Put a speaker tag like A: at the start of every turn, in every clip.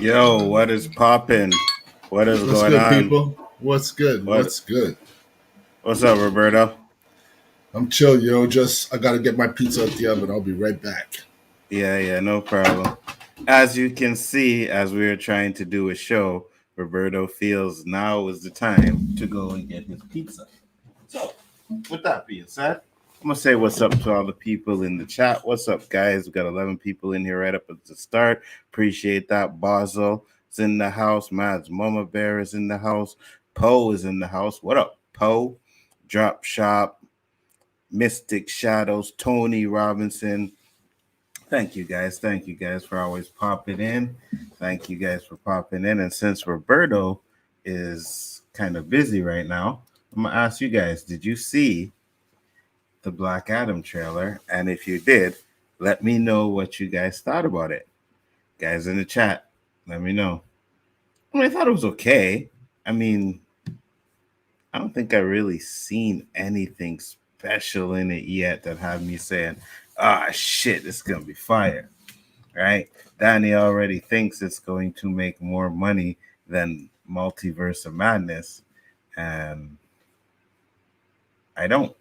A: Yo, what is popping? What is
B: What's
A: going
B: good,
A: on?
B: people? What's good?
A: What
B: What's good?
A: what's up, Roberto?
B: I'm chill, yo. I gotta get my pizza out the oven. I'll be right back.
A: Yeah, no problem. As you can see, as we are trying to do a show, Roberto feels now is the time to go and get his pizza. So, with that being said, I'm gonna say what's up to all the people in the chat. What's up, guys? We got 11 people in here right up at the start. Appreciate that. Basil is in the house. Mads Mama Bear is in the house. Poe is in the house. What up, Poe? Drop Shop, Mystic Shadows, Tony Robinson. Thank you guys. Thank you guys for always popping in. Thank you guys for popping in. And since Roberto is kind of busy right now, I'm gonna ask you guys, did you see the Black Adam trailer? And if you did, let me know what you guys thought about it. Guys in the chat, let me know. I thought it was okay. I mean, I don't think I really seen anything special in it yet that had me saying, ah, shit, it's going to be fire, right? Danny already thinks it's going to make more money than Multiverse of Madness, and I don't.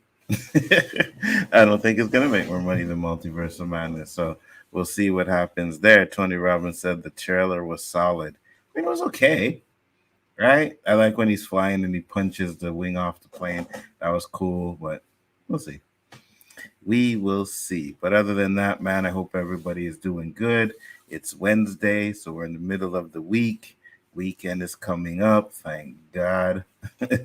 A: I don't think it's going to make more money than Multiverse of Madness, so we'll see what happens there. Tony Robbins said the trailer was solid. I mean, it was okay. Right? I like when he's flying and he punches the wing off the plane. That was cool, but we'll see. We will see. But other than that, man, I hope everybody is doing good. It's Wednesday, so we're in the middle of the week. Weekend is coming up, thank God. But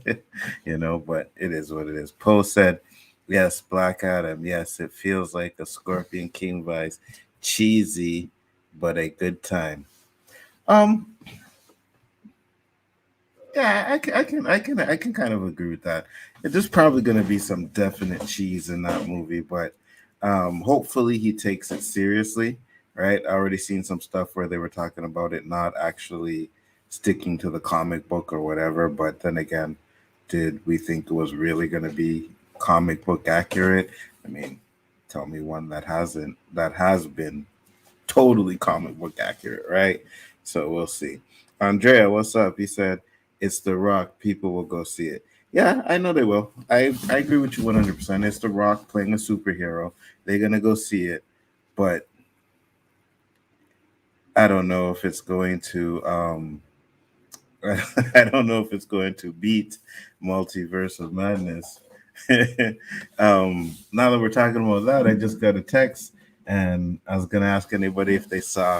A: it is what it is. Poe said, yes, Black Adam. Yes, it feels like a Scorpion King vibes. Cheesy, but a good time. Yeah, I can kind of agree with that. There's probably going to be some definite cheese in that movie, but hopefully he takes it seriously, right? I already seen some stuff where they were talking about it not actually sticking to the comic book or whatever, but then again, did we think it was really going to be comic book accurate? I mean, tell me one that has been totally comic book accurate, right? So we'll see. Andrea, what's up? He said, it's The Rock. People will go see it. Yeah, I know they will. I agree with you 100%. It's The Rock playing a superhero. They're going to go see it. But I don't know if it's going to I don't know if it's going to beat Multiverse of Madness. Now that we're talking about that, I just got a text and I was going to ask anybody if they saw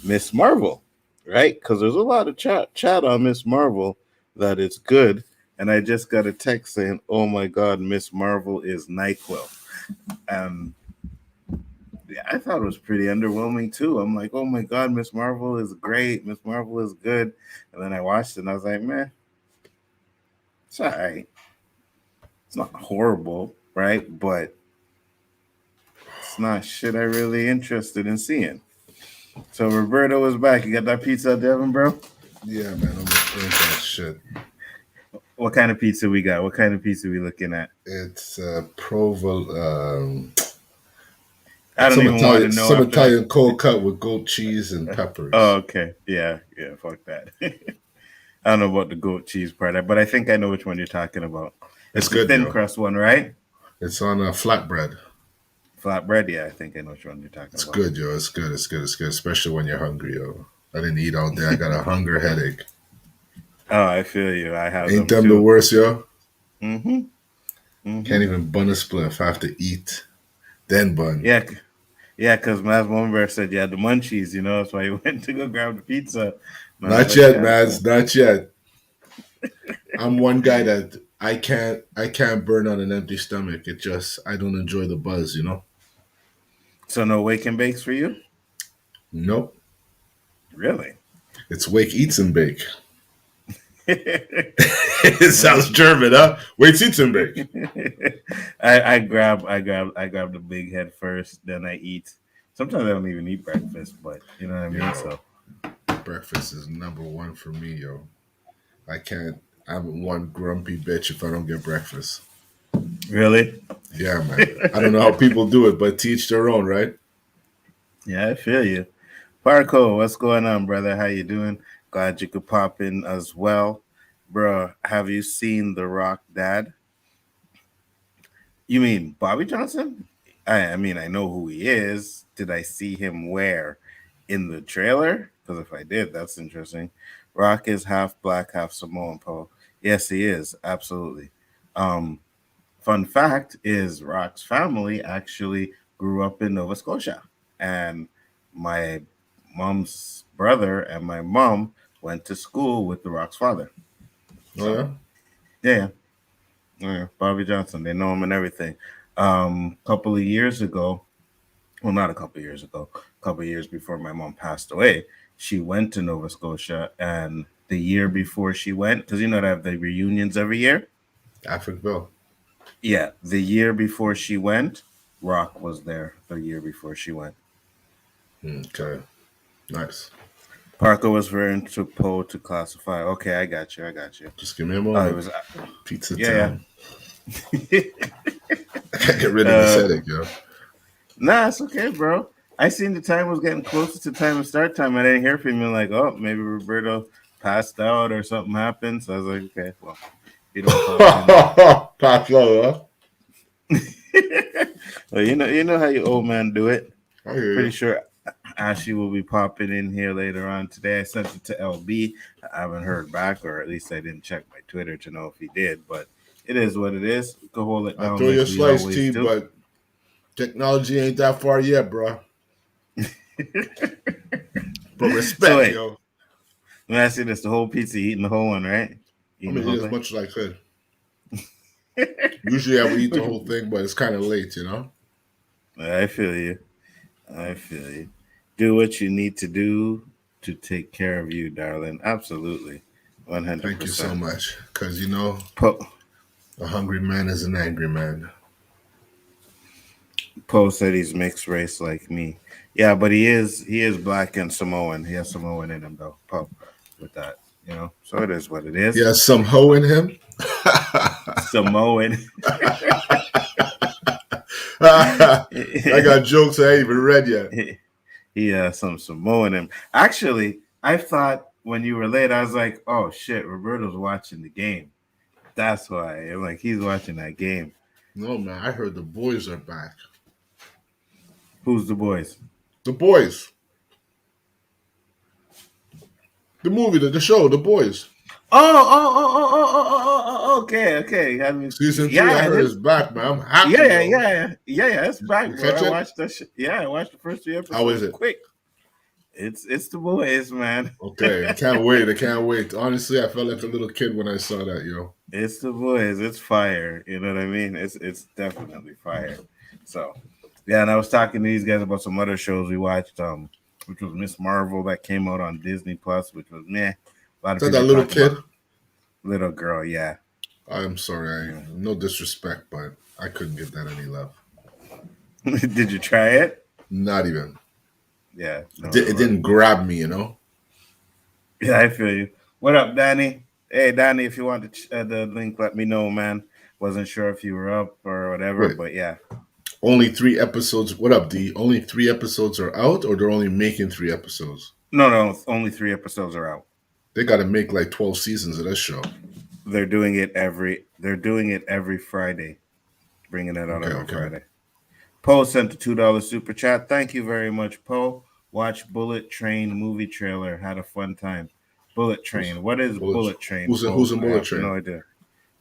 A: Miss Marvel, right? Because there's a lot of chat on Miss Marvel that it's good. And I just got a text saying, oh my God, Miss Marvel is NyQuil. Yeah, I thought it was pretty underwhelming too. I'm like, oh my God, Miss Marvel is great. Miss Marvel is good. And then I watched it and I was like, man, it's all right. It's not horrible, right? But it's not shit I really interested in seeing. So Roberto is back. You got that pizza out there, bro?
B: Yeah, man. I'm just eating that shit.
A: What kind of pizza we got? What kind of pizza we looking at?
B: It's Provolone.
A: I don't even want to know.
B: Some Italian cold cut with goat cheese and peppers.
A: Oh, okay. Yeah. Fuck that. I don't know about the goat cheese part, but I think I know which one you're talking about. It's good, the thin crust one, right?
B: It's on a flatbread.
A: Flatbread, yeah, I think I know which one you're talking about.
B: It's good, yo. It's good. Especially when you're hungry, yo. I didn't eat all day. I got a hunger headache.
A: Oh, I feel you. I have.
B: Ain't them the worst, yo?
A: Mm-hmm.
B: Can't even bun a spliff. I have to eat, then bun.
A: Yeah, because Mads Momberg said you had the munchies, that's why he went to go grab the pizza.
B: Not yet, Mads. Not yet. I'm one guy that I can't burn on an empty stomach. I don't enjoy the buzz,
A: So no wake and bakes for you?
B: Nope.
A: Really?
B: It's wake, eats, and bake. It sounds German, huh? Wake, eats, and bake.
A: I grab the big head first, then I eat. Sometimes I don't even eat breakfast, but you know what I mean. So
B: breakfast is number one for me, yo. I'm one grumpy bitch if I don't get breakfast.
A: Really?
B: Yeah, man. I don't know how people do it, but teach their own, right?
A: Yeah, I feel you. Parco, what's going on, brother? How you doing? Glad you could pop in as well. Bro, have you seen The Rock Dad? You mean Bobby Johnson? I mean, I know who he is. Did I see him where? In the trailer? Because if I did, that's interesting. Rock is half black, half Samoan, Poe. Yes, he is. Absolutely. Um, Fun fact is Rock's family actually grew up in Nova Scotia. And my mom's brother and my mom went to school with the Rock's father.
B: Oh
A: So,
B: yeah.
A: yeah, yeah, Bobby Johnson. They know him and everything. Couple of years ago, well, not a couple of years ago, a couple of years before my mom passed away, she went to Nova Scotia. And the year before she went, because you know they have the reunions every year.
B: Afric Bill.
A: Yeah, the year before she went, Rock was there the year before she went. So
B: Okay. Nice.
A: Parker was very to Poe to classify. Okay, I got you. I got you.
B: Just give me a
A: It
B: moment.
A: was
B: Pizza
A: yeah,
B: time.
A: yeah.
B: I can't get rid of this headache, yo.
A: Nah, it's okay, bro. I seen the time was getting closer to time of start time. I didn't hear from you. Like, oh, maybe Roberto passed out or something happened. So I was like, okay, well, you don't pop in.
B: Pass over.
A: Well, you know how you old man do it.
B: I hear
A: Pretty
B: you.
A: sure Ashley will be popping in here later on today. I sent it to LB. I haven't heard back, or at least I didn't check my Twitter to know if he did. But it is what it is. We can hold it
B: I
A: down
B: throw you
A: like
B: a
A: we
B: slice,
A: always
B: T,
A: do.
B: but technology ain't that far yet, bro. But respect,
A: So wait,
B: yo.
A: let me ask you this: the whole pizza, eating the whole one, right?
B: I'm
A: Eating the
B: gonna
A: whole
B: eat as
A: thing.
B: much as I could. Usually I would eat the whole thing, but it's kind of late, you know?
A: I feel you. I feel you. Do what you need to do to take care of you, darling. Absolutely,
B: Thank you so
A: 100%.
B: much. Because, you know,
A: Po
B: a hungry man is an angry man.
A: Poe said he's mixed race like me. Yeah, but he is black and Samoan. He has Samoan in him though, Poe, with that. So it is what it
B: He
A: is.
B: has some hoe in him.
A: Samoan.
B: I got jokes I ain't even read yet.
A: He has some Samoan in him. Actually, I thought when you were late, I was like, oh shit, Roberto's watching the game. That's why. I'm like, he's watching that game.
B: No, man, I heard the boys are back.
A: Who's the boys?
B: The boys. The movie, the show, the boys.
A: Okay, okay.
B: Season 3, I
A: Yeah,
B: heard it's back, man. I'm
A: yeah,
B: happy,
A: yeah,
B: yo.
A: yeah. It's back,
B: You
A: bro. I
B: catch it?
A: watched that shit. Yeah, I watched the first 3
B: How is
A: episodes
B: it?
A: quick. It's the boys, man.
B: Okay, I can't wait. I can't wait. Honestly, I felt like a little kid when I saw that, yo.
A: It's the boys. It's fire. You know what I mean? It's definitely fire. So yeah, and I was talking to these guys about some other shows we watched, which was Miss Marvel that came out on Disney Plus, which was meh. A lot
B: Is
A: of
B: that
A: people
B: little
A: talking about
B: kid?
A: little girl, yeah.
B: I'm sorry.
A: Yeah.
B: No disrespect, but I couldn't give that any love.
A: Did you try it?
B: Not even.
A: Yeah, no,
B: It didn't grab me, you know?
A: yeah, I feel you. What up, Danny? Hey, Danny, if you want the link, let me know, man. Wasn't sure if you were up or whatever,
B: Wait,
A: but yeah.
B: only 3 episodes. What up, D? Only 3 episodes are out, or they're only making 3 episodes?
A: No, only 3 episodes are out.
B: They got to make like 12 seasons of this show.
A: They're doing it every Friday, bringing it out
B: Okay,
A: every
B: okay.
A: Friday. Poe sent a $2 super chat. Thank you very much, Poe. Watch Bullet Train movie trailer. Had a fun time. Bullet
B: Who's
A: Train. What is
B: Bullet?
A: Bullet Train,
B: Who's
A: Poe?
B: in
A: I
B: Bullet
A: have
B: Train?
A: no idea.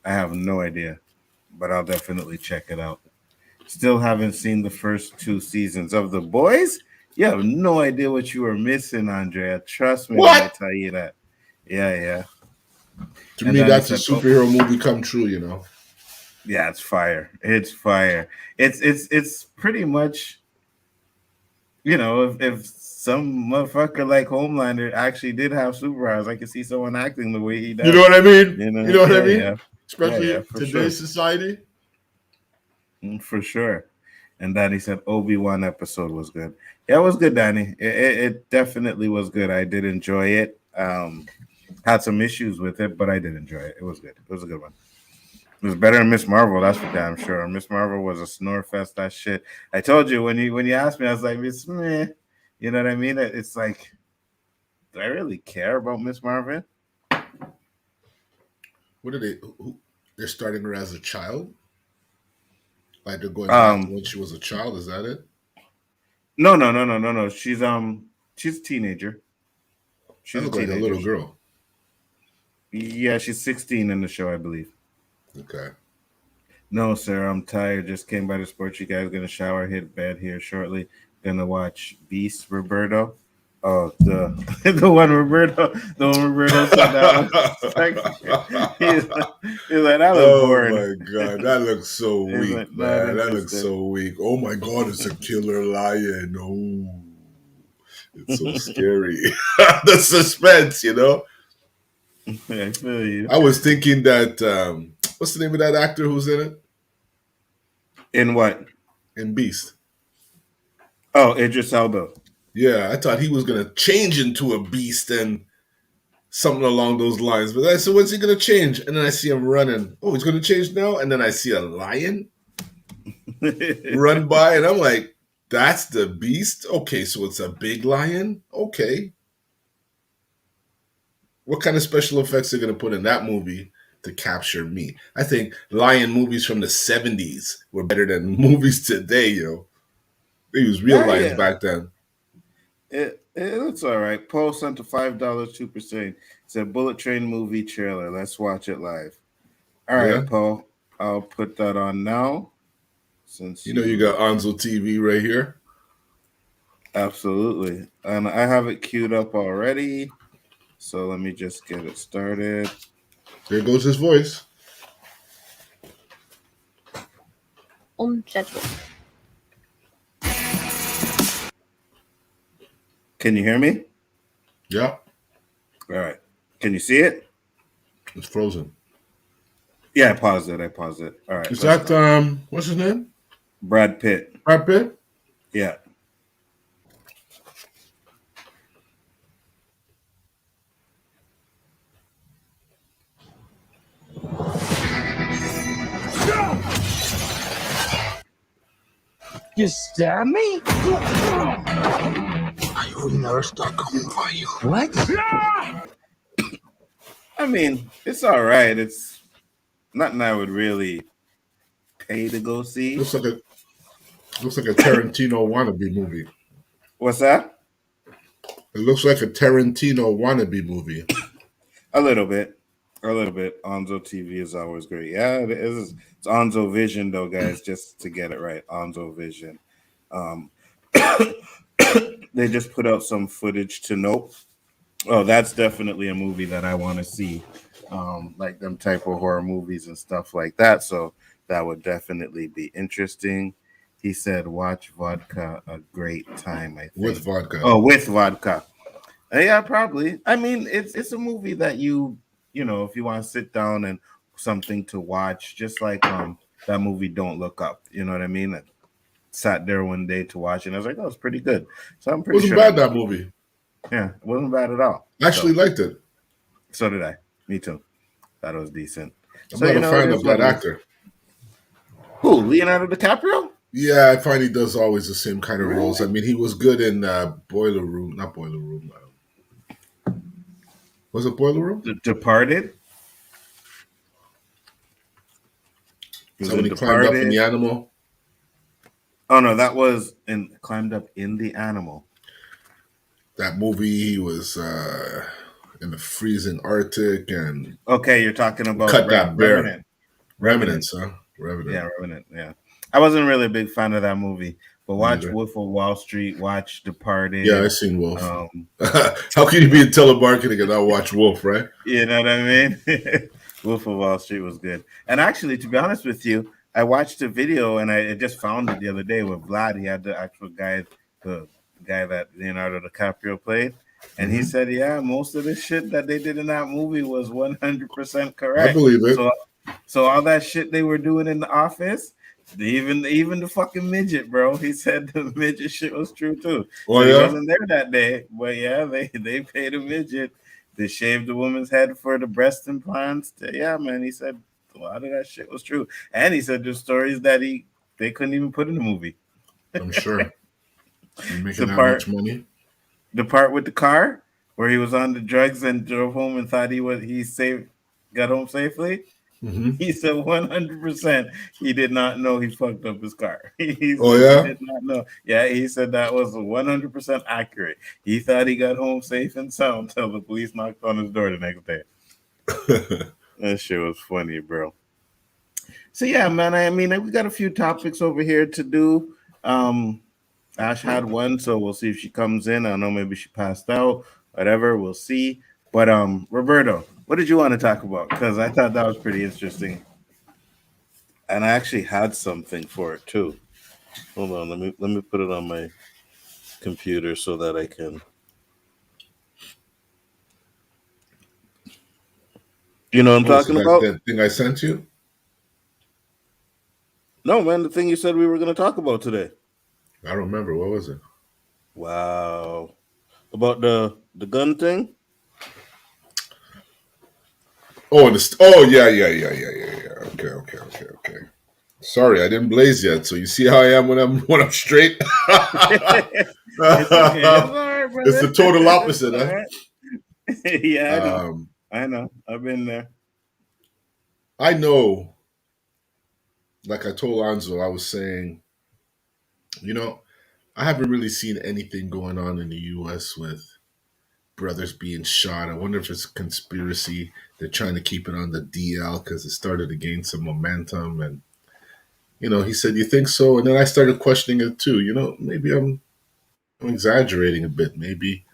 A: I have no idea, but I'll definitely check it out. Still haven't seen the first 2 seasons of The Boys. You have no idea what you are missing, Andrea. Trust me when I
B: What?
A: tell you that. Yeah, yeah.
B: To
A: And
B: me,
A: then he
B: that's a
A: said, "Oh,
B: superhero movie come true, you know?
A: yeah, it's fire. It's fire. It's pretty much, if some motherfucker like Homelander actually did have superpowers, I could see someone acting the way he
B: You know
A: does.
B: what I mean?
A: You
B: You
A: know?
B: know what I
A: Yeah,
B: mean?
A: yeah, yeah, yeah,
B: Especially
A: for sure,
B: today's society.
A: For sure. And Danny said Obi-Wan episode was good. Yeah, it was good, Danny. It definitely was good. I did enjoy it. Had some issues with it, but I did enjoy it. It was good. It was a good one. It was better than Miss Marvel, that's for damn sure. Miss Marvel was a snore fest. That shit. I told you when you asked me, I was like, Miss Meh. You know what I mean? It's like, do I really care about Miss Marvin?
B: What are they? They're starting her as a child? Like they're going back to
A: Um,
B: when she was a child? Is that it?
A: no. She's a teenager.
B: That
A: She's a
B: looked like a
A: teenager.
B: little girl.
A: Yeah, she's 16 in the show, I believe.
B: Okay.
A: No, sir, I'm tired. Just came by the sports. You guys gonna shower, hit bed here shortly. Gonna watch Beast, Roberto. Oh, the the one Roberto, the one Roberto said that was sexy. He's, he's like, I look
B: Oh
A: bored.
B: my god, that looks so
A: He's
B: weak,
A: like, not
B: man. That looks
A: interested.
B: so weak. Oh my god, it's a killer lion. Oh, it's so scary. The suspense, you know.
A: I feel you.
B: I was thinking that what's the name of that actor who's in it?
A: In what?
B: In Beast.
A: Oh, Idris Elba.
B: Yeah, I thought he was gonna change into a beast and something along those lines. But I said, what's he gonna change? And then I see him running. Oh, he's gonna change now? And then I see a lion run by, and I'm like, that's the beast? Okay, so it's a big lion? Okay. What kind of special effects are gonna put in that movie to capture me? I think lion movies from the 70s were better than movies today, yo. They used real
A: Ah,
B: lions
A: yeah.
B: back then.
A: It looks all right. Paul sent a $5 2%. It's a Bullet Train movie trailer. Let's watch it live. All
B: Yeah.
A: right, Paul. I'll put that on now. Since
B: You know you got Nzo TV right here.
A: absolutely, and I have it queued up already. So let me just get it started.
B: There goes his voice.
C: Unscheduled.
A: Can you hear me?
B: Yeah.
A: All right. Can you see it?
B: It's frozen.
A: Yeah, I paused it. All right.
B: Is that what's his name?
A: Brad Pitt?
B: Brad Pitt?
A: Yeah.
D: You stab me? I will never stop coming for you. What?
A: I mean, it's all right. It's nothing I would really pay to go see.
B: Looks like a Tarantino wannabe movie.
A: What's that?
B: It looks like a Tarantino wannabe movie.
A: A little bit. Onzo TV is always great. Yeah, it is. It's Onzo Vision, though, guys, just to get it right. Onzo Vision. They just put out some footage to Nope. Oh, that's definitely a movie that I want to see. Like them type of horror movies and stuff like that. So that would definitely be interesting. He said, "Watch Vodka, a great time." I think
B: With vodka.
A: Oh, with vodka. Yeah, probably. I mean, it's a movie that you know, if you want to sit down and something to watch, just like that movie Don't Look Up. You know what I mean? I sat there one day to watch it, and I was like, oh, it's pretty good. So I'm
B: It
A: pretty
B: wasn't
A: sure
B: bad, that movie.
A: yeah, it wasn't bad at all.
B: I actually liked it.
A: So did I. Me too. Thought it was decent.
B: I'm
A: So
B: not
A: you
B: a
A: know,
B: fan
A: it
B: of
A: is what
B: that
A: it is.
B: actor.
A: Who? Leonardo DiCaprio?
B: Yeah, I find he does always the same kind of roles. I mean, he was good in Boiler Room. Not Boiler Room. Was it Boiler Room?
A: Departed.
B: Is that when he climbed up in the animal?
A: Oh no, that was in Climbed Up in the Animal.
B: That movie, he was in the freezing Arctic and
A: Okay, you're talking about
B: cut that bear.
A: Revenant.
B: Remnants, huh? Revenant.
A: Yeah, Revenant. Yeah, I wasn't really a big fan of that movie, but watch
B: Neither.
A: Wolf of Wall Street, watch Departed.
B: Yeah, I seen Wolf. How can you be in telemarketing and not watch Wolf, right?
A: You know what I mean? Wolf of Wall Street was good. And actually, to be honest with you, I watched a video and I just found it the other day with Vlad. He had the actual guy, the guy that Leonardo DiCaprio played. And he said, yeah, most of the shit that they did in that movie was 100% correct.
B: I believe it.
A: So all that shit they were doing in the office, even the fucking midget, bro. He said the midget shit was true too.
B: Oh,
A: so
B: yeah?
A: he wasn't there that day, but yeah, they paid a midget. They shaved the woman's head for the breast implants. Yeah, man. He said a lot of that shit was true, and he said there's stories that they couldn't even put in the movie.
B: I'm sure. You're making
A: The
B: that much
A: part,
B: money?
A: the part with the car where he was on the drugs and drove home and thought got home safely.
B: Mm-hmm.
A: He said 100% he did not know he fucked up his car. He
B: Oh,
A: says he
B: yeah?
A: did not know. Yeah, he said that was 100% accurate. He thought he got home safe and sound until the police knocked on his door the next day. That shit was funny, bro. So yeah, man. I mean, we got a few topics over here to do. Ash had one, so we'll see if she comes in. I don't know, maybe she passed out. Whatever, we'll see. But Roberto, what did you want to talk about? Because I thought that was pretty interesting, and I actually had something for it too. Hold on, let me put it on my computer so that I can. You know what I'm
B: Oh, so
A: talking
B: that's
A: about?
B: that thing I sent you?
A: No, man. The thing you said we were going to talk about today.
B: I don't remember. What was it?
A: Wow, about the gun thing.
B: Oh, yeah. Okay. Sorry, I didn't blaze yet. So you see how I am when I'm straight?
A: It's okay. It's all right,
B: It's
A: brother.
B: the total
A: It's
B: opposite,
A: all
B: huh?
A: right. Yeah, I know.
B: Um,
A: I know. I've been there.
B: I know, like I told Anzo, I was saying, you know, I haven't really seen anything going on in the US with brothers being shot. I wonder if it's a conspiracy. They're trying to keep it on the DL because it started to gain some momentum. And, he said, "You think so?" And then I started questioning it too. Maybe I'm exaggerating a bit. Maybe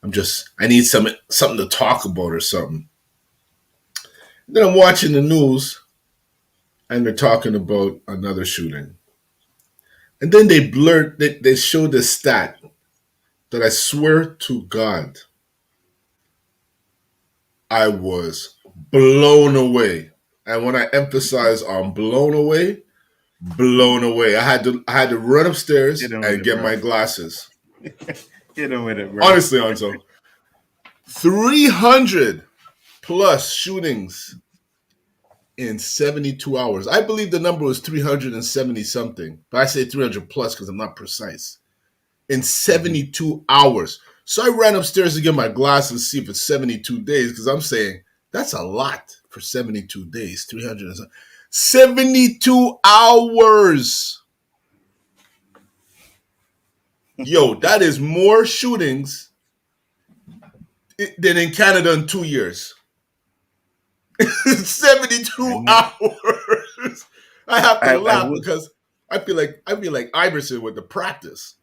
B: I need something to talk about or something. Then I'm watching the news and they're talking about another shooting. And then they showed this stat that I swear to God, I was blown away. And when I emphasize on blown away, I had to run upstairs
A: Hit him with
B: and
A: it,
B: get
A: bro.
B: my glasses.
A: Hit him with it, bro.
B: Honestly, Anzo, 300 plus shootings in 72 hours. I believe the number was 370 something, but I say 300 plus because I'm not precise. In 72 hours. So I ran upstairs to get my glasses to see if it's 72 days because I'm saying that's a lot for 72 days. 72 hours. Yo, that is more shootings than in Canada in 2 years. 72 hours. I have to
A: I
B: laugh
A: would.
B: because I feel like Iverson with the practice.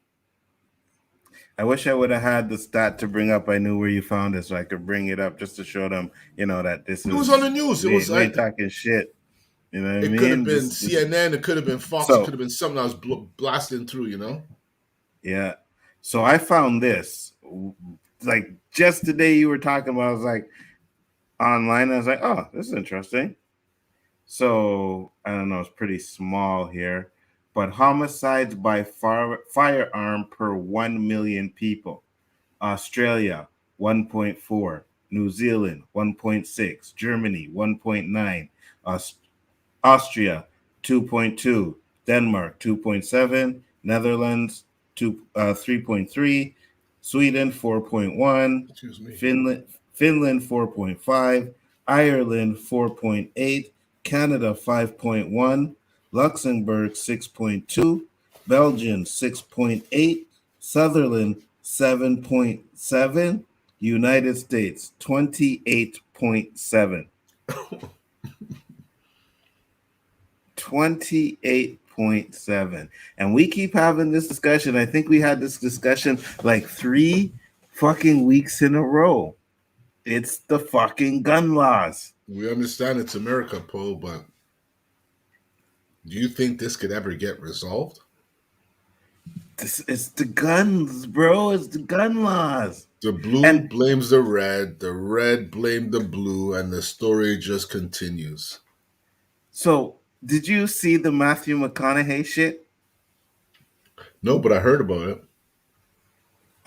A: I wish I would have had the stat to bring up. I knew where you found it, so I could bring it up just to show them, that this
B: It was on
A: is
B: the news. It
A: we,
B: was
A: we ain't talking shit. You know what I
B: it could have
A: mean?
B: been
A: This
B: CNN. It could have been Fox. It could
A: so
B: have been something I was blasting through.
A: yeah. So I found this like just the day you were talking about. I was like online. I was like, oh, this is interesting. So I don't know. It's pretty small here, but homicides by firearm per 1 million people. Australia 1.4, New Zealand 1.6, Germany 1.9, Austria 2.2, Denmark 2.7, Netherlands 3.3, Sweden 4.1,
B: Excuse me.
A: Finland 4.5, Ireland 4.8, Canada 5.1, Luxembourg 6.2, Belgium 6.8, Sutherland 7.7, United States 28.7. 28.7. And we keep having this discussion. I think we had this discussion like 3 fucking weeks in a row. It's the fucking gun laws.
B: We understand it's America, Paul, but do you think this could ever get resolved?
A: It's the guns, bro. It's the gun laws.
B: The blue
A: And
B: blames the red blamed the blue, and the story just continues.
A: so, did you see the Matthew McConaughey shit?
B: No, but I heard about it.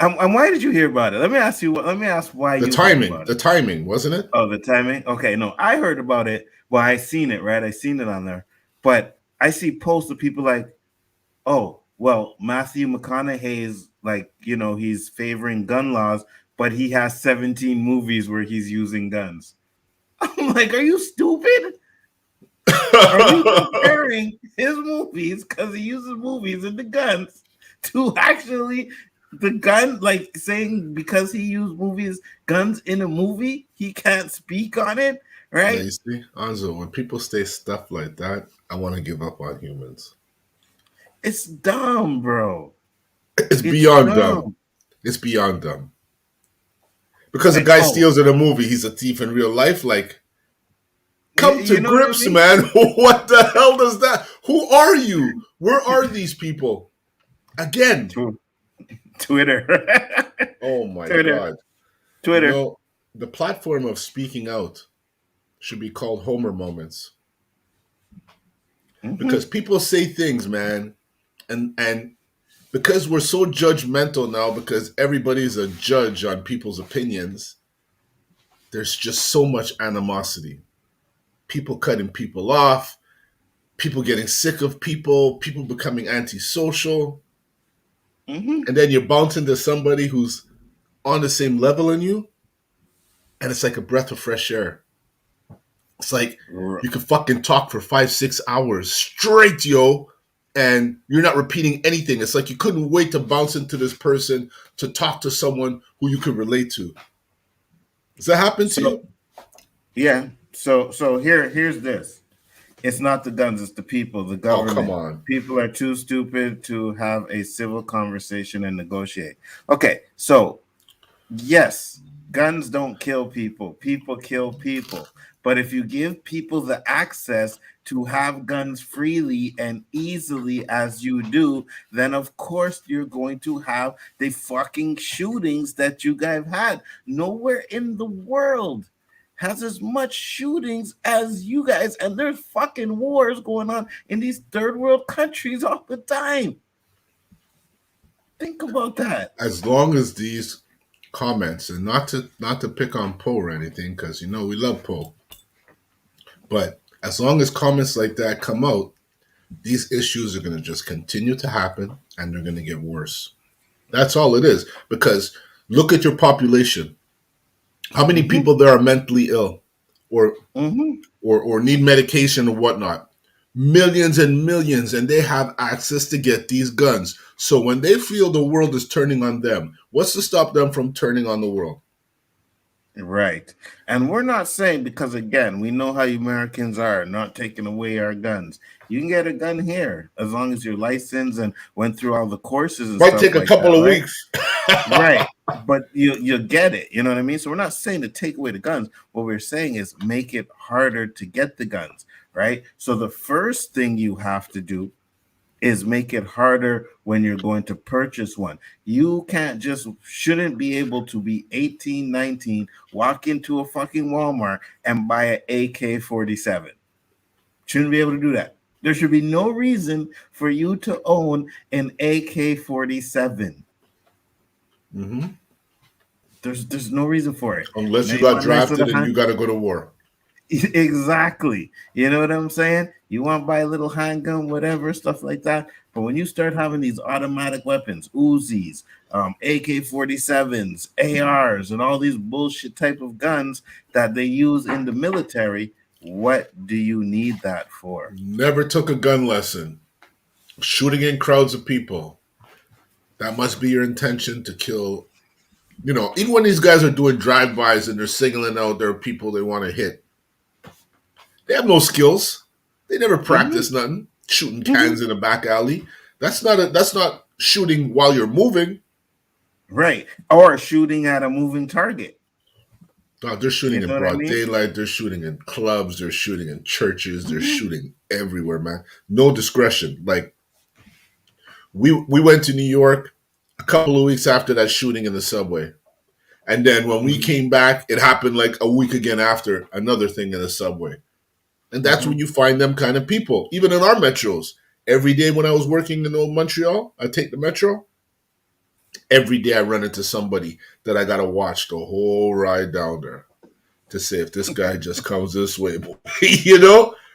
A: And why did you hear about it? Let me ask you. Let me ask why
B: The
A: you heard
B: timing,
A: about
B: the
A: it.
B: timing, wasn't it?
A: Oh, the timing. Okay, no, I heard about it. Well, I seen it, right? I seen it on there, but I see posts of people like, "Oh, well, Matthew McConaughey's like, he's favoring gun laws, but he has 17 movies where he's using guns. I'm like, are you stupid? Are you comparing his movies because he uses movies and the guns to actually the gun, like saying because he used guns in a movie, he can't speak on it,
B: Yeah,
A: right?
B: you see, Anzo, when people say stuff like that, I want to give up on humans.
A: It's dumb, bro.
B: It's
A: It's
B: beyond dumb.
A: dumb.
B: It's beyond dumb. Because a
A: Like,
B: guy steals in a movie, he's a thief in real life. Like, come to
A: know what I
B: grips,
A: mean?
B: man. What the hell does that? Who are you? Where are these people? Again.
A: Twitter.
B: Oh my
A: Twitter.
B: God.
A: Twitter.
B: The platform of speaking out should be called Homer moments. Because people say things, man, and because we're so judgmental now, because everybody's a judge on people's opinions, there's just so much animosity. People cutting people off, people getting sick of people becoming antisocial. And then you bounce into somebody who's on the same level in you, and it's like a breath of fresh air. It's like you can fucking talk for 5-6 hours straight, yo, and you're not repeating anything. It's like you couldn't wait to bounce into this person to talk to someone who you could relate to. Does that happen to you?
A: Yeah. So here's this. It's not the guns, it's the people, the government.
B: Oh, come on.
A: People are too stupid to have a civil conversation and negotiate. Okay, so yes, guns don't kill people. People kill people. But if you give people the access to have guns freely and easily as you do, then of course you're going to have the fucking shootings that you guys had. Nowhere in the world has as much shootings as you guys, and there's fucking wars going on in these third world countries all the time. Think about that.
B: As long as these comments, and not to pick on Poe or anything, because we love Poe, but as long as comments like that come out, these issues are going to just continue to happen, and they're going to get worse. That's all it is. Because look at your population. How many people there are mentally ill or need medication or whatnot? Millions and millions, and they have access to get these guns. So when they feel the world is turning on them, what's to stop them from turning on the world?
A: Right. And we're not saying, because again, we know how Americans are, not taking away our guns. You can get a gun here as long as you're licensed and went through all the courses and
B: Might
A: stuff
B: take a
A: like
B: couple
A: that,
B: of
A: right?
B: weeks.
A: Right. But you get it. You know what I mean? So we're not saying to take away the guns. What we're saying is make it harder to get the guns, right? So the first thing you have to do is make it harder when you're going to purchase one. You shouldn't be able to be 18, 19, walk into a fucking Walmart and buy an AK-47. Shouldn't be able to do that. There should be no reason for you to own an AK-47. There's no reason for it.
B: Unless you got drafted and you got to go to war.
A: Exactly. You know what I'm saying? You want to buy a little handgun, whatever, stuff like that. But when you start having these automatic weapons, Uzis, AK-47s, ARs, and all these bullshit type of guns that they use in the military, what do you need that for?
B: Never took a gun lesson. Shooting in crowds of people. That must be your intention to kill. Even when these guys are doing drive-bys and they're signaling out their people they want to hit, they have no skills. They never practice nothing. Shooting cans in a back alley. That's not shooting while you're moving.
A: Right. Or shooting at a moving target.
B: No, they're shooting in broad daylight. They're shooting in clubs. They're shooting in churches. They're shooting everywhere, man. No discretion. Like, we went to New York a couple of weeks after that shooting in the subway. And then when we came back, it happened like a week again after another thing in the subway. And that's when you find them kind of people. Even in our metros. Every day when I was working in old Montreal, I take the metro. Every day I run into somebody that I got to watch the whole ride down there to say if this guy just comes this way, boy.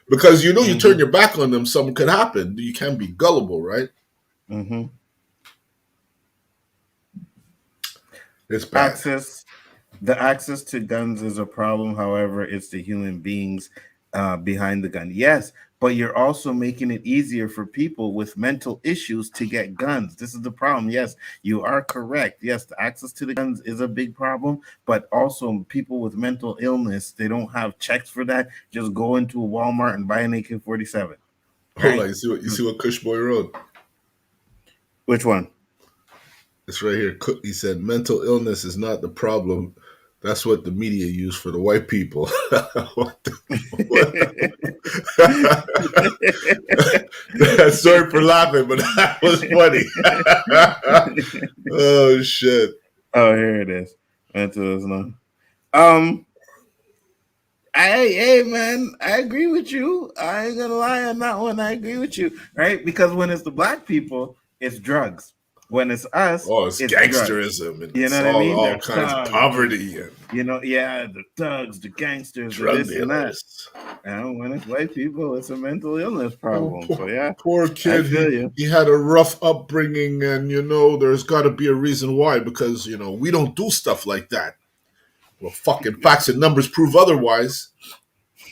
B: Because you turn your back on them, something could happen. You can't be gullible, right? It's bad.
A: The access to guns is a problem. However, it's the human beings behind the gun. Yes, but you're also making it easier for people with mental issues to get guns. This is the problem. Yes, you are correct. Yes, the access to the guns is a big problem, but also people with mental illness, they don't have checks for that. Just go into a Walmart and buy an AK-47.
B: Hold on, you see what Kush Boy wrote?
A: Which one?
B: It's right here. He said, "Mental illness is not the problem. That's what the media use for the white people." Sorry for laughing, but that was funny. Oh shit!
A: Oh, here it is. Mental illness. Hey man, I agree with you. I ain't gonna lie on that one. I agree with you, right? Because when it's the black people, it's drugs. When it's us,
B: it's gangsterism, and
A: you know what I mean?
B: All kinds of poverty, and
A: the thugs, the gangsters, the this and that. And when it's white people, it's a mental illness problem.
B: Poor kid. He had a rough upbringing, and there's got to be a reason why. Because we don't do stuff like that. Well, fucking facts and numbers prove otherwise.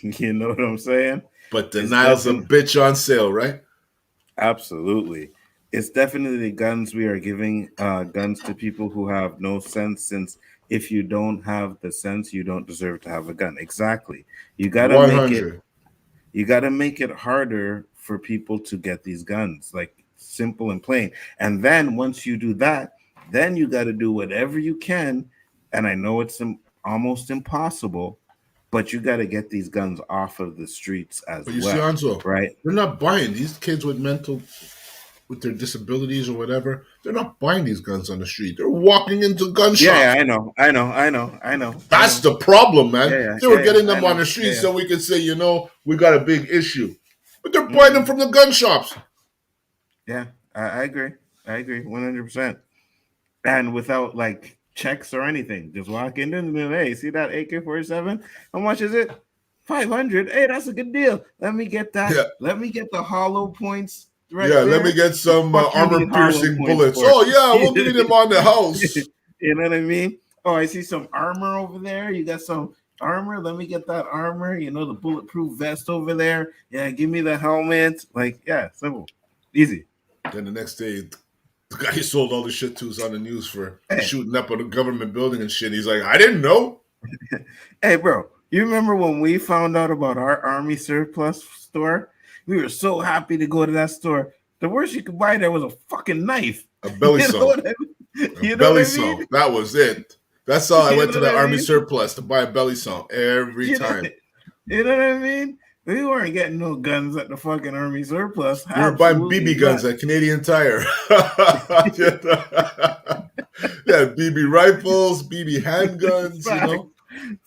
A: You know what I'm saying?
B: But denial's a bitch on sale, right?
A: Absolutely. It's definitely guns. We are giving guns to people who have no sense, since if you don't have the sense, you don't deserve to have a gun. Exactly. You gotta 100. You gotta make it harder for people to get these guns, like simple and plain. And then once you do that, then you gotta do whatever you can. And I know it's almost impossible, but you gotta get these guns off of the streets as well.
B: You see, Nzo,
A: right?
B: They're not buying these kids with their disabilities or whatever. They're not buying these guns on the street. They're walking into gun shops.
A: Yeah, I know.
B: That's the problem, man. They were getting them on the street so we could say, we got a big issue. But they're buying them from the gun shops.
A: Yeah, I agree. 100%. And without checks or anything. Just walk in and hey, see that AK-47? How much is it? 500. Hey, that's a good deal. Let me get that. Yeah. Let me get the hollow points.
B: Let me get some armor-piercing bullets. We'll give them on the house.
A: You know what I mean? Oh, I see some armor over there. You got some armor. Let me get that armor. The bulletproof vest over there. Yeah, give me the helmet. Simple. Easy.
B: Then the next day, the guy he sold all the shit to is on the news for shooting up on a government building and shit. He's like, I didn't know.
A: Hey, bro, you remember when we found out about our army surplus store? We were so happy to go to that store. The worst you could buy there was a fucking knife.
B: A belly saw. A belly saw. That was it. That's all I went to the army surplus to buy a belly saw every time.
A: You know what I mean? We weren't getting no guns at the fucking army surplus.
B: We were buying BB guns at Canadian Tire. BB rifles, BB handguns,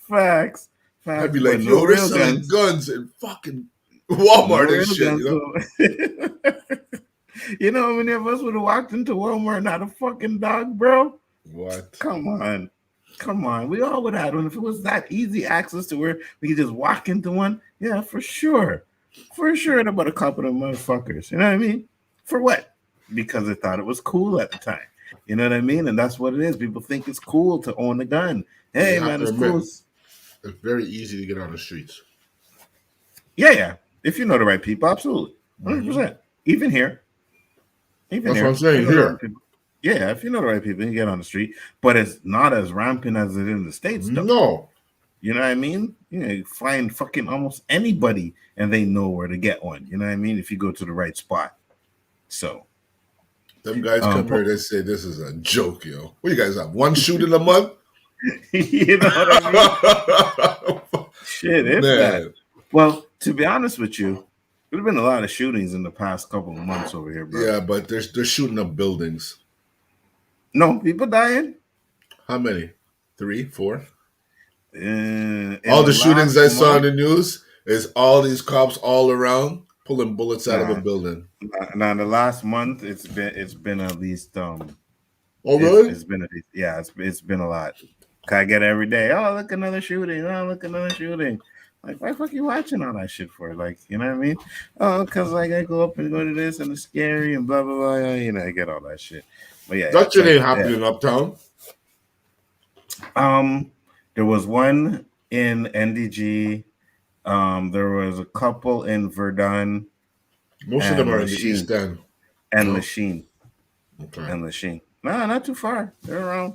A: Facts.
B: I'd be like, we're selling guns and fucking Walmart and shit,
A: How many of us would have walked into Walmart and had a fucking dog, bro?
B: What?
A: Come on. We all would have had one. If it was that easy access to where we could just walk into one, yeah, for sure. About a couple of motherfuckers. You know what I mean? For what? Because they thought it was cool at the time. You know what I mean? And that's what it is. People think it's cool to own a gun. Hey, man, it's cool.
B: It's very easy to get on the streets.
A: Yeah. If you know the right people, absolutely. 100%. Even here.
B: That's what I'm saying here.
A: Yeah, if you know the right people, you can get on the street. But it's not as rampant as it is in the States, though.
B: No.
A: You know what I mean? You find fucking almost anybody and they know where to get one. You know what I mean? If you go to the right spot. So.
B: Them guys come here, they say this is a joke, yo. What you guys have? One shooting a month?
A: You know what I mean? Shit, it's bad. Well, to be honest with you, there's been a lot of shootings in the past couple of months over here, bro.
B: Yeah, but they're shooting up buildings.
A: No, people dying.
B: How many? 3, 4? All the shootings I saw in the news is all these cops all around pulling bullets out of a building.
A: Now, in the last month, it's been at least.
B: Oh, really?
A: It's been it's been a lot. I get every day. Oh, look, another shooting. Oh, look, another shooting. Like, why the fuck you watching all that shit for? Like, you know what I mean? Oh, because I go up and go to this and it's scary and blah, blah, blah. I get all that shit. But yeah.
B: That shit ain't happening uptown.
A: There was one in NDG. There was a couple in Verdun
B: Most of them
A: and
B: are in the East
A: Lachine
B: End.
A: and
B: No?
A: Lachine
B: Okay.
A: and Lachine. No, not too far. They're around.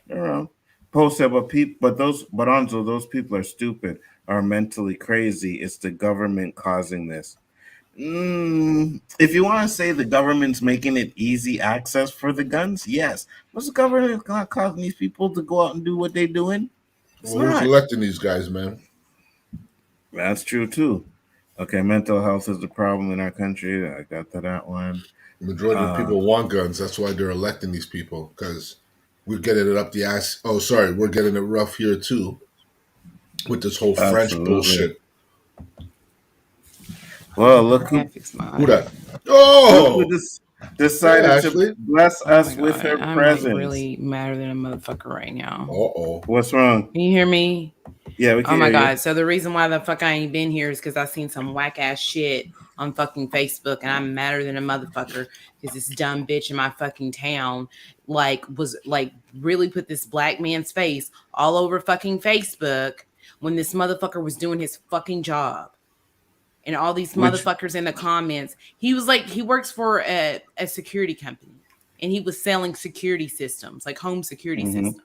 A: They're around. Posted, but Anzo, those people are stupid, are mentally crazy. It's the government causing this. If you want to say the government's making it easy access for the guns, yes. What's the government not causing these people to go out and do what they're doing? It's
B: Well, who's
A: not.
B: electing these guys, man?
A: That's true too. Okay, mental health is the problem in our country. I got to that one.
B: The majority of
A: Uh,
B: people want guns. That's why they're electing these people, because we're getting it up the ass. Oh, sorry, we're getting it rough here too with this whole French
A: absolutely.
B: bullshit.
A: Well, look who
C: Graphics
B: Who
C: mod.
B: that?
A: look who
B: Oh, hey,
A: decided to
B: Ashley.
A: bless
C: Oh my
A: us with
C: god,
A: her
C: I'm like
A: presence.
C: really madder than a motherfucker right now.
B: Oh.
A: What's wrong?
C: Can you hear me?
A: Yeah, we can
C: Oh my
A: hear you.
C: god. So the reason why the fuck I ain't been here is because I seen some whack ass shit on fucking Facebook and I'm madder than a motherfucker because this dumb bitch in my fucking town was really put this black man's face all over fucking Facebook when this motherfucker was doing his fucking job. And all these
A: Which
C: motherfuckers in the comments, he works for a security company and he was selling security systems, like home security systems.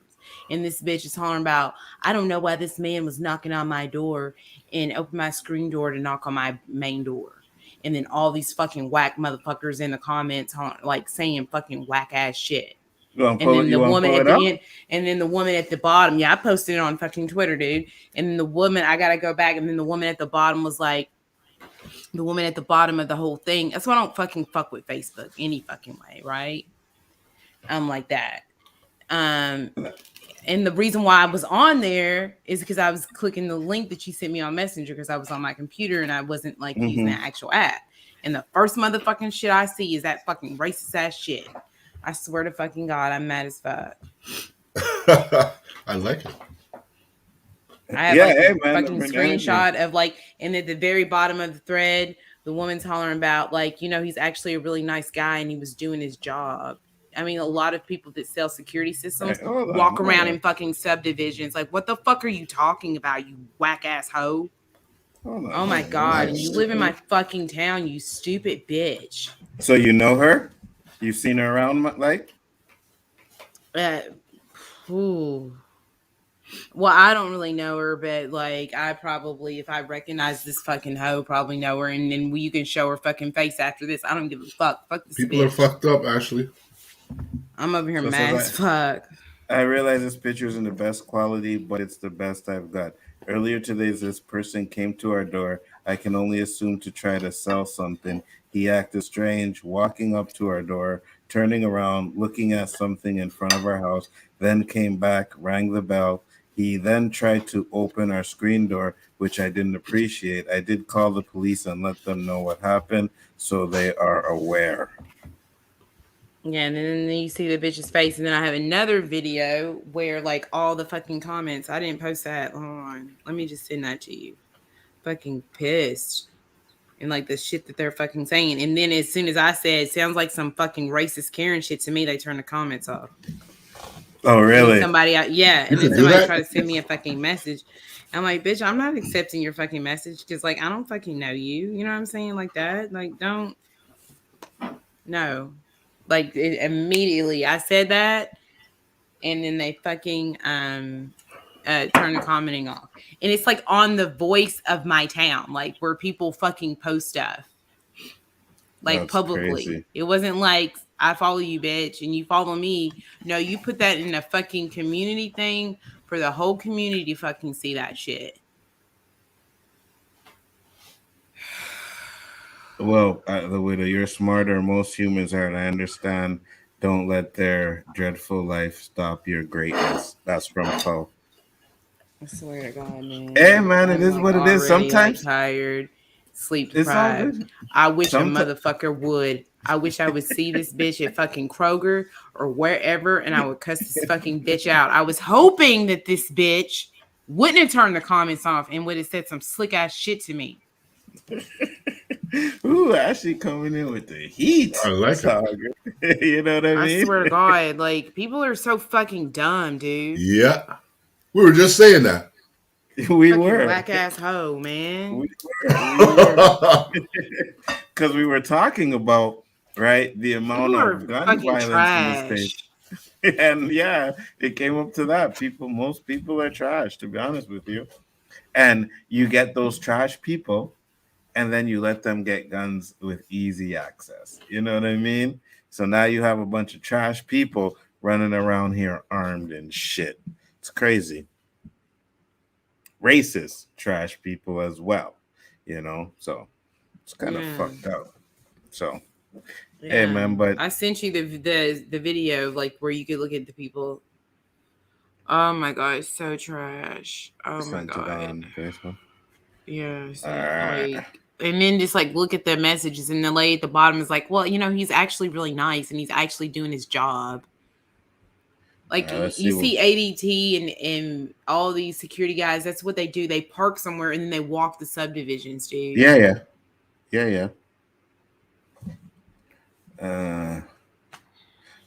C: And this bitch is hollering about, I don't know why this man was knocking on my door and opened my screen door to knock on my main door. And then all these fucking whack motherfuckers in the comments, like saying fucking whack ass shit.
A: you want to pull it up?
C: And then the woman at the bottom, yeah, I posted it on fucking Twitter, dude. And then the woman, I gotta go back. And then the woman at the bottom was like, the woman at the bottom of the whole thing. That's why I don't fucking fuck with Facebook any fucking way, right? I'm like that. And the reason why I was on there is because I was clicking the link that you sent me on Messenger because I was on my computer and I wasn't like using the actual app. And the first motherfucking shit I see is that fucking racist ass shit. I swear to fucking God, I'm mad as fuck.
B: I like it.
C: I have
A: Yeah,
C: fucking screenshot of and at the very bottom of the thread, the woman's hollering about he's actually a really nice guy and he was doing his job. I mean, a lot of people that sell security systems walk around in fucking subdivisions. Like, what the fuck are you talking about, you whack ass hoe? Oh my God. And you live in my fucking town, you stupid bitch.
A: So you know her? You've seen her around,
C: Well, I don't really know her, but I probably, if I recognize this fucking hoe, probably know her, and then you can show her fucking face after this. I don't give a fuck. Fuck this
B: People
C: bitch.
B: are fucked up, Ashley.
C: I'm over here mad as fuck.
A: I realize this picture isn't the best quality, but it's the best I've got. Earlier today, this person came to our door. I can only assume to try to sell something. He acted strange, walking up to our door, turning around, looking at something in front of our house, then came back, rang the bell. He then tried to open our screen door, which I didn't appreciate. I did call the police and let them know what happened, so they are aware.
C: Yeah, and then you see the bitch's face, and then I have another video where all the fucking comments. I didn't post that. Hold on, let me just send that to you. Fucking pissed. And the shit that they're fucking saying. And then as soon as I said, sounds like some fucking racist Karen shit to me, they turn the comments off.
A: Oh, really?
C: And then somebody tried to send me a fucking message. I'm like, bitch, I'm not accepting your fucking message because I don't fucking know you. You know what I'm saying? Like that. Don't. No. Immediately I said that. And then they fucking turn the commenting off. And it's on the voice of my town, where people fucking post stuff.
A: That's
C: publicly.
A: Crazy.
C: It wasn't I follow you, bitch, and you follow me. No, you put that in a fucking community thing for the whole community to fucking see that shit.
A: Well, the way that you're smarter, most humans are, and I understand. Don't let their dreadful life stop your greatness. That's from Poe.
C: I swear to God, man.
A: Hey, man, it
C: I'm
A: is what it is.
C: already,
A: Sometimes
C: tired, sleep
A: it's all
C: deprived.
A: good.
C: I wish a motherfucker would. I wish I would see this bitch at fucking Kroger or wherever, and I would cuss this fucking bitch out. I was hoping that this bitch wouldn't have turned the comments off and would have said some slick ass shit to me.
A: Ooh, Ashley coming in with the heat.
B: I like it.
A: You know what I
C: I
A: mean?
C: swear to God, like people are so fucking dumb, dude.
B: Yeah. We were just saying that.
A: We
C: Fucking
A: were.
C: whack ass hoe, man.
A: We were. Because we were talking about, right, the amount
C: People are
A: of gun
C: fucking
A: violence in the
C: trash.
A: States. And yeah, it came up to that. Most people are trash, to be honest with you. And you get those trash people, and then you let them get guns with easy access. You know what I mean? So now you have a bunch of trash people running around here armed and shit. It's crazy. Racist trash people as well, you know? So it's kind of
C: Yeah.
A: fucked up. So,
C: Yeah.
A: hey, man, but
C: I sent you the video like where you could look at the people. Oh my God, it's so trash. Oh my
A: sent it
C: God.
A: on Facebook.
C: Yeah. So,
A: Alright.
C: like, and then just like look at the messages, and the lady at the bottom is like, well, he's actually really nice and he's actually doing his job. Like
A: Let's
C: you
A: see
C: see ADT and all these security guys, that's what they do. They park somewhere and then they walk the subdivisions, dude.
A: Yeah.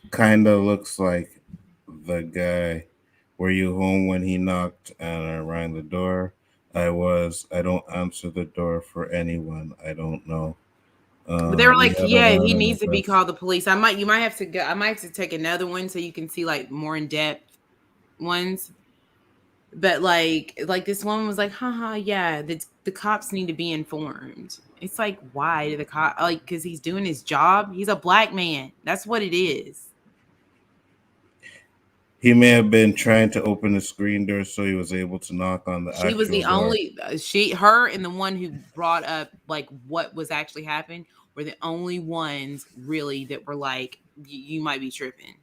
A: Kind of looks like the guy. Were you home when he knocked and I rang the door? I was. I don't answer the door for anyone. I don't know.
C: But they were
A: We
C: like,
A: had a
C: yeah,
A: lot
C: he
A: of
C: needs to be
A: requests.
C: called the police. You might have to go. I might have to take another one so you can see like more in depth ones. But like this woman was like, haha, yeah, the cops need to be informed. It's like, why do the cop, like, because he's doing his job? He's a black man. That's what it is.
A: He may have been trying to open the screen door so he was able to knock on the
C: She was
A: actual
C: the
A: door.
C: only, her and the one who brought up like what was actually happening were the only ones really that were like, you might be tripping.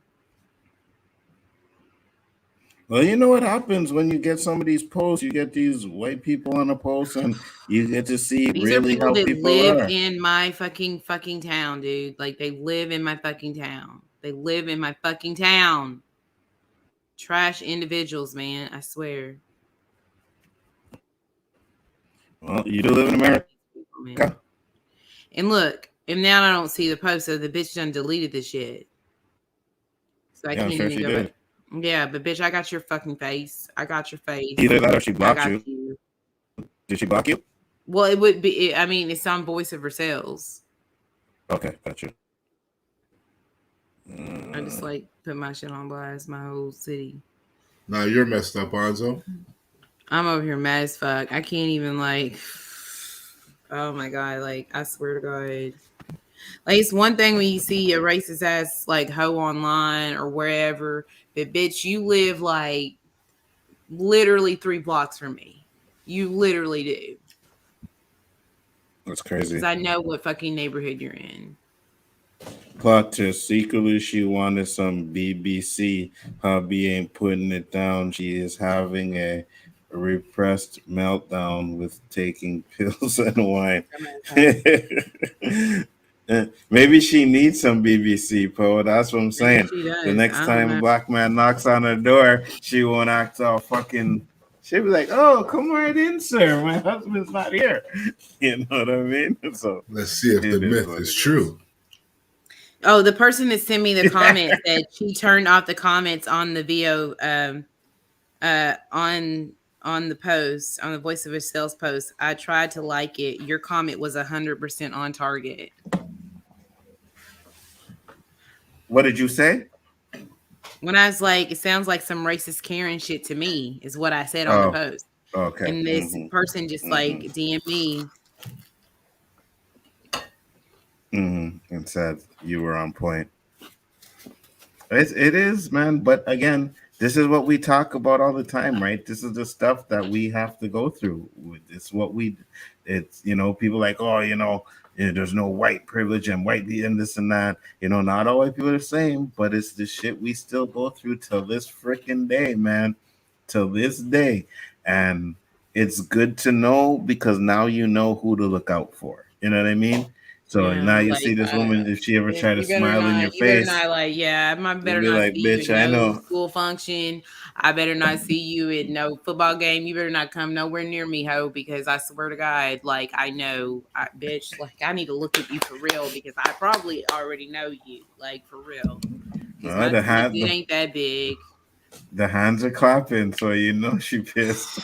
A: Well, you know what happens when you get some of these posts? You get these white people on a post, and you get to see
C: These
A: really
C: are people
A: how
C: that
A: people
C: live
A: are.
C: in my fucking town, dude. Like they live in my fucking town. They live in my fucking town. Trash individuals, man. I swear.
A: Well, you do live in America.
C: Man. And look, and now I don't see the post, so the bitch done deleted the shit. So I
A: Yeah, I'm
C: can't
A: sure
C: even
A: she
C: go
A: did.
C: back. Yeah, but bitch, I got your fucking face. I got your face.
A: Either that or she
C: I
A: blocked
C: got
A: you. Did she block you?
C: Well, it would be. I mean, it's on Voice Over Sales.
A: Okay, got you.
C: I just like put my shit on blast, my whole city.
B: Now you're messed up, Anzo.
C: I'm over here mad as fuck. I can't even like. Oh my God! Like I swear to God. Like it's one thing when you see a racist ass like hoe online or wherever, but bitch, you live like literally 3 blocks from me. You literally do.
A: That's crazy.
C: Because I know what fucking neighborhood you're in.
A: Plot twist. Secretly, she wanted some BBC. Hubby ain't putting it down. She is having a repressed meltdown with taking pills and wine. Maybe she needs some BBC, Poe. That's what I'm saying.
C: She does.
A: The next
C: I don't
A: time a
C: know.
A: black man knocks on her door, she won't act all fucking. She'll be like, "Oh, come right in, sir. My husband's not here." You know what I mean? So
B: Let's see if the
A: it is
B: myth
A: what
B: is
A: it
B: true.
C: Oh, the person that sent me the comment said she turned off the comments on the video on the post, on the Voice of a Sales post. I tried to like it. Your comment was 100% on target.
A: What did you say?
C: When I was like, it sounds like some racist Karen shit to me, is what I said on the post.
A: Okay.
C: And this person just like DM me.
A: And said you were on point. It is, man. But again, this is what we talk about all the time, right? This is the stuff that we have to go through. It's what we, it's, people like, oh, there's no white privilege and white and this and that. Not all white people are the same, but it's the shit we still go through till this freaking day, man. Till this day. And it's good to know because now you know who to look out for. You know what I mean? So
C: Yeah,
A: now you
C: like,
A: see this woman, if she ever try to
C: you better
A: smile in your
C: not. You better
A: face,
C: not like. Yeah, I
A: you'll
C: better
A: be
C: not
A: like,
C: see you at
A: bitch, I
C: no
A: know.
C: school function. I better not see you at no football game. You better not come nowhere near me, ho, because I swear to God, like I know, bitch, like I need to look at you for real because I probably already know you, like for real. Because my
A: The
C: titties,
A: hand,
C: it ain't that big.
A: the hands are clapping, so you know she pissed.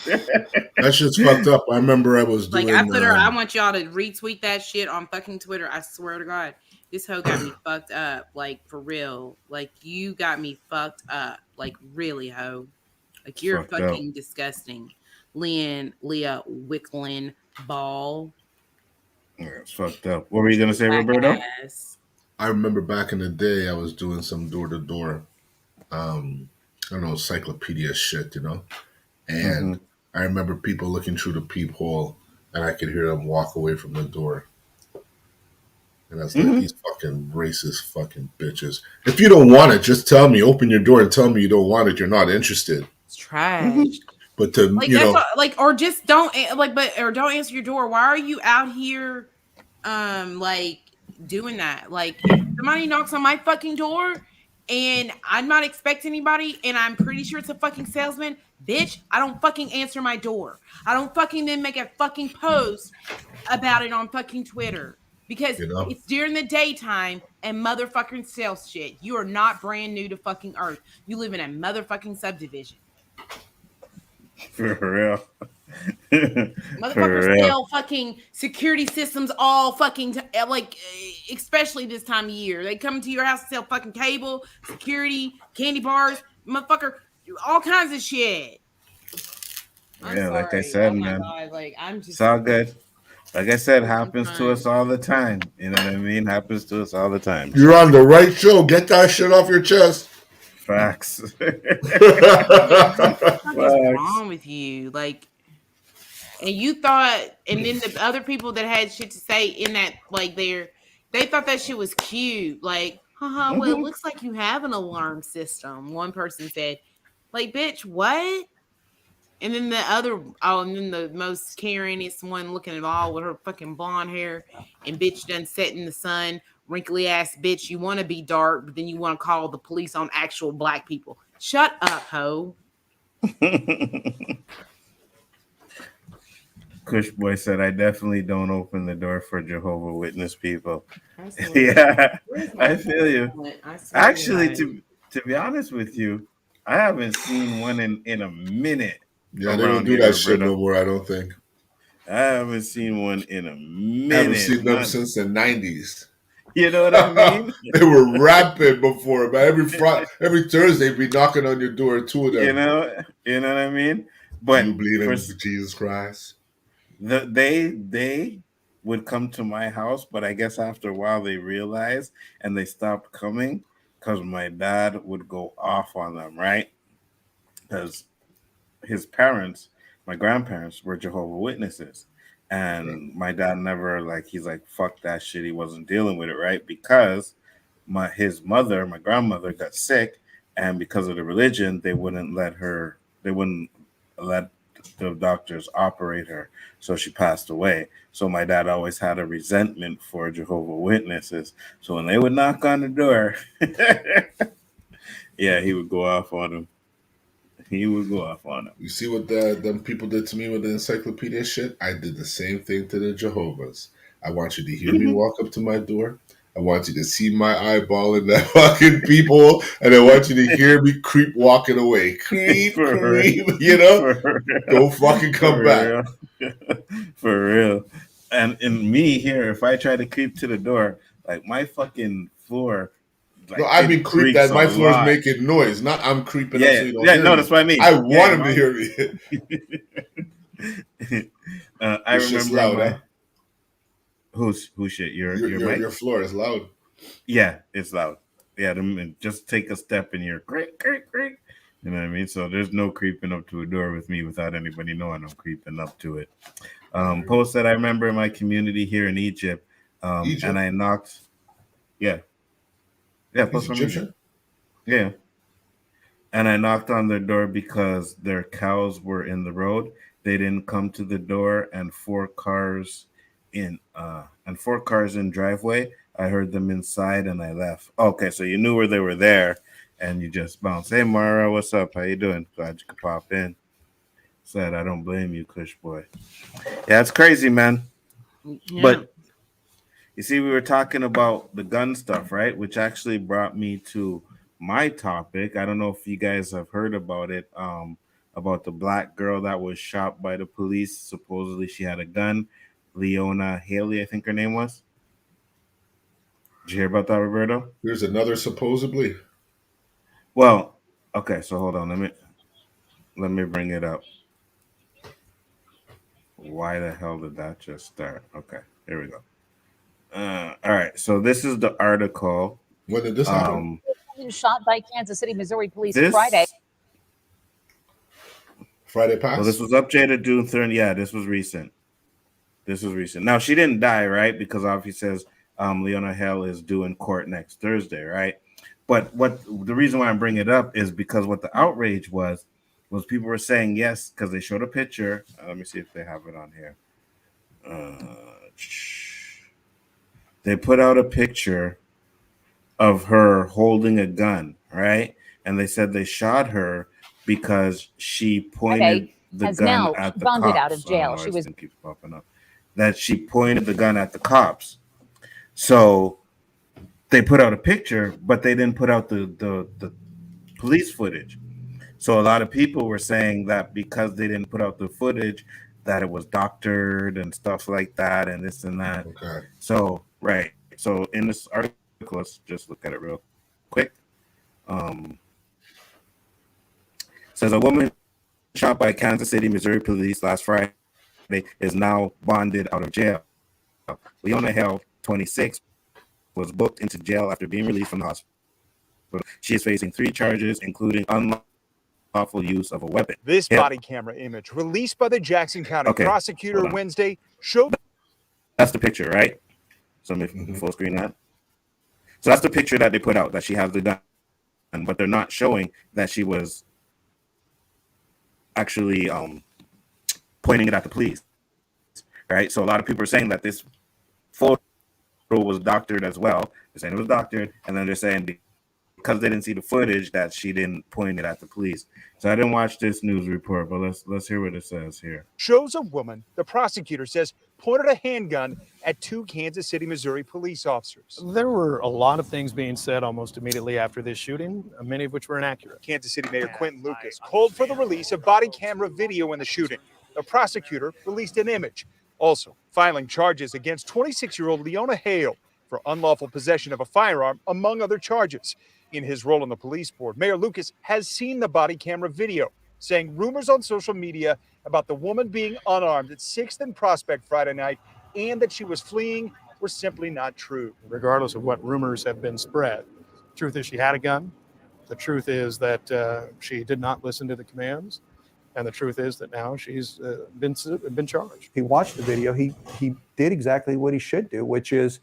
B: That shit's fucked up. I remember I was
C: Like I
B: doing.
C: put her. I want y'all to retweet that shit on fucking Twitter. I swear to God, this hoe got me fucked up. Like for real. Like you got me fucked up. Like really, hoe. Like you're
A: Fucked up.
C: fucking disgusting. Leah Wicklin Ball.
A: Yeah, it's fucked up. What were you gonna say, Roberto?
C: Ass.
B: I remember back in the day, I was doing some door to door, I don't know, encyclopedia shit, you know.
A: Mm-hmm.
B: And I remember people looking through the peephole, and I could hear them walk away from the door. And I was like,
A: Mm-hmm.
B: these fucking racist fucking bitches. If you don't want it, just tell me. Open your door and tell me you don't want it. You're not interested.
C: It's trash.
A: Mm-hmm.
B: But to
C: Like
B: you
C: that's
B: know,
C: like, or just don't like, but or don't answer your door. Why are you out here, like doing that? Like if somebody knocks on my fucking door and I'm not expecting anybody, and I'm pretty sure it's a fucking salesman, bitch, I don't fucking answer my door. I don't fucking then make a fucking post about it on fucking Twitter because
B: you know,
C: it's during the daytime and motherfucking sales shit. You are not brand new to fucking Earth. You live in a motherfucking subdivision.
A: For real.
C: Motherfuckers
A: For real.
C: sell fucking security systems all fucking like, especially this time of year. They come to your house and sell fucking cable, security, candy bars, motherfucker, all kinds of shit. I'm
A: Yeah, like I
C: sorry.
A: said,
C: Oh my
A: man.
C: god, like I'm
A: It's
C: just
A: all good. Like I said, happens to us
C: sometimes.
A: all the time. You know what I mean? Happens to us all the time.
B: you're
A: So
B: on the right show. Get that shit off your chest.
A: facts.
C: What the fuck is
A: Facts.
C: wrong with you? Like, and you thought, and then the other people that had shit to say in that, like, they thought that shit was cute. Like, haha, well, it
A: Mm-hmm.
C: looks like you have an alarm system. One person said, like, bitch, what? And then the other, oh, and then the most Karenest one looking at all with her fucking blonde hair and bitch done set in the sun, wrinkly ass bitch. You want to be dark, but then you want to call the police on actual black people. Shut up, ho.
A: Kush Boy said, I definitely don't open the door for Jehovah Witness people.
C: I swear.
A: Yeah,
C: Where's my
A: I feel you.
C: wallet? I swear to
A: Actually,
C: God.
A: to be honest with you, I haven't seen one in a minute
B: Yeah, they don't
A: around
B: do
A: here,
B: that shit no
A: Roberto.
B: more. I don't think.
A: I haven't seen one in a
B: I haven't
A: minute.
B: seen them since the '90s.
A: You know what I mean?
B: They were rapid before, but every Thursday, be knocking on your door. Two of
A: You
B: them.
A: know, you know what I mean?
B: Do you
A: But
B: believe
A: for
B: in Jesus Christ?
A: they would come to my house, but I guess after a while they realized and they stopped coming because my dad would go off on them, right? Because his parents, my grandparents, were Jehovah Witnesses.
B: Right.
A: And my dad never like he's like, fuck that shit. He wasn't dealing with it, right? Because his mother, my grandmother, got sick, and because of the religion, they wouldn't let the doctors operate her. So she passed away. So my dad always had a resentment for Jehovah Witnesses. So when they would knock on the door, yeah, he would go off on them. He would go off on them.
B: You see what them people did to me with the encyclopedia shit? I did the same thing to the Jehovah's. I want you to hear me walk up to my door. I want you to see my eyeball in that fucking people, and I want you to hear me creep walking away. Creep,
A: For real.
B: creep, you know?
A: For real.
B: Don't fucking come back.
A: For real. For real. And in me here, if I try to creep to the door, like my fucking floor,
B: No,
A: like
B: I've been
A: it
B: creeped
A: creaks
B: at.
A: a
B: My floor's
A: lot.
B: making noise. Not I'm creeping up so
A: Yeah,
B: you don't
A: yeah,
B: hear
A: no,
B: me.
A: that's what I mean.
B: I want
A: Yeah,
B: him to hear me.
A: I
B: Your shit's
A: remember
B: loud, huh?
A: who shit your mic.
B: Your floor is loud.
A: Yeah, it's loud. Yeah, just take a step and you're creak, creak, creak. You know what I mean? So there's no creeping up to a door with me without anybody knowing I'm creeping up to it. Post that I remember in my community here in Egypt, and
B: Egypt.
A: I knocked. Yeah, yeah,
B: He's
A: post from Egypt.
B: Egyptian.
A: Yeah, and I knocked on their door because their cows were in the road. They didn't come to the door, and 4 cars and 4 cars in driveway. I heard them inside and I left. Okay, so you knew where they were there and you just bounced. Hey Mara, what's up? How you doing? Glad you could pop in. Said I don't blame you, Kush boy. Yeah, it's crazy, man.
C: Yeah.
A: But you see, we were talking about the gun stuff, right? Which actually brought me to my topic. I don't know if you guys have heard about it. About the black girl that was shot by the police. Supposedly she had a gun. Leonna Hale, I think her name was. Did you hear about that, Roberto?
B: There's another supposedly.
A: Well, okay, so hold on. Let me bring it up. Why the hell did that just start? Okay, here we go. All right, so this is the article.
B: When did this happen?
E: Shot by Kansas City, Missouri police
A: This
E: Friday.
B: Friday past?
A: Well, this was updated June 3rd. Yeah, this was recent. Now, she didn't die, right? Because obviously says Leonna Hale is due in court next Thursday, right? But what the reason why I'm bringing it up is because what the outrage was people were saying yes, because they showed a picture. Let me see if they have it on here. They put out a picture of her holding a gun, right? And they said they shot her because she pointed the
E: has
A: gun
E: now
A: at the
E: bonded
A: cops.
E: out of jail. She was
A: keeps popping up. That she pointed the gun at the cops. So they put out a picture, but they didn't put out the police footage. So a lot of people were saying that because they didn't put out the footage, that it was doctored and stuff like that, and this and that.
B: Okay.
A: So right. So in this article, let's just look at it real quick. Says a woman shot by Kansas City, Missouri police last Friday is now bonded out of jail. Leonna Hale, 26, was booked into jail after being released from the hospital. She is facing 3 charges, including unlawful use of a weapon.
F: This body camera image released by the Jackson County prosecutor Wednesday showed.
A: That's the picture, right? So let me full screen that. So that's the picture that they put out, that she has the gun, but they're not showing that she was actually pointing it at the police, right? So a lot of people are saying that this photo was doctored as well. They're saying it was doctored, and then they're saying because they didn't see the footage that she didn't point it at the police. So I didn't watch this news report, but let's hear what it says here.
F: Shows a woman, the prosecutor says, pointed a handgun at 2 Kansas City, Missouri police officers.
G: There were a lot of things being said almost immediately after this shooting, many of which were inaccurate.
F: Kansas City Mayor Quentin Lucas called for the release of body camera video in the shooting. The prosecutor released an image, also filing charges against 26-year-old Leonna Hale for unlawful possession of a firearm, among other charges. In his role on the police board, Mayor Lucas has seen the body camera video, saying rumors on social media about the woman being unarmed at 6th and Prospect Friday night and that she was fleeing were simply not true.
G: Regardless of what rumors have been spread, the truth is she had a gun. The truth is that she did not listen to the commands. And the truth is that now she's been charged.
H: He watched the video. He did exactly what he should do, which is,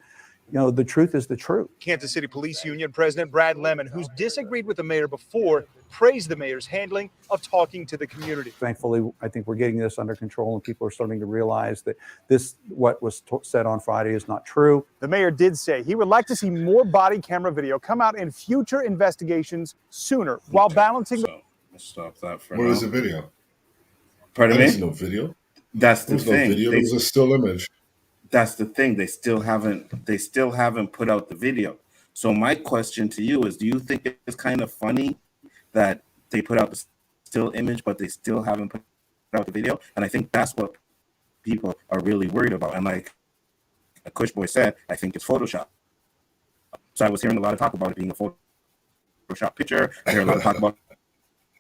H: the truth is the truth.
F: Kansas City Police Union President Brad Lemon, who's disagreed with the mayor before, praised the mayor's handling of talking to the community.
H: Thankfully, I think we're getting this under control, and people are starting to realize that what was said on Friday is not true.
F: The mayor did say he would like to see more body camera video come out in future investigations sooner, while balancing.
A: So let's stop that for
B: Where
A: now.
B: is the video?
A: Pardon me?
B: There's no video.
A: That's the
B: There's no
A: thing.
B: video. There's a still image.
A: That's the thing. They still haven't put out the video. So my question to you is, do you think it's kind of funny that they put out the still image, but they still haven't put out the video? And I think that's what people are really worried about. And like a Kush boy said, I think it's Photoshop. So I was hearing a lot of talk about it being a Photoshop picture. I hear a lot of talk about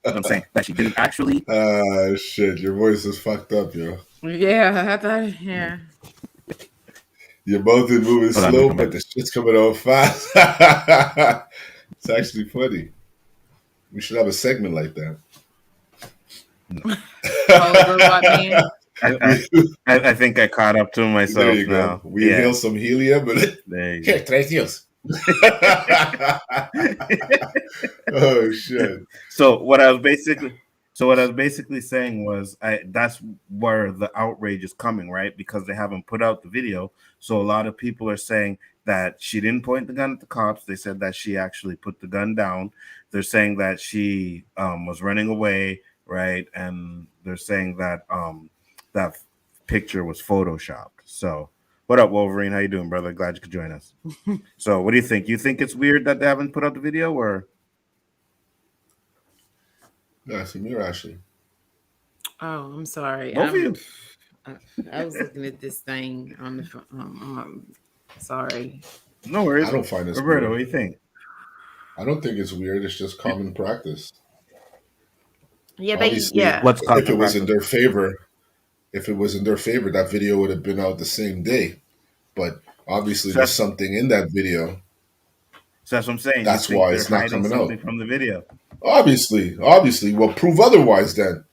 A: what I'm saying, that she didn't actually.
B: Shit, your voice is fucked up, yo.
C: Yeah, I thought, yeah.
B: You're both in moving
A: Hold on,
B: slow,
A: come
B: but
A: back.
B: the shit's coming out fast. It's actually funny. We should have a segment like that.
C: Robot man.
A: I think I caught up to myself
B: There you
A: now.
B: go. We inhale some helium, but
A: There you go.
B: here, try this. Oh shit!
A: So what I was basically So what I was basically saying was, that's where the outrage is coming, right? Because they haven't put out the video. So a lot of people are saying that she didn't point the gun at the cops. They said that she actually put the gun down. They're saying that she was running away, right? And they're saying that that picture was photoshopped. So what up, Wolverine? How you doing, brother? Glad you could join us. So what do you think? You think it's weird that they haven't put out the video, or?
B: Yeah, see me or Ashley?
C: Oh, I'm sorry.
A: Both of you.
C: I was looking at this thing on the phone. Sorry.
A: No worries.
B: I don't find this
A: Roberto,
B: weird.
A: what do you think?
B: I don't think it's weird. It's just common practice.
C: Yeah,
B: Obviously,
H: Let's cut
B: if it was in their favor, that video would have been out the same day. But obviously,
A: So
B: there's something in that video.
A: So that's what I'm saying.
B: That's
A: You think
B: why
A: they're
B: it's not
A: hiding
B: coming
A: something
B: out.
A: from the video?
B: Obviously. Well, prove otherwise then.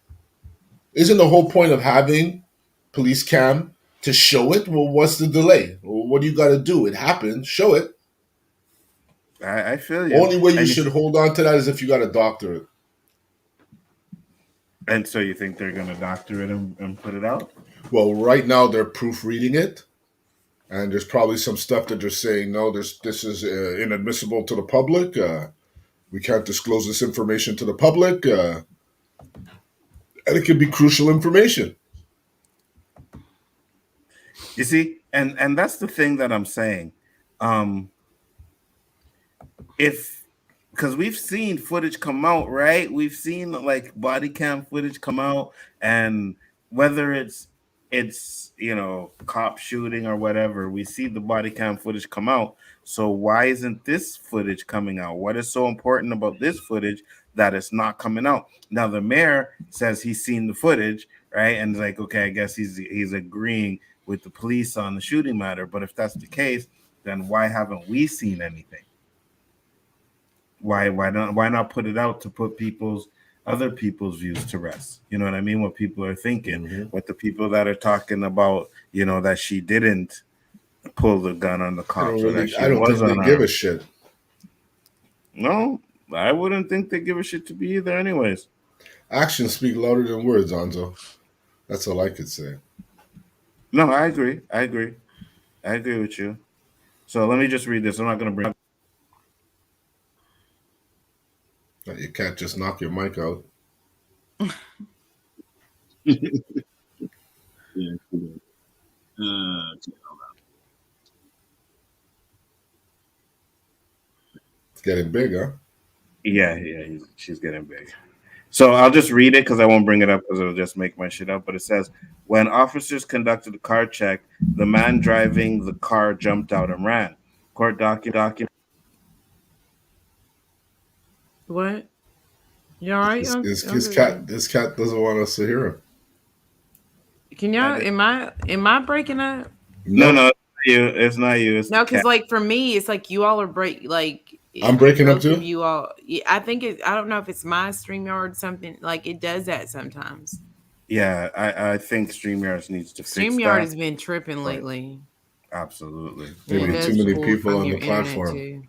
B: Isn't the whole point of having police cam to show it? Well, what's the delay? Well, what do you got to do? It happened. Show it.
A: I feel you.
B: Only way you
A: And
B: should hold on to that is if you got a doctorate.
A: And so you think they're going to doctor it and put it out?
B: Well, right now they're proofreading it, and there's probably some stuff that they're saying, no, this is inadmissible to the public. We can't disclose this information to the public. And it could be crucial information.
A: You see, and that's the thing that I'm saying. Because we've seen footage come out, right? We've seen like body cam footage come out, and whether it's cop shooting or whatever, we see the body cam footage come out. So why isn't this footage coming out? What is so important about this footage that it's not coming out? Now the mayor says he's seen the footage, right? And like, okay, I guess he's agreeing with the police on the shooting matter. But if that's the case, then why haven't we seen anything? Why not put it out to put other people's views to rest? You know what I mean? What people are thinking, what the people that are talking about, that she didn't pull the gun on the cops.
B: I don't think they give a shit.
A: No, I wouldn't think they give a shit to be either anyways.
B: Actions speak louder than words, Nzo. That's all I could say.
A: No, I agree with you. So let me just read this. I'm not going to bring.
B: You can't just knock your mic out.
A: Yeah.
B: It's getting big, huh?
A: Yeah, she's getting big. So I'll just read it because I won't bring it up because it'll just make my shit up. But it says, when officers conducted a car check, the man driving the car jumped out and ran. Court document.
C: What? You all right?
B: His cat doesn't want us to hear him.
C: Can y'all? Am I breaking up?
A: No, it's not you. It's
C: no, because like for me, it's like you all are
B: I'm breaking up too.
C: You all, I think I don't know if it's my StreamYard or something. Like it does that sometimes.
A: Yeah, I think StreamYard needs to fix that.
C: StreamYard has been tripping lately.
A: Absolutely.
B: Maybe too many people on the platform.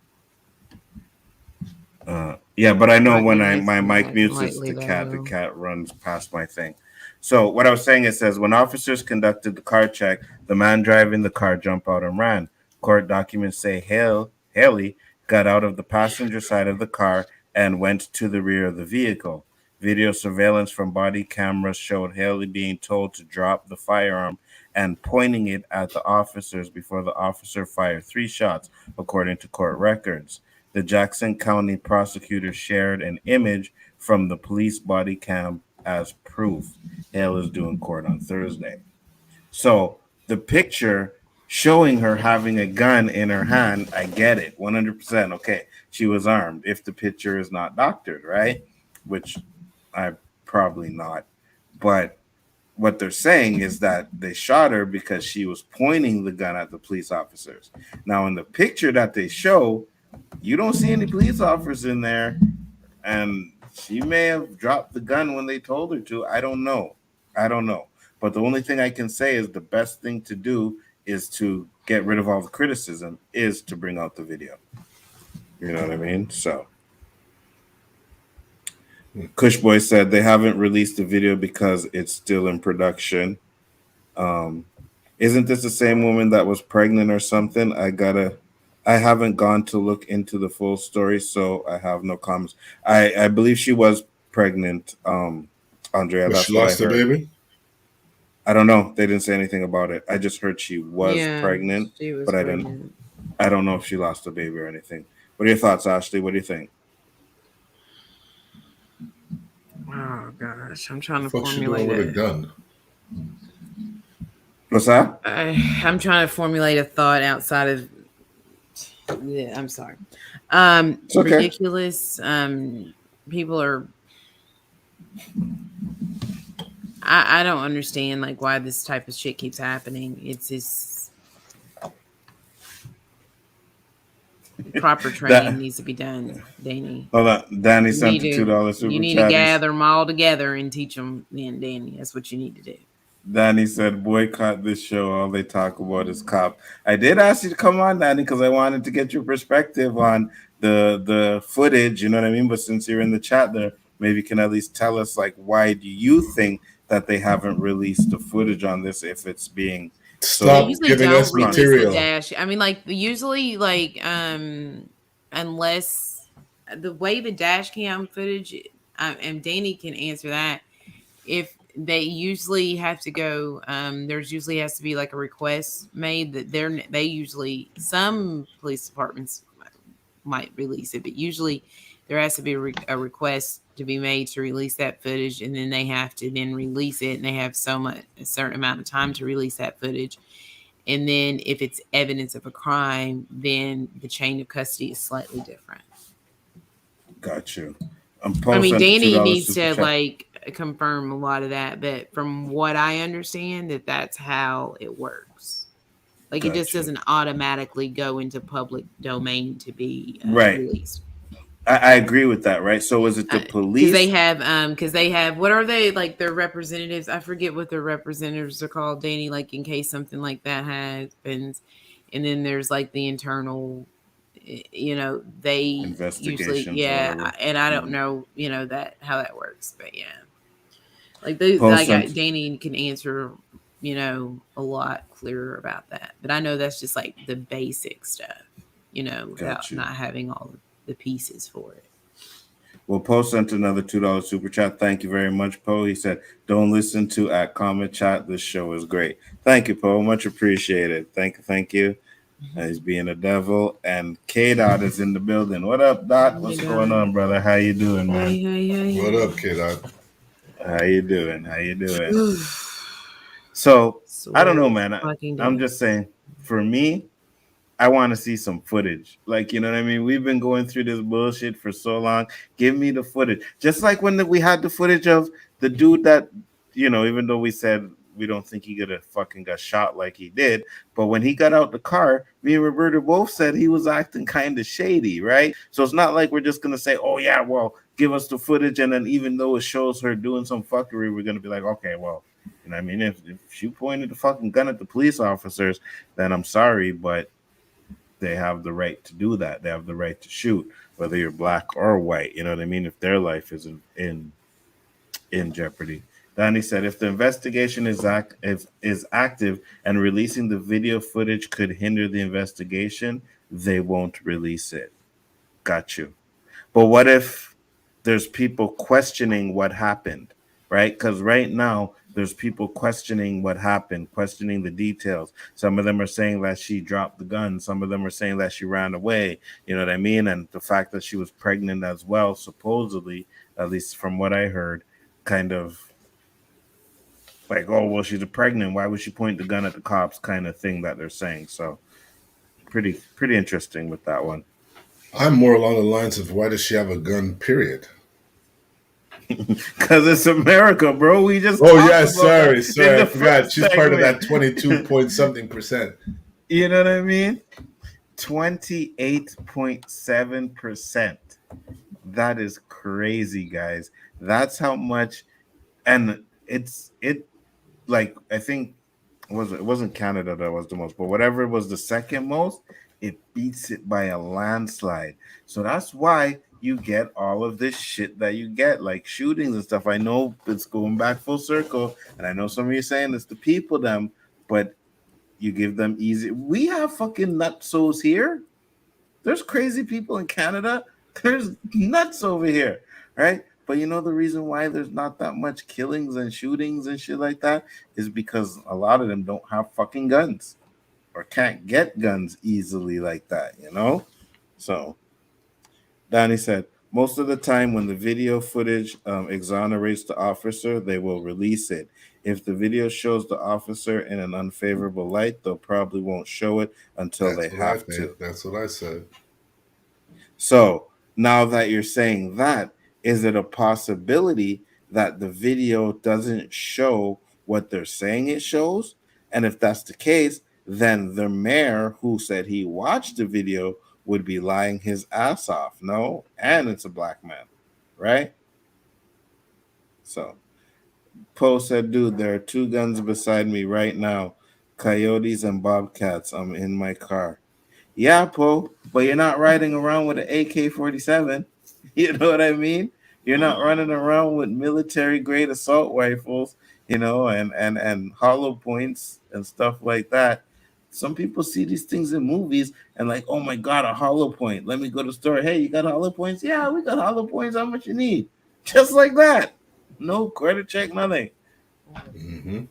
A: Yeah, but I know when my mic mutes, it's the cat. The cat runs past my thing. So what I was saying, it says, when officers conducted the car check, the man driving the car jumped out and ran. Court documents say Haley got out of the passenger side of the car and went to the rear of the vehicle. Video surveillance from body cameras showed Haley being told to drop the firearm and pointing it at the officers before the officer fired 3 shots, according to court records. The Jackson County prosecutor shared an image from the police body cam as proof. Hale is due in court on Thursday. So the picture showing her having a gun in her hand, I get it, 100%. Okay, she was armed. If the picture is not doctored, right? Which I probably not. But what they're saying is that they shot her because she was pointing the gun at the police officers. Now, in the picture that they show, you don't see any police officers in there, and she may have dropped the gun when they told her to. I don't know. But the only thing I can say is the best thing to do is to get rid of all the criticism is to bring out the video. You know what I mean? So Kush Boy said they haven't released the video because it's still in production. Isn't this the same woman that was pregnant or something? I haven't gone to look into the full story, so I have no comments. I believe she was pregnant, Andrea.
B: But
A: That's
B: she
A: what I
B: lost the
A: heard.
B: baby?
A: I don't know. They didn't say anything about it. I just heard she was
C: Yeah,
A: pregnant,
C: she was
A: but
C: pregnant.
A: I don't know if she lost a baby or anything. What are your thoughts, Ashley? What do you think?
C: Oh gosh, I'm trying to
B: What the fuck she doing
C: formulate
B: with a gun?
A: What's that?
C: I'm trying to formulate a thought outside of. Yeah, I'm sorry.
A: It's okay.
C: Ridiculous. People are. I don't understand like why this type of shit keeps happening. It's just proper training needs to be done, Danny.
A: Hold on. Danny sent the $2 super chat.
C: You need to gather them all together and teach them. Then, Danny, that's what you need to do.
A: Danny said, boycott this show. All they talk about is cop. I did ask you to come on, Danny, because I wanted to get your perspective on the footage. You know what I mean? But since you're in the chat there, maybe you can at least tell us, like, why do you think that they haven't released the footage on this if it's being
B: Stop giving us material.
C: The dash. I mean, like, usually, like, unless the way the dash cam footage, and Danny can answer that, if they usually have to go, there's usually has to be like a request made that they usually, some police departments might release it, but usually there has to be a request to be made to release that footage, and then they have to then release it, and they have a certain amount of time to release that footage. And then if it's evidence of a crime, then the chain of custody is slightly different.
A: Got you.
C: I mean, Danny needs to like confirm a lot of that, but from what I understand, that's how it works. Like, it just doesn't automatically go into public domain to be released.
A: I agree with that, right? So is it the police?
C: Because they have what are they, like, their representatives? I forget what their representatives are called, Danny, like in case something like that happens. And then there's like the internal, you know, they usually, and I don't know, you know, that how that works, but yeah. Like Danny can answer, you know, a lot clearer about that. But I know that's just like the basic stuff, you know, without not having all the pieces for it.
A: Well, Poe sent another $2 super chat. Thank you very much, Poe. He said, don't listen to at comment chat. This show is great. Thank you, Poe. Much appreciated. Thank you. He's being a devil. And K-Dot is in the building. What up, Dot? What's going on, brother? How you doing, man?
C: Hey.
B: What up, K-Dot?
A: How you doing? So, I don't know, man. I'm just saying, for me, I want to see some footage. Like, you know what I mean? We've been going through this bullshit for so long. Give me the footage. Just like when we had the footage of the dude that, you know, even though we said we don't think he got shot like he did, but when he got out the car, me and Roberto both said he was acting kind of shady, right? So it's not like we're just going to say, oh, yeah, well, give us the footage. And then even though it shows her doing some fuckery, we're going to be like, okay, well, you know what I mean? If she pointed the fucking gun at the police officers, then I'm sorry, but they have the right to do that. They have the right to shoot, whether you're black or white. You know what I mean? If their life is in jeopardy. Danny said, if the investigation is active and releasing the video footage could hinder the investigation, they won't release it. Got you. But what if there's people questioning what happened, right? Because right now, there's people questioning what happened, questioning the details. Some of them are saying that she dropped the gun. Some of them are saying that she ran away. You know what I mean? And the fact that she was pregnant as well, supposedly, at least from what I heard, kind of like, oh, well, she's pregnant. Why would she point the gun at the cops kind of thing that they're saying? So pretty interesting with that one.
B: I'm more along the lines of why does she have a gun, period?
A: Because it's America, bro. We just
B: sorry. I forgot. She's part of that 22-point-something%.
A: You know what I mean? 28.7%. That is crazy, guys. That's how much, and it like I think it wasn't Canada that was the most, but whatever it was the second most, it beats it by a landslide. So that's why you get all of this shit that you get, like shootings and stuff. I know it's going back full circle, and I know some of you saying it's the people them, but you give them easy. We have fucking nutsos here. There's crazy people in Canada. There's nuts over here, right? But you know the reason why there's not that much killings and shootings and shit like that is because a lot of them don't have fucking guns or can't get guns easily like that, you know? So Danny said, most of the time when the video footage exonerates the officer, they will release it. If the video shows the officer in an unfavorable light, they'll probably won't show it until they have to.
B: That's what I said.
A: So now that you're saying that, is it a possibility that the video doesn't show what they're saying it shows? And if that's the case, then the mayor who said he watched the video would be lying his ass off. No, and it's a black man, right? So Poe said, dude, there are 2 guns beside me right now. Coyotes and bobcats. I'm in my car. Yeah, Poe, but you're not riding around with an AK-47. You know what I mean? You're not running around with military-grade assault rifles, you know, and hollow points and stuff like that. Some people see these things in movies and like, oh my God, a hollow point. Let me go to the store. Hey, you got hollow points? Yeah, we got hollow points. How much you need? Just like that. No credit check, nothing.
B: Mm-hmm.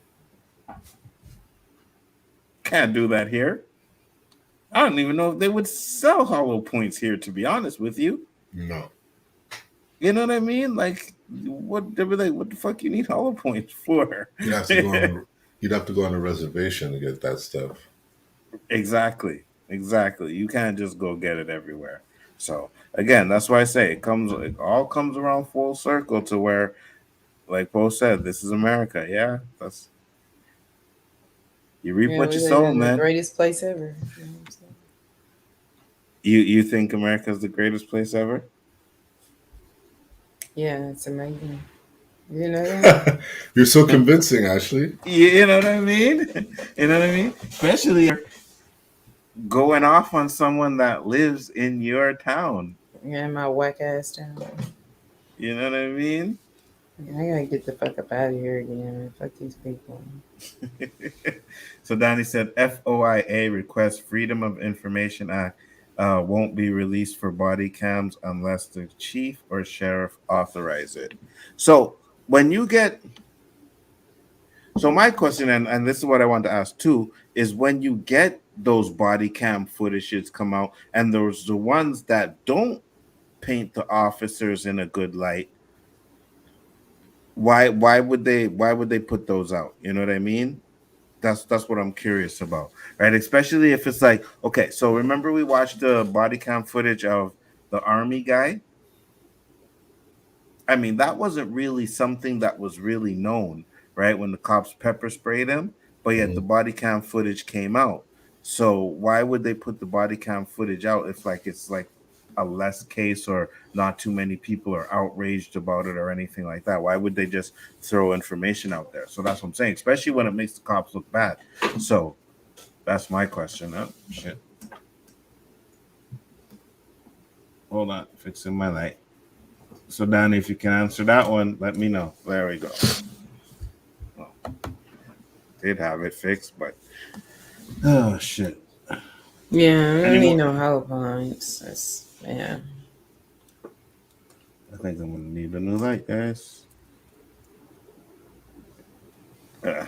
A: Can't do that here. I don't even know if they would sell hollow points here, to be honest with you.
B: No.
A: You know what I mean? Like, what they were like, what the fuck you need hollow points for?
B: You'd have to go on a reservation to get that stuff.
A: Exactly. You can't just go get it everywhere. So again, that's why I say it all comes around full circle to where, like Poe said, this is America. Yeah, that's you reap what you sow, man.
C: The greatest place ever. You know what I'm saying?
A: You think America is the greatest place ever?
C: Yeah, it's amazing. You know that?
B: You're so convincing, Ashley.
A: You know what I mean? You know what I mean? Especially going off on someone that lives in your town.
C: Yeah, my whack ass town.
A: You know what I mean?
C: I gotta get the fuck up out of here again. Fuck these people.
A: So Donnie said FOIA requests Freedom of Information Act won't be released for body cams unless the chief or sheriff authorize it. So when you get, so my question, and this is what I want to ask too, is when you get those body cam footages come out, and there's the ones that don't paint the officers in a good light, why would they put those out? You know what I mean? That's what I'm curious about, right? Especially if it's like, okay, so remember we watched the body cam footage of the army guy? I mean, that wasn't really something that was really known, right? When the cops pepper sprayed him, but yet the body cam footage came out. So why would they put the body cam footage out if it's like a less case or not too many people are outraged about it or anything like that? Why would they just throw information out there? So that's what I'm saying, especially when it makes the cops look bad. So that's my question. Oh, shit. Hold on, fixing my light. So Danny, if you can answer that one, let me know. There we go. Oh, did have it fixed, but oh shit.
C: Yeah, I don't need no hollow points. Yeah.
A: I think I'm gonna need a new light, guys. Yeah,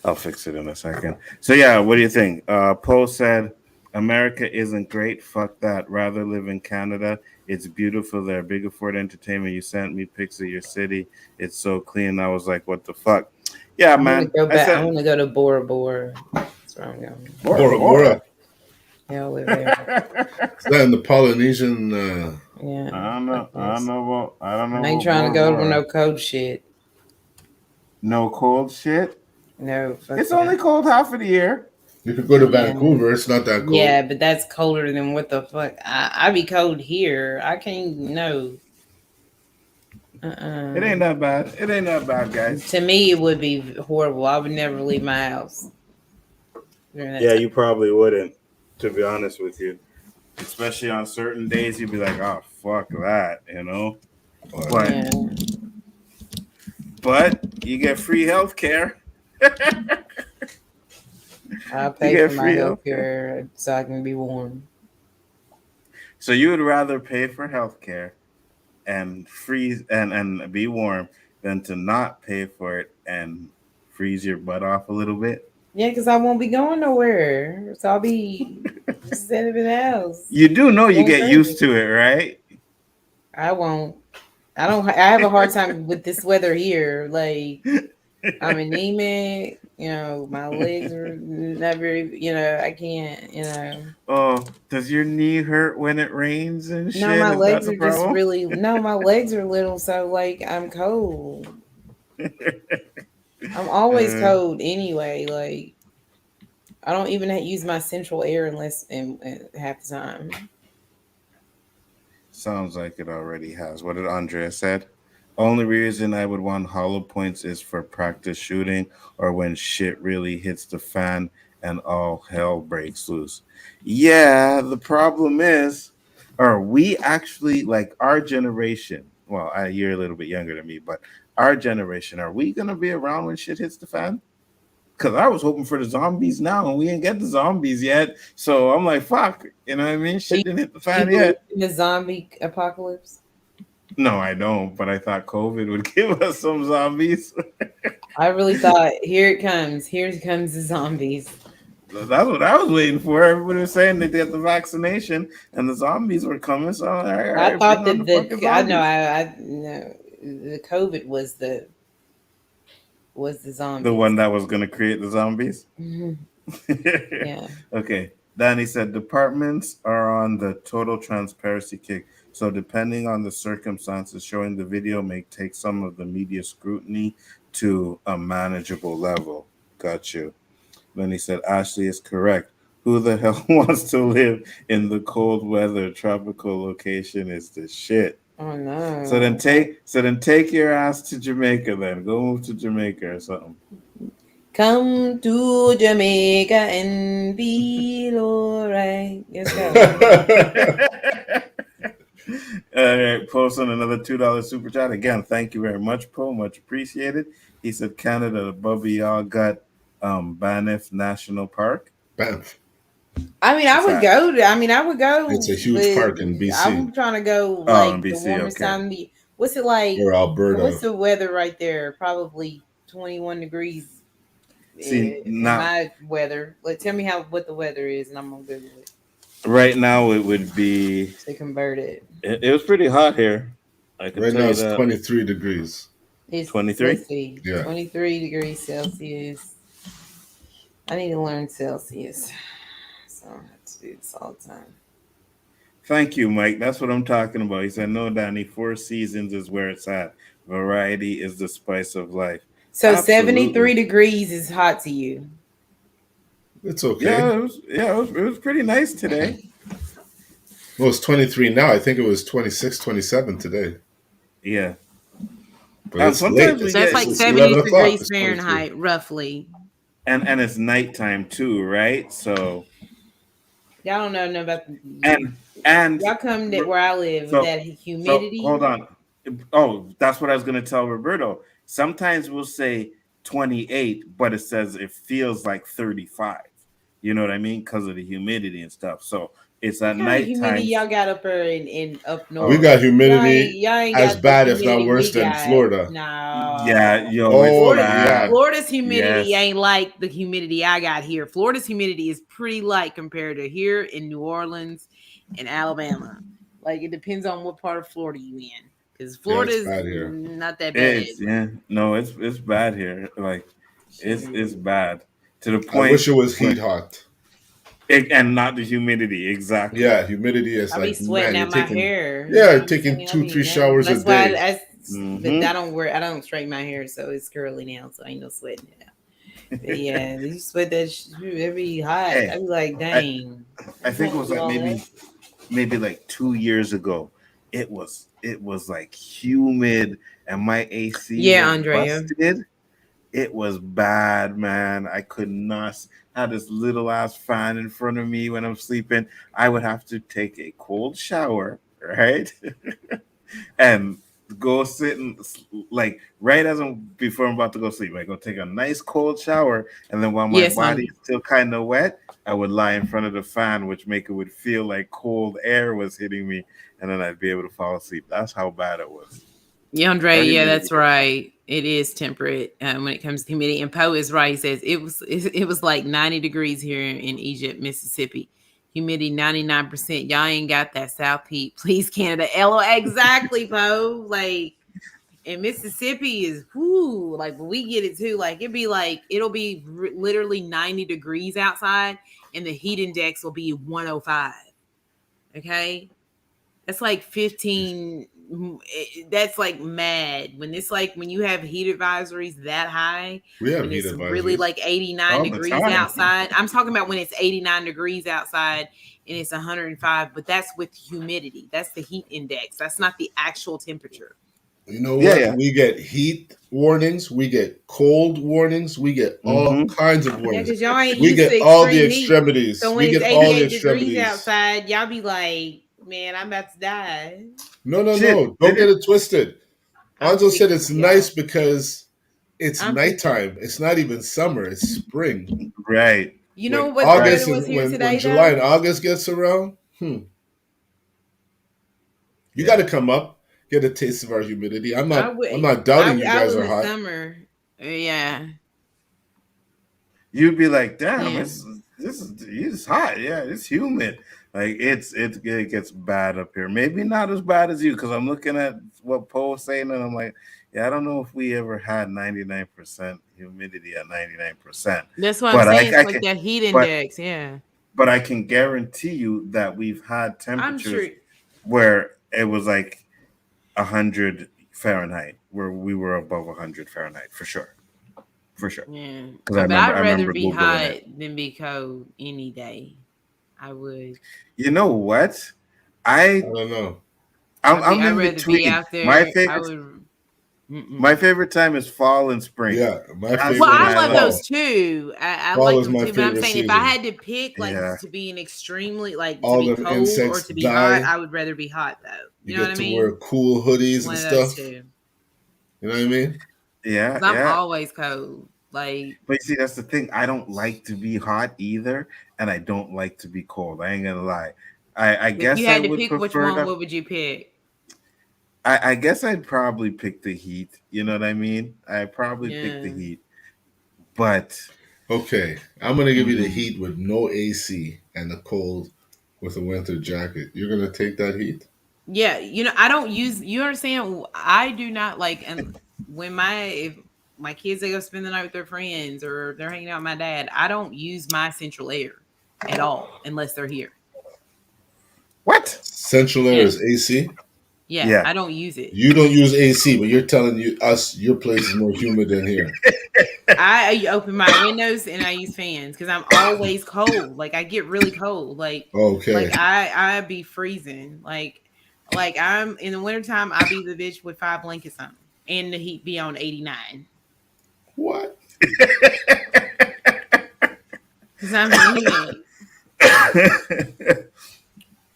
A: I'll fix it in a second. So yeah, what do you think? Poe said, America isn't great. Fuck that. Rather live in Canada. It's beautiful there. Biggerford Entertainment. You sent me pics of your city. It's so clean. I was like, what the fuck? Yeah, man.
C: I want to go to Bora Bora. That's where I'm going.
B: Bora Bora.
C: Yeah, I live there.
B: Is that in the Polynesian?
C: Yeah.
A: I don't know.
C: I ain't trying to go to no cold shit.
A: No cold shit?
C: No.
A: It's only cold half of the year.
B: You could go to Vancouver. It's not that cold.
C: Yeah, but that's colder than what the fuck. I be cold here. I can't. No.
A: It ain't that bad. It ain't that bad, guys.
C: To me, it would be horrible. I would never leave my house.
A: Yeah, you probably wouldn't, to be honest with you. Especially on certain days, you'd be like, oh, fuck that, you know.
C: Yeah.
A: But you get free health care.
C: I'll
A: You
C: pay
A: get
C: for my
A: free
C: health
A: healthcare.
C: care so I can be warm.
A: So you would rather pay for health care and freeze and be warm than to not pay for it and freeze your butt off a little bit?
C: Yeah, because I won't be going nowhere. So I'll be just sitting in the house.
A: You do know you
C: Going
A: get
C: crazy.
A: used to it, right?
C: I won't. I have a hard time with this weather here. Like, I'm anemic. You know, my legs are never. You know, I can't. You know.
A: Oh, does your knee hurt when it rains and shit?
C: No, my
A: Is that
C: legs
A: the
C: are just
A: problem?
C: really. No, my legs are little, so like I'm cold. I'm always cold anyway. Like, I don't even use my central air unless in half the time.
A: Sounds like it already has. What did Andrea said? Only reason I would want hollow points is for practice shooting or when shit really hits the fan and all hell breaks loose. Yeah, the problem is, or we actually like our generation. Well, you're a little bit younger than me, but our generation, are we gonna be around when shit hits the fan? Because I was hoping for the zombies now, and we didn't get the zombies yet. So I'm like, fuck, you know what I mean? Shit didn't hit the fan yet.
C: In the zombie apocalypse?
A: No, I don't. But I thought COVID would give us some zombies.
C: I really thought, here it comes. Here comes the zombies.
A: That's what I was waiting for. Everybody was saying they did the vaccination, and the zombies were coming. So all right,
C: I thought
A: bring on
C: that
A: the
C: I know
A: zombies.
C: no, the COVID was the zombies.
A: The one that was going to create the zombies.
C: Yeah.
A: Okay. Danny said departments are on the total transparency kick. So depending on the circumstances, showing the video may take some of the media scrutiny to a manageable level. Got you. Then he said Ashley is correct. Who the hell wants to live in the cold weather? Tropical location is the shit.
C: Oh no.
A: So then take your ass to Jamaica then. Go move to Jamaica or something.
C: Come to Jamaica and be alright. Let's go.
A: All right, Post on another $2 super chat. Again, thank you very much, Poe. Much appreciated. He said Canada above y'all got Banff National Park.
B: Banff.
C: I mean, I would go.
B: It's a huge park in BC.
C: I'm trying to go
A: Oh,
C: like
A: in BC,
C: the warmest
A: okay.
C: time. What's it like?
B: Or Alberta.
C: What's the weather right there? Probably 21 degrees.
A: See, now
C: my weather. Like, tell me what the weather is, and I'm gonna Google it.
A: Right now, it would be
C: to convert it.
A: It was pretty hot here. I can
B: right
A: tell
B: now
A: you
B: it's
A: that.
B: 23 degrees.
C: It's
A: 23?
B: Yeah.
C: 23 degrees Celsius. I need to learn Celsius, so I have to do this all the time.
A: Thank you, Mike. That's what I'm talking about. He said, no, Danny, 4 seasons is where it's at. Variety is the spice of life.
C: So
A: Absolutely.
C: 73 degrees is hot to you?
B: It's okay.
A: Yeah, it was pretty nice today.
B: Well, it's 23 now. I think it was 26, 27 today.
A: Yeah.
B: But it's
A: sometimes
B: late.
C: That's like 70 degrees Fahrenheit, roughly.
A: And it's nighttime too, right? So
C: y'all don't know about
A: and
C: y'all come to where I live with that humidity.
A: So hold on. Oh, that's what I was gonna tell Roberto. Sometimes we'll say 28, but it says it feels like 35. You know what I mean? Because of the humidity and stuff. So it's at nighttime.
C: Humidity y'all got up there in up north.
B: We got humidity
C: y'all ain't
B: as
C: got
B: bad, if not worse, than Florida.
C: No.
A: Yeah,
C: Florida's humidity ain't like the humidity I got here. Florida's humidity is pretty light compared to here in New Orleans and Alabama. Like, it depends on what part of Florida you in. Because Florida's not that bad.
A: It's bad here. Like, it's bad to the point.
B: I wish it was heat hot.
A: And not the humidity, exactly.
B: Yeah, humidity is
C: I be sweating out my hair.
B: Yeah, taking 2-3 showers a day.
C: But I don't straighten my hair, so it's curly now, so ain't no sweating it out. But yeah, you sweat that it be hot.
A: Hey,
C: I be like, dang.
A: I think it was like maybe like 2 years ago. It was like humid, and my AC was busted. It was bad, man. I could not have this little ass fan in front of me when I'm sleeping. I would have to take a cold shower, right? And go sit and like right as before I'm about to go sleep, I go take a nice cold shower, and then while my
C: Yes,
A: body is still kind of wet, I would lie in front of the fan, which would feel like cold air was hitting me, and then I'd be able to fall asleep. That's how bad it was.
C: Yeah, Andre,
A: Or
C: yeah,
A: humidity.
C: that's right. It is temperate when it comes to humidity. And Poe is right. He says it was like 90 degrees here in Egypt, Mississippi. Humidity 99%. Y'all ain't got that South heat. Please, Canada. LO, exactly, Poe. Like, and Mississippi is whoo, like when we get it too, like it'll be literally 90 degrees outside, and the heat index will be 105. Okay. That's like 15. That's like mad when it's like when you have heat advisories that high.
B: We have
C: when
B: heat
C: it's
B: advisories.
C: really like 89
A: All the
C: degrees
A: time.
C: outside. I'm talking about when it's 89 degrees outside and it's 105, but that's with humidity. That's the heat index. That's not the actual temperature.
B: You know what?
A: Yeah.
B: We get heat warnings. We get cold warnings. We get all kinds of
C: Yeah,
B: warnings.
C: because y'all ain't
B: We
C: used to
B: get all the
C: extreme heat.
B: extremities.
C: So
B: We
C: when it's
B: get all the
C: 88 degrees
B: extremities.
C: outside, y'all be like, man, I'm about to die.
B: No.
A: Shit.
B: Don't get it twisted. Anzo said it's
C: Yeah.
B: nice because it's
C: I'm
B: nighttime. It's not even summer. It's spring.
A: Right.
C: You know
B: When
C: what
B: August
C: weather was
B: and
C: here
B: when
C: today,
B: July
C: though?
B: and August gets around, you got to come up, get a taste of our humidity. I'm not doubting you guys
C: was
B: are
C: in
B: hot.
C: summer. Yeah.
A: You'd be like, damn,
C: Yeah.
A: it's hot. Yeah, it's humid. Like it gets bad up here. Maybe not as bad as you, because I'm looking at what Poe's saying, and I'm like, yeah, I don't know if we ever had 99% humidity at 99%.
C: That's what
A: But
C: I'm
A: I
C: saying. It's like
A: can,
C: that heat
A: but
C: index. Yeah.
A: but I can guarantee you that we've had
C: I'm
A: temperatures
C: sure.
A: where it was like 100 Fahrenheit, where we were above 100 Fahrenheit for sure. For sure.
C: Yeah.
A: Because
C: But I'd
A: I
C: rather
A: remember
C: be
A: Googling
C: hot
A: it.
C: than be cold any day. I would.
A: You know what?
B: I don't know.
A: I'm
C: I'd
A: in
C: rather be
A: between.
C: out there.
A: My
C: I
A: favorite
C: would.
A: my favorite time is fall and spring.
B: Yeah, my
A: That's
B: favorite.
C: Well,
A: when
C: I
B: is
C: love
B: fall.
C: those too. I
B: Fall
C: like
B: is
C: them
B: my
C: too. But I'm
B: favorite
C: saying if I
B: season.
C: had to pick like
A: Yeah.
C: to be an extremely like to
B: All
C: be
B: them
C: cold or
B: insects
C: to be
B: die.
C: hot, I would rather be hot though.
B: You
C: You know
B: get
C: what I
B: to
C: mean?
B: wear cool hoodies
C: One
B: and
C: of those
B: stuff.
C: two.
B: You know what I mean?
A: Yeah,
C: 'Cause I'm
A: yeah.
C: always cold. Like
A: But you see, that's the thing. I don't like to be hot either, and I don't like to be cold. I ain't gonna lie. I
C: if you
A: guess I
C: had to
A: would
C: pick which
A: prefer
C: one,
A: to.
C: what would you pick?
A: I guess I'd probably pick the heat. You know what I mean? I'd probably pick the
C: Yeah.
A: heat. But
B: Okay, I'm gonna give you the heat with no AC and the cold with a winter jacket. You're gonna take that heat?
C: Yeah, I don't use. You understand? I do not like, and when if my kids they go spend the night with their friends or they're hanging out with my dad, I don't use my central air at all unless they're here.
A: what?
B: Central air
C: Yeah.
B: is AC.
C: Yeah,
A: Yeah.
C: I don't use it.
B: You don't use AC, but you're telling us your place is more humid than here.
C: I open my windows and I use fans because I'm always cold. Like I get really cold. Like
B: Okay.
C: I be freezing. Like I'm in the wintertime, I be the bitch with 5 blankets on and the heat be on 89.
B: What?
C: Because I'm humid.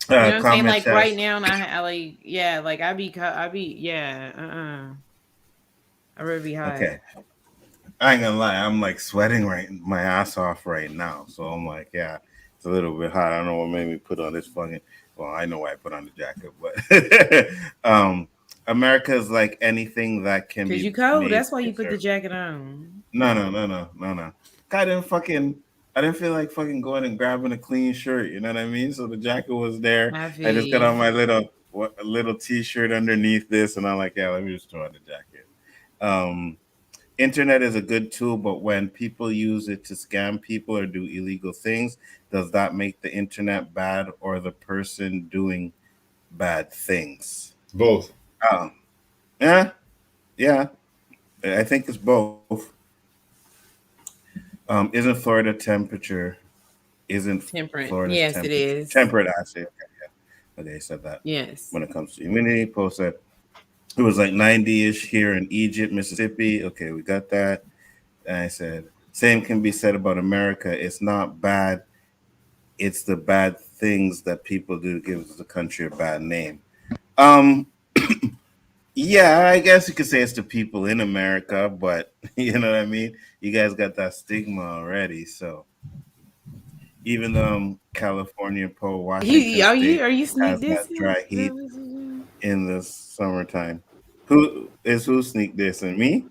C: You know what I'm saying? Like right now, I like I be I'd rather be hot.
A: Okay. I ain't gonna lie, I'm like sweating my ass off right now. So I'm like, yeah, it's a little bit hot. I don't know what made me put on this fucking. Well, I know why I put on the jacket, but America is like anything that can be.
C: Because you cold.
A: made
C: That's why you put the
A: preserved.
C: jacket on.
A: No. I didn't feel like fucking going and grabbing a clean shirt. You know what I mean? So the jacket was there.
C: I
A: I
C: feel
A: just got
C: you.
A: on my little t-shirt underneath this, and I'm like, yeah, let me just throw on the jacket. Internet is a good tool, but when people use it to scam people or do illegal things, does that make the internet bad or the person doing bad things?
B: Both.
A: Yeah. I think it's both. Isn't Florida temperature? Isn't
C: Temperate.
A: Florida's
C: Yes,
A: temperature
C: it is.
A: temperate? Actually, okay, he said that.
C: Yes.
A: When it comes to humidity, Post said it was like 90-ish here in Egypt, Mississippi. Okay, we got that. And I said, same can be said about America. It's not bad. It's the bad things that people do that gives the country a bad name. Yeah, I guess you could say it's the people in America, but you know what I mean? You guys got that stigma already, so even though California pro Washington
C: Are
A: State
C: you sneak
A: has that
C: dissing?
A: dry heat in the summertime. Who sneak this and me?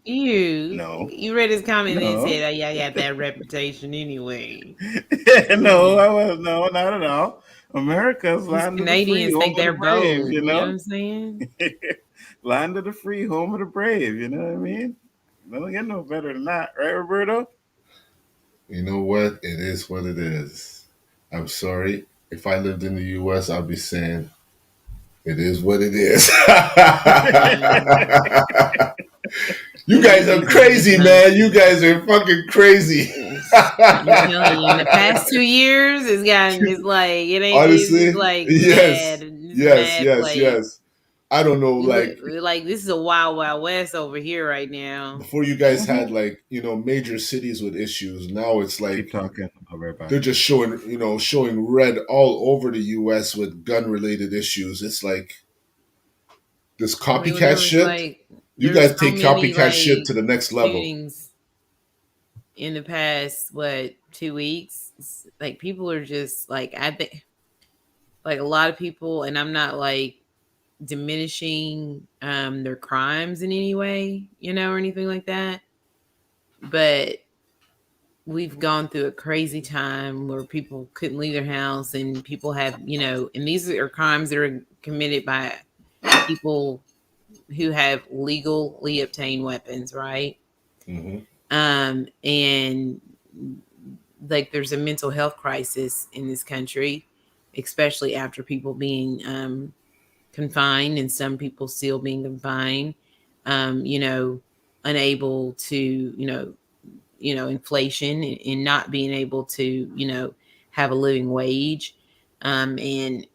A: No.
C: You read his comment and
A: No.
C: said, "Oh, yeah, I got that reputation anyway."
A: No, I was no, not at all. America's
C: These
A: land of the free,
C: Canadians
A: home
C: think
A: of the
C: they're
A: brave,
C: bold.
A: you
C: You know what
A: know?
C: I'm saying?
A: Land of the free, home of the brave, you know what I mean? Don't get no better than that, right, Roberto?
B: You know what? It is what it is. I'm sorry. If I lived in the US, I'd be saying, it is what it is. You guys are crazy, man. You guys are fucking crazy.
C: I'm telling you, in the past 2 years, it's like it ain't.
B: Honestly,
C: It's like
B: yes.
C: mad. It's
B: Yes,
C: mad
B: yes,
C: place.
B: yes. I don't know,
C: Like this is a wild, wild west over here right now.
B: before you guys had major cities with issues. Now it's like
A: Keep talking. I'll be right back.
B: they're just showing red all over the US with gun related issues. It's like this copycat shit. You guys take copycat shit to the next level.
C: Shootings in the past 2 weeks, like people are just like, I think like a lot of people, and I'm not like diminishing their crimes in any way, or anything like that, but we've gone through a crazy time where people couldn't leave their house, and people have, and these are crimes that are committed by people who have legally obtained weapons, right?
B: Mm-hmm.
C: And like there's a mental health crisis in this country, especially after people being confined, and some people still being confined, unable to, inflation and not being able to, have a living wage, and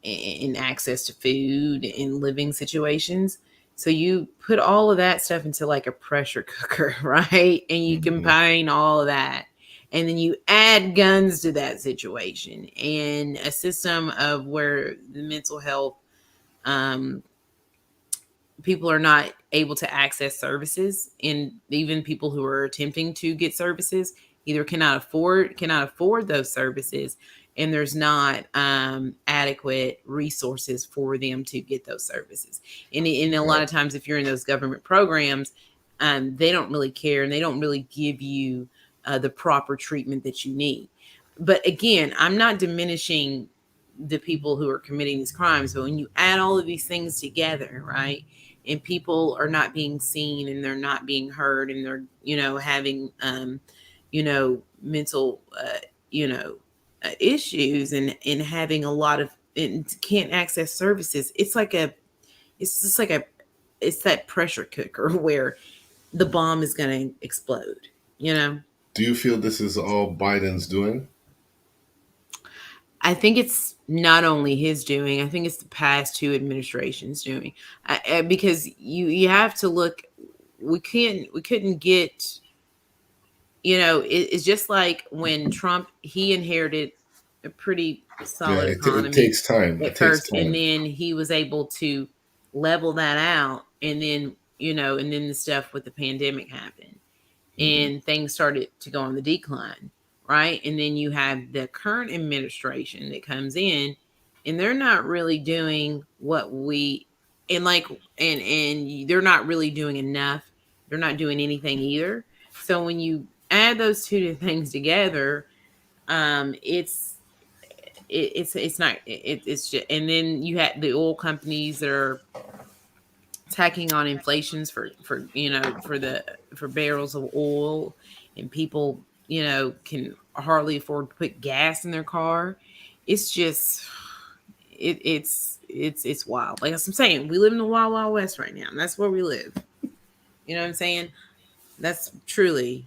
C: access to food and living situations. So you put all of that stuff into like a pressure cooker, right? And you combine all of that, and then you add guns to that situation, and a system of where the mental health, people are not able to access services, and even people who are attempting to get services either cannot afford those services, and there's not adequate resources for them to get those services. And a lot of times, if you're in those government programs, they don't really care, and they don't really give you the proper treatment that you need. But again, I'm not diminishing the people who are committing these crimes, but when you add all of these things together, right, and people are not being seen, and they're not being heard, and they're having mental issues, and having a lot of, and can't access services, it's that pressure cooker where the bomb is going to explode.
B: Do you feel this is all Biden's doing?
C: I think it's not only his doing. I think it's the past two administrations doing. Because you have to look. We couldn't get. It's just like when Trump, he inherited a pretty solid economy.
B: It takes time
C: at first, and then he was able to level that out, and then and then the stuff with the pandemic happened, and things started to go on the decline. Right. And then you have the current administration that comes in, and they're not really doing what and they're not really doing enough. They're not doing anything either. So when you add those two things together, it's just, and then you have the oil companies that are tacking on inflations for barrels of oil, and people can hardly afford to put gas in their car. It's just it's wild. Like I'm saying, we live in the wild, wild west right now, and that's where we live. You know what I'm saying? That's truly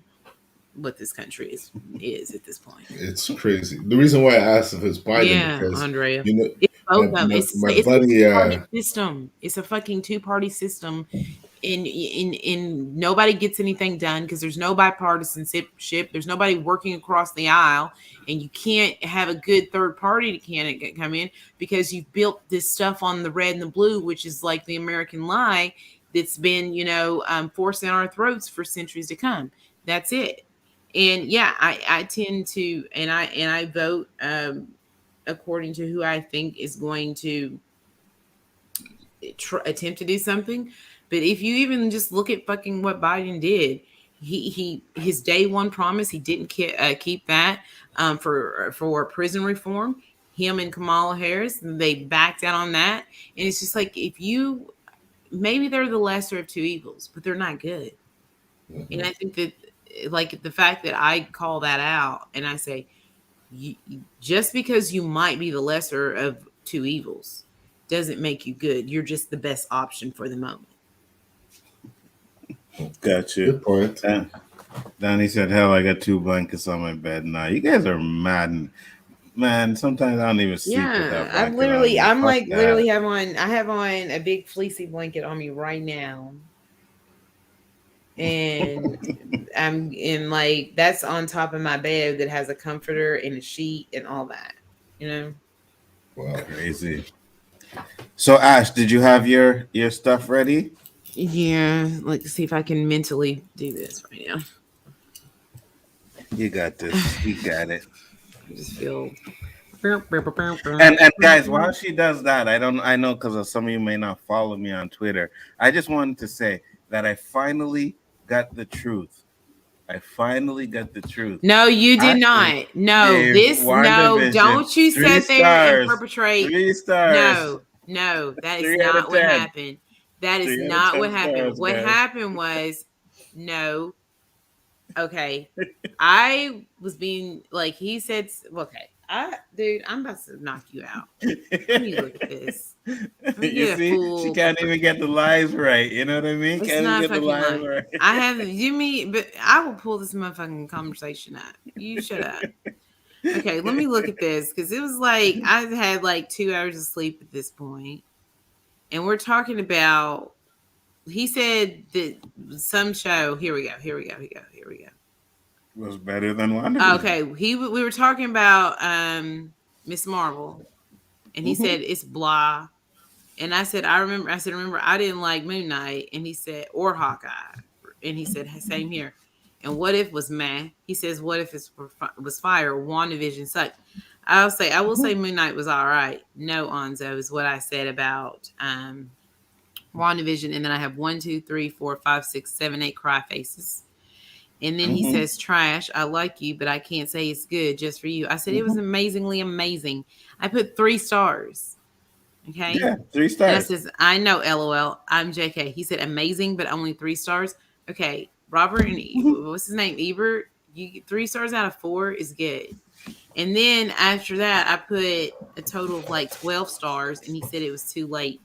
C: what this country is at this point.
B: It's crazy. The reason why I asked if it's Biden, because
C: Andrea,
B: it's
C: both of them. It's
B: my
C: a
B: buddy.
C: two-party system. It's a fucking two-party system in nobody gets anything done because there's no bipartisanship. There's nobody working across the aisle, and you can't have a good third party candidate come in because you've built this stuff on the red and the blue, which is like the American lie that's been, forced down our throats for centuries to come. That's it. And yeah, I tend to, and I vote according to who I think is going to attempt to do something. But if you even just look at fucking what Biden did, his day one promise, he didn't keep that for prison reform. Him and Kamala Harris, they backed out on that. And it's just like, maybe they're the lesser of two evils, but they're not good. Mm-hmm. And I think that, like, the fact that I call that out and I say, just because you might be the lesser of two evils doesn't make you good. You're just the best option for the moment.
A: Gotcha.
B: Good point.
A: Donnie said, hell, I got 2 blankets on my bed now. You guys are mad. Man, sometimes I don't even sleep without
C: I have on a big fleecy blanket on me right now. And I'm in, like, that's on top of my bed that has a comforter and a sheet and all that,
A: Wow, crazy. So Ash, did you have your stuff ready?
C: Yeah, let's see if I can mentally do this right now.
A: You got this. You got it.
C: I just feel.
A: And guys, while she does that, I know because some of you may not follow me on Twitter. I just wanted to say that I finally got the truth.
C: No, you did not. No, don't you sit there and perpetrate.
A: 3 stars.
C: No, that is not what happened. That is not what happened. What happened was, no. Okay. I was being, like, he said, okay. Dude, I'm about to knock you out. Let me look at this.
A: You see, she can't even get the lies right. You know what I mean?
C: It's
A: can't
C: not
A: even get the lies right.
C: I haven't. But I will pull this motherfucking conversation up. You shut up. Okay, let me look at this because it was like I had like 2 hours of sleep at this point, and we're talking about. He said that some show. Here we go.
A: Was better than WandaVision.
C: Okay, we were talking about Miss Marvel, and he said it's blah, and I said remember I didn't like Moon Knight, and he said or Hawkeye, and he said same here, and What If was meh. He says What If it was fire. WandaVision sucked. I will say Moon Knight was all right. No, Nzo is what I said about WandaVision, and then I have 1, 2, 3, 4, 5, 6, 7, 8 cry faces. And then he says, trash, I like you, but I can't say it's good just for you. I said, it was amazingly amazing. I put 3 stars. Okay.
A: Yeah, 3 stars.
C: And I says, I know, LOL. I'm JK. He said, amazing, but only 3 stars. Okay. Robert and what's his name? Ebert. You get 3 stars out of 4 is good. And then after that, I put a total of like 12 stars. And he said it was too late.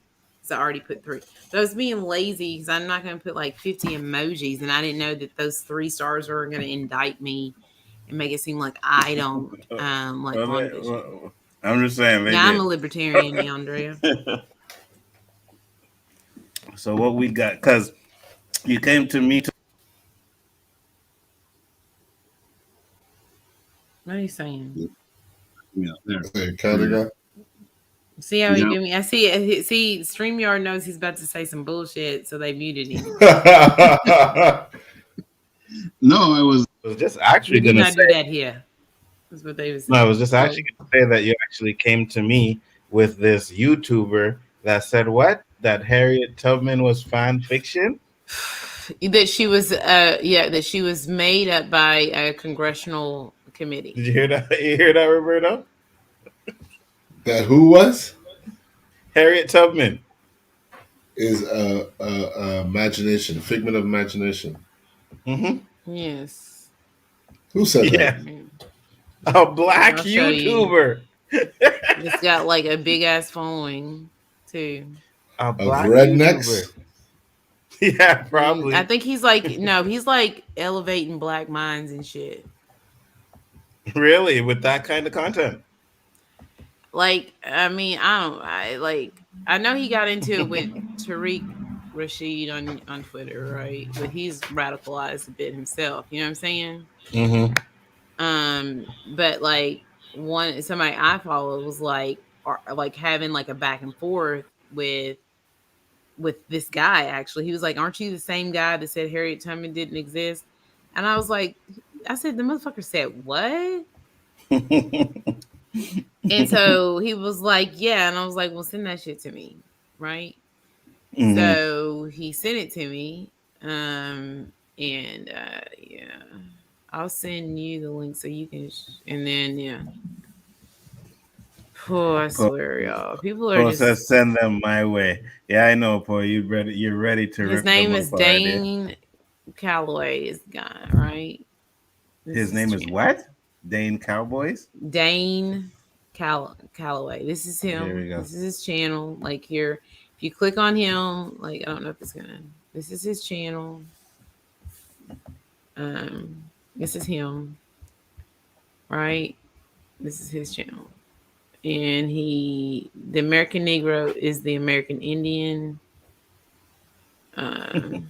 C: I already put 3. But I was being lazy because I'm not going to put like 50 emojis, and I didn't know that those 3 stars were going to indict me and make it seem like I don't like WandaVision.
A: I'm just saying.
C: Yeah, I'm a libertarian, Andrea.
A: So what we got? Because you came to me.
C: What are you saying?
A: Yeah, there.
B: Canada.
C: See how he do me? I see. See, StreamYard knows he's about to say some bullshit, so they muted him.
A: No, I was just actually going to say
C: do that here. That's what they was saying.
A: No, I was just actually going to say that you actually came to me with this YouTuber that said what? That Harriet Tubman was fan fiction?
C: That she was made up by a congressional committee.
A: Did you hear that? You hear that, Roberto?
B: That who was?
A: Harriet Tubman.
B: Is imagination, figment of imagination.
A: Mm-hmm.
C: Yes.
B: Who said that?
A: A black YouTuber.
C: It's got like a big ass following too.
A: A black
B: rednecks.
A: YouTuber. Yeah, probably.
C: I think he's like he's like elevating black minds and shit.
A: Really, with that kind of content.
C: Like, I mean, I know he got into it with Tariq Rashid on Twitter, right? But he's radicalized a bit himself. You know what I'm saying?
A: Mm-hmm.
C: But like somebody I followed was like having like a back and forth with this guy. Actually, he was like, "Aren't you the same guy that said Harriet Tubman didn't exist?" And I was like, I said, the motherfucker said what? And so he was like, yeah. And I was like, well, send that shit to me. Right. Mm-hmm. So he sent it to me. Yeah, I'll send you the link so you can, and then, yeah. Oh, I swear, y'all. People are just
A: send them my way. Yeah, I know, Paul. You're ready to
C: his
A: rip
C: name
A: them
C: is
A: apart,
C: Dane Calloway is the guy, right?
A: His name is what? Dane Cowboys?
C: Dane Calloway. This is him.
A: There we go.
C: This is his channel. Like here, if you click on him, like I don't know if it's gonna. This is his channel. This is him. Right? This is his channel. And the American Negro is the American Indian. I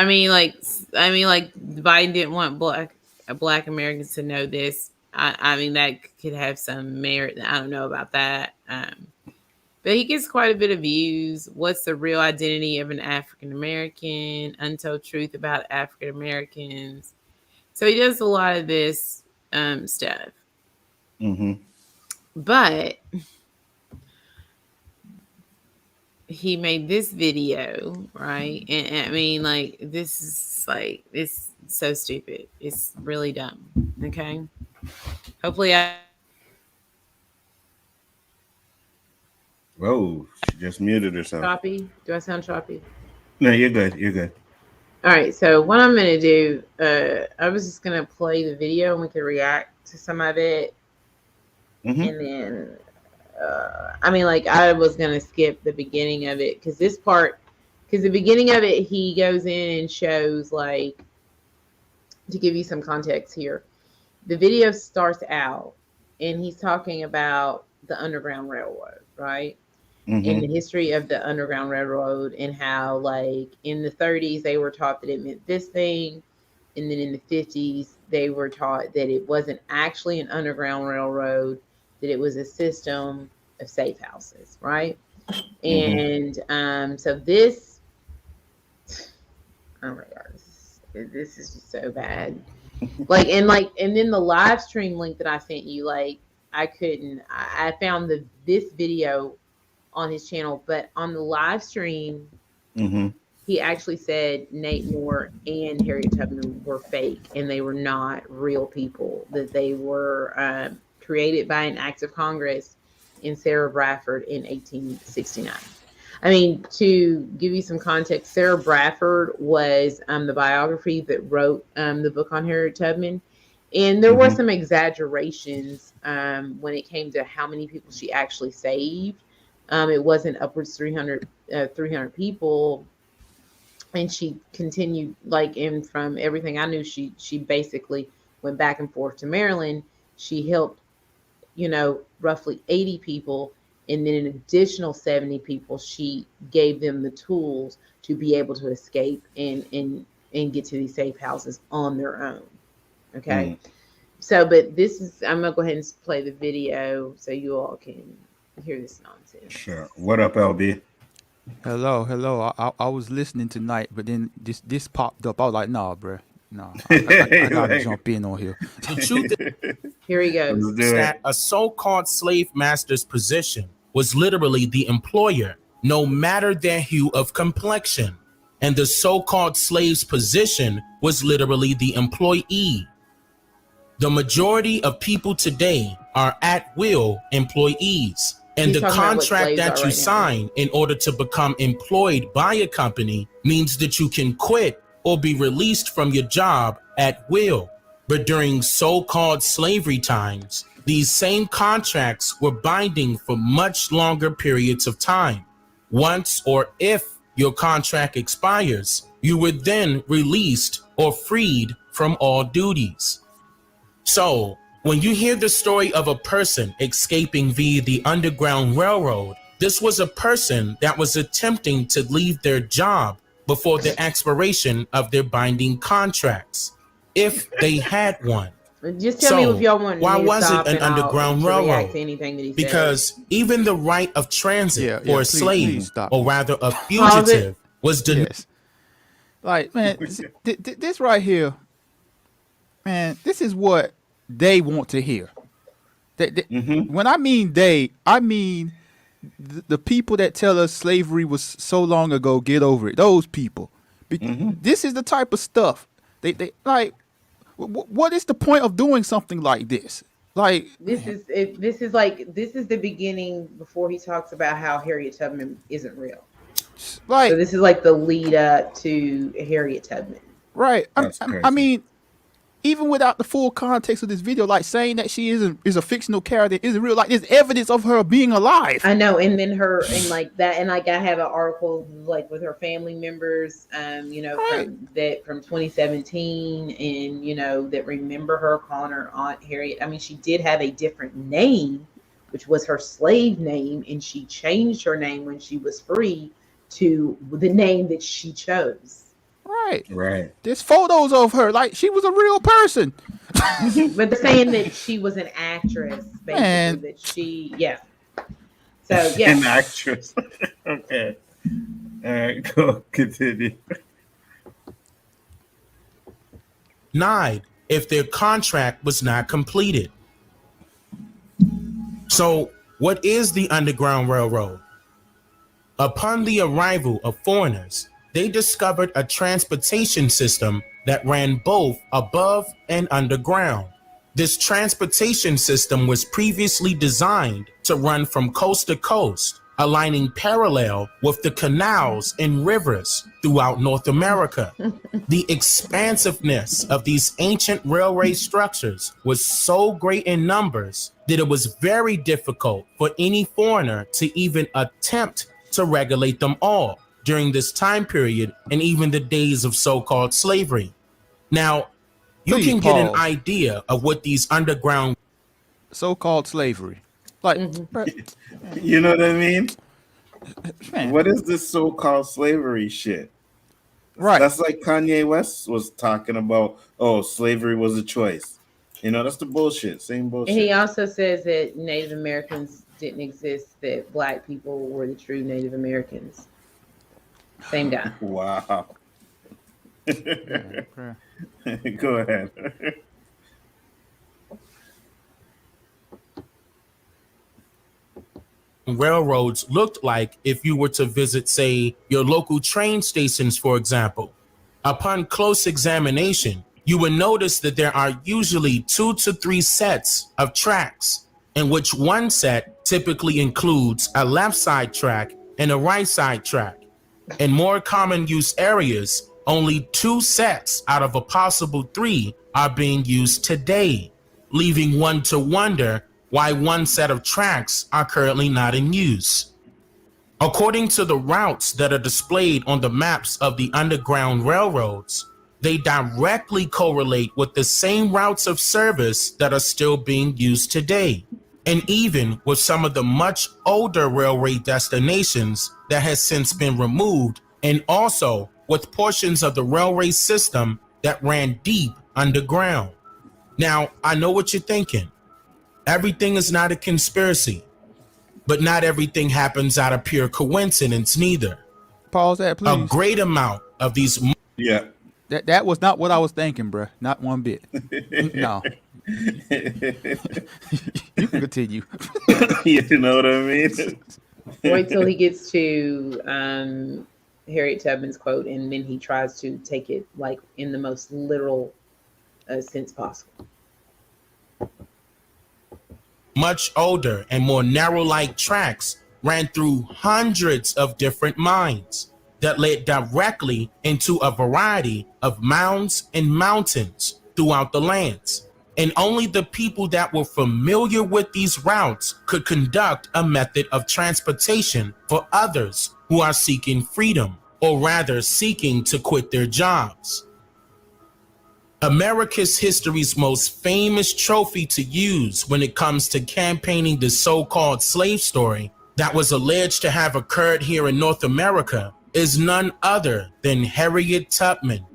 C: mean, like Biden didn't want black Americans to know this. I mean, that could have some merit. I don't know about that. But he gets quite a bit of views. What's the real identity of an African American? Untold truth about African Americans. So he does a lot of this stuff. Mm-hmm. But he made this video, right? And I mean, like, this is like, it's so stupid. It's really dumb. Okay. Hopefully
A: Whoa, she just muted herself.
C: Choppy? Do I sound choppy?
A: No, you're good. You're good.
C: All right. So what I'm going to do, I was just going to play the video and we can react to some of it. Mm-hmm. And then, I mean, like, I was going to skip the beginning of it because the beginning of it, he goes in and shows, like, to give you some context here, the video starts out and he's talking about the Underground Railroad, right? Mm-hmm. And the history of the Underground Railroad and how, like, in the 30s, they were taught that it meant this thing. And then in the 50s, they were taught that it wasn't actually an Underground Railroad, that it was a system of safe houses, right? Mm-hmm. And so this, oh my God, this is just so bad. And then the live stream link that I sent you, like, I found this video on his channel, but on the live stream, mm-hmm. he actually said Nate Moore and Harriet Tubman were fake and they were not real people, that they were created by an act of Congress in Sarah Bradford in 1869. I mean, to give you some context, Sarah Bradford was the biography that wrote the book on Harriet Tubman. And there mm-hmm. were some exaggerations when it came to how many people she actually saved. It wasn't upwards 300 people. And she continued, like, and from everything I knew, she basically went back and forth to Maryland. She helped, roughly 80 people. And then an additional 70 people, she gave them the tools to be able to escape and get to these safe houses on their own. Okay. So, but I'm going to go ahead and play the video so you all can hear this nonsense.
A: Sure. What up, LB?
I: Hello. I was listening tonight, but then this popped up. I was like, nah, bro. No, I gotta jump in on here.
J: The truth
C: here he goes.
J: Is that a so-called slave master's position was literally the employer, no matter their hue of complexion. And the so-called slave's position was literally the employee. The majority of people today are at-will employees. And the contract that you sign in order to become employed by a company means that you can quit or be released from your job at will. But during so-called slavery times, these same contracts were binding for much longer periods of time. Once or if your contract expires, you were then released or freed from all duties. So, when you hear the story of a person escaping via the Underground Railroad, This was a person that was attempting to leave their job before the expiration of their binding contracts, if they had one.
C: Just tell me if y'all want
J: why
C: me to
J: was
C: stop
J: it an
C: and I'll
J: underground
C: to react
J: railroad?
C: to anything that he
J: Because even the right of transit for a
I: please
J: slave,
I: stop.
J: or rather a fugitive, was denied.
I: Yes. Like, man, this right here, man, this is what they want to hear. When I mean they, I mean the people that tell us slavery was so long ago, get over it. Those people. This is the type of stuff they like. What is the point of doing something like this? Like,
C: this is the beginning before he talks about how Harriet Tubman isn't real.
I: Like,
C: so this is like the lead up to Harriet Tubman.
I: Right. I mean, even without the full context of this video, like saying that she is a fictional character isn't real. Like, there's evidence of her being alive.
C: I know, and then her and like that, and like I have an article like with her family members, from 2017, and that remember her calling her Aunt Harriet. I mean, she did have a different name, which was her slave name, and she changed her name when she was free to the name that she chose.
I: Right. There's photos of her like she was a real person.
C: But they're saying that she was an actress, basically.
I: Man.
C: That she, So yeah,
A: an actress. Okay. All right, go continue.
J: Denied if their contract was not completed. So, what is the Underground Railroad? Upon the arrival of foreigners, they discovered a transportation system that ran both above and underground. This transportation system was previously designed to run from coast to coast, aligning parallel with the canals and rivers throughout North America. The expansiveness of these ancient railway structures was so great in numbers that it was very difficult for any foreigner to even attempt to regulate them all during this time period and even the days of so-called slavery. Now, you can get an idea of what these underground
I: so-called slavery. Like,
A: you know what I mean? Man. What is this so-called slavery shit?
I: Right.
A: That's like Kanye West was talking about, slavery was a choice. That's the bullshit. Same bullshit.
C: And he also says that Native Americans didn't exist, that Black people were the true Native Americans. Same guy.
A: Wow. Go ahead.
J: Railroads looked like if you were to visit, say, your local train stations, for example. Upon close examination, you would notice that there are usually 2 to 3 sets of tracks, in which one set typically includes a left side track and a right side track. In more common use areas, only 2 sets out of a possible 3 are being used today, leaving one to wonder why one set of tracks are currently not in use. According to the routes that are displayed on the maps of the Underground Railroads, they directly correlate with the same routes of service that are still being used today, and even with some of the much older railway destinations that has since been removed, and also with portions of the railway system that ran deep underground. Now, I know what you're thinking. Everything is not a conspiracy, but not everything happens out of pure coincidence neither.
I: Pause that, please.
J: A great amount of these...
A: Yeah.
I: That was not what I was thinking, bro. Not one bit. No. You can continue.
A: You know what I mean?
C: Wait till he gets to Harriet Tubman's quote, and then he tries to take it like in the most literal sense possible.
J: Much older and more narrow-like tracks ran through hundreds of different mines that led directly into a variety of mounds and mountains throughout the lands. And only the people that were familiar with these routes could conduct a method of transportation for others who are seeking freedom, or rather seeking to quit their jobs. America's history's most famous trophy to use when it comes to campaigning the so-called slave story that was alleged to have occurred here in North America is none other than Harriet Tubman.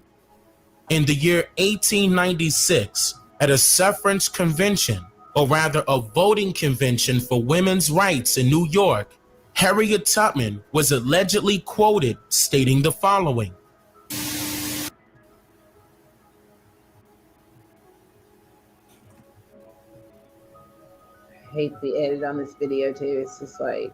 J: In the year 1896, at a suffrage convention, or rather a voting convention for women's rights in New York, Harriet Tubman was allegedly quoted stating the following.
C: I hate the edit on this video too. It's just like,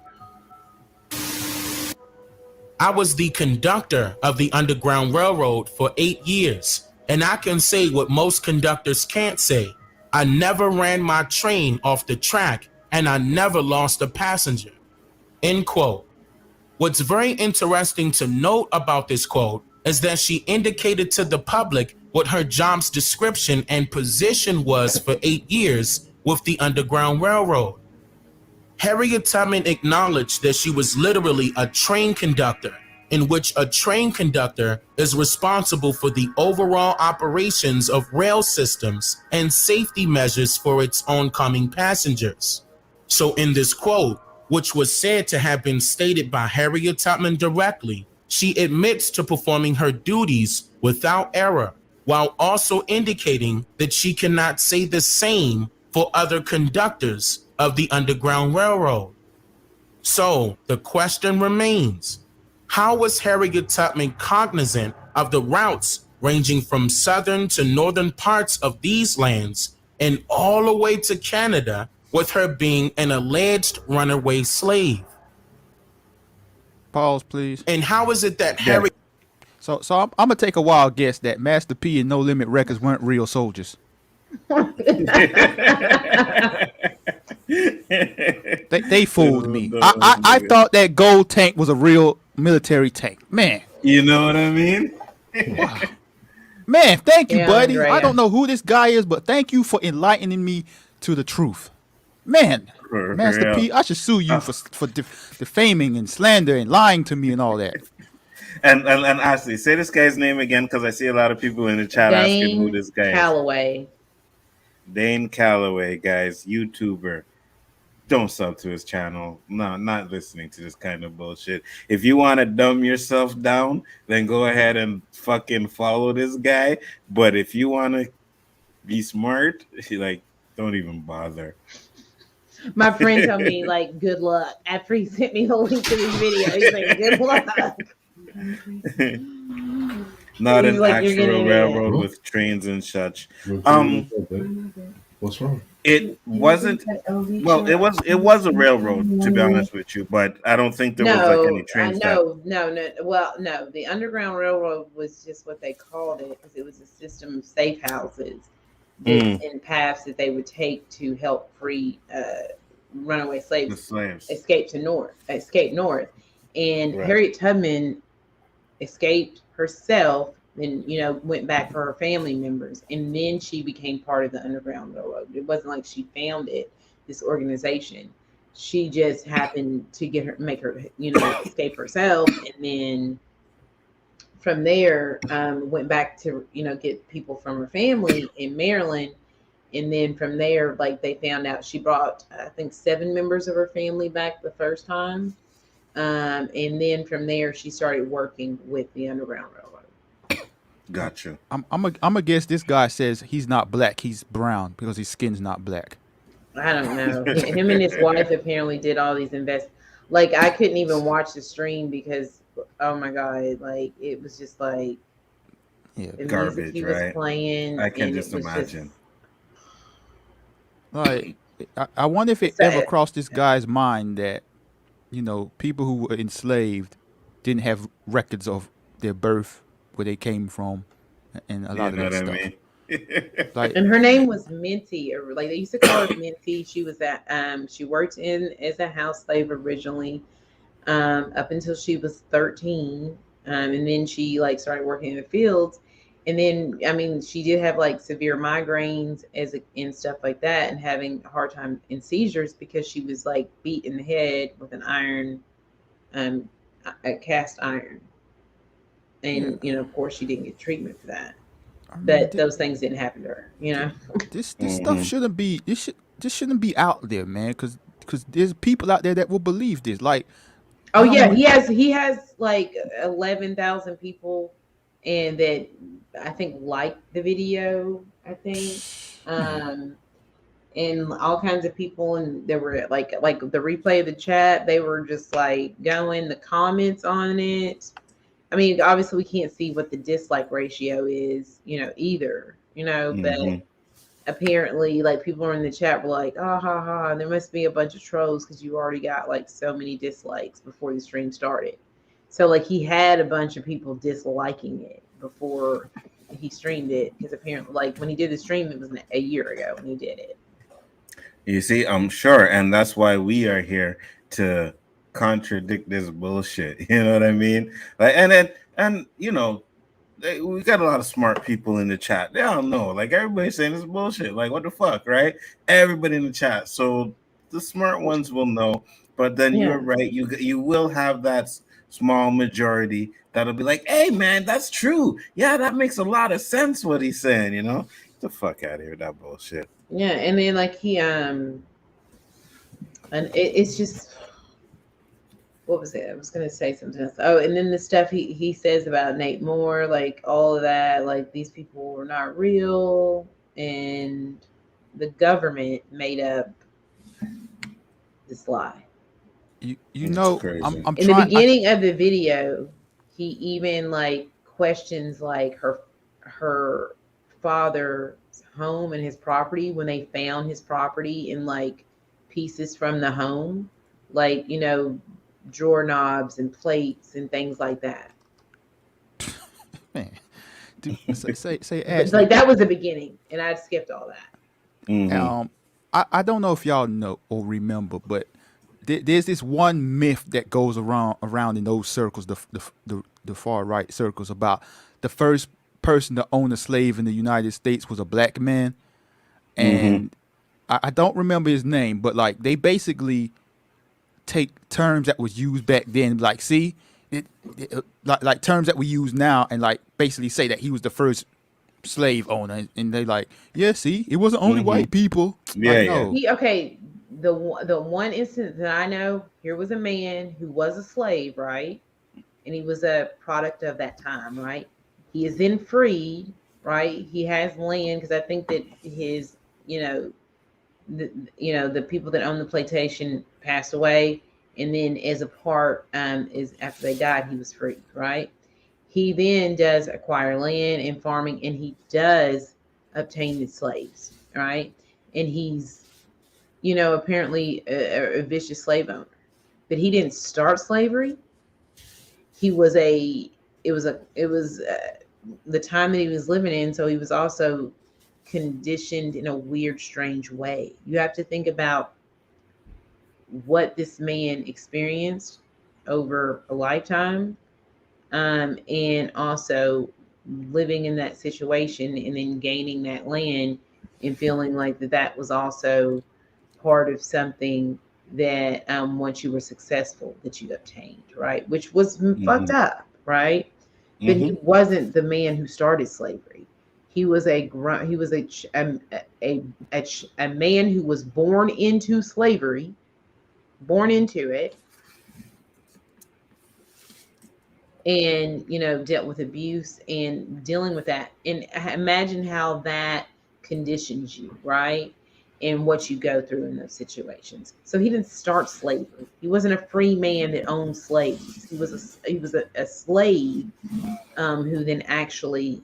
J: I was the conductor of the Underground Railroad for 8 years, and I can say what most conductors can't say. I never ran my train off the track, and I never lost a passenger. End quote. What's very interesting to note about this quote is that she indicated to the public what her job's description and position was for 8 years with the Underground Railroad. Harriet Tubman acknowledged that she was literally a train conductor, in which a train conductor is responsible for the overall operations of rail systems and safety measures for its oncoming passengers. So in this quote, which was said to have been stated by Harriet Tubman directly, she admits to performing her duties without error, while also indicating that she cannot say the same for other conductors of the Underground Railroad. So the question remains, how was Harriet Tubman cognizant of the routes ranging from southern to northern parts of these lands and all the way to Canada, with her being an alleged runaway slave?
I: Pause, please.
J: And how is it that Harriet...
I: So I'm gonna take a wild guess that Master P and No Limit Records weren't real soldiers. They fooled me. I thought that gold tank was a real military tank. Man.
A: You know what I mean?
I: Wow. Man, thank you,
C: Yeah,
I: buddy.
C: Andrea.
I: I don't know who this guy is, but thank you for enlightening me to the truth. Man,
A: For
I: Master
A: real.
I: P, I should sue you for defaming and slander and lying to me and all that.
A: And Ashley, say this guy's name again, because I see a lot of people in the chat asking who this guy is.
C: Calloway.
A: Dane Calloway, guys, YouTuber. Don't sub to his channel. No, not listening to this kind of bullshit. If you want to dumb yourself down, then go ahead and fucking follow this guy. But if you want to be smart, like, don't even bother.
C: My friend told me, like, good luck after he sent me the link to this video. He's like, good luck.
A: Not
C: He's
A: an
C: like, "You're
A: actual
C: getting
A: railroad
B: it."
A: with trains and such.
B: What's wrong?
A: It wasn't. Well, it was a railroad, to be honest with you, but I don't think there was like any trains.
C: No. Well, no, the Underground Railroad was just what they called it because it was a system of safe houses and paths that they would take to help free runaway slaves escape north. And
A: Right.
C: Harriet Tubman escaped herself and went back for her family members, and then she became part of the Underground Railroad. It wasn't like she founded this organization. She just happened to make her escape herself, and then from there went back to get people from her family in Maryland. And then from there, like, they found out she brought, I think, 7 members of her family back the first time. And then from there, she started working with the Underground Railroad.
A: Gotcha.
I: I'm gonna guess this guy says he's not black, he's brown because his skin's not black.
C: I don't know. Him and his wife apparently did all these Like, I couldn't even watch the stream because, oh my God, like, it was just like, the
A: Garbage,
C: music he was
A: right?
C: playing.
A: I can
C: and
A: just
C: it was
A: imagine.
I: Like, I wonder if it ever crossed this guy's mind that, people who were enslaved didn't have records of their birth, where they came from, and a lot of that stuff. Like,
C: and her name was Minty, or like they used to call her Minty. She was she worked as a house slave originally, up until she was 13. And then she like started working in the fields. And then, I mean, she did have like severe migraines and stuff like that, and having a hard time in seizures because she was like beat in the head with an iron, a cast iron. And, of course she didn't get treatment for that. But those things didn't happen to her,
I: This stuff shouldn't be, this shouldn't be out there, man. Cause because there's people out there that will believe this. Like,
C: Oh
I: I don't
C: yeah,
I: know.
C: he has like 11,000 people, and that I think liked the video. I think, and all kinds of people, and there were like the replay of the chat. They were just like going the comments on it. I mean, obviously we can't see what the dislike ratio is, either, but apparently like people are in the chat were like, oh ha ha, there must be a bunch of trolls because you already got like so many dislikes before the stream started. So like he had a bunch of people disliking it before he streamed it, because apparently like when he did the stream, it was a year ago when he did it.
A: You see, I'm sure, and that's why we are here to contradict this bullshit. You know what I mean? Like, and we got a lot of smart people in the chat. They don't know. Like, everybody's saying this bullshit. Like, what the fuck, right? Everybody in the chat. So the smart ones will know. But then you're right. You will have that small majority that'll be like, hey, man, that's true. Yeah, that makes a lot of sense what he's saying, Get the fuck out of here with that bullshit.
C: Yeah, and then like he and it's just, what was it? I was gonna say something else. Oh, and then the stuff he says about Nate Moore, like all of that, like these people were not real, and the government made up this lie.
I: I'm
C: In
I: trying.
C: the beginning of the video, he even like questions like her father's home and his property when they found his property in like pieces from the home, like drawer knobs and plates and things like that.
I: Man, dude, say Ashley.
C: Like that was the beginning, and I skipped all that.
I: I don't know if y'all know or remember, but there's this one myth that goes around in those circles, the far right circles, about the first person to own a slave in the United States was a black man, and I don't remember his name, but like they basically take terms that was used back then, like see, like terms that we use now, and like basically say that he was the first slave owner, and they like, yeah, see, it wasn't only white people. No.
C: The one instance that I know, here was a man who was a slave, right? And he was a product of that time, right? He is then freed, right? He has land, because I think that his, the people that own the plantation passed away, and then as a part, is after they died, he was free, right? He then does acquire land and farming, and he does obtain the slaves, right? And he's, apparently a vicious slave owner, but he didn't start slavery. It was the time that he was living in, so he was also conditioned in a weird, strange way. You have to think about what this man experienced over a lifetime, and also living in that situation and then gaining that land and feeling like that was also part of something that once you were successful that you obtained, right? Which was fucked up, right? But he wasn't the man who started slavery. He was a man who was born into slavery, born into it, and dealt with abuse and dealing with that. And imagine how that conditions you, right? And what you go through in those situations. So he didn't start slavery. He wasn't a free man that owned slaves. He was a slave who then actually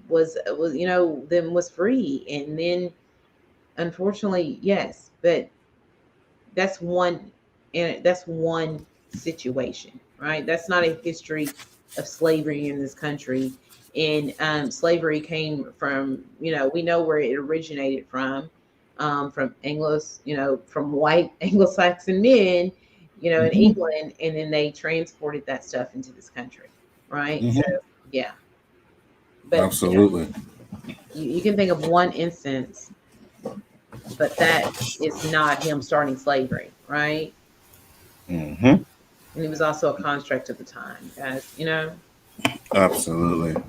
C: was free. And then unfortunately, yes, but that's one situation, right? That's not a history of slavery in this country. And slavery came from, we know where it originated from from white Anglo-Saxon men, in England, and then they transported that stuff into this country, right? So yeah, but
A: absolutely,
C: you can think of one instance, but that is not him starting slavery, right? And he was also a construct of the time, guys,
A: Absolutely.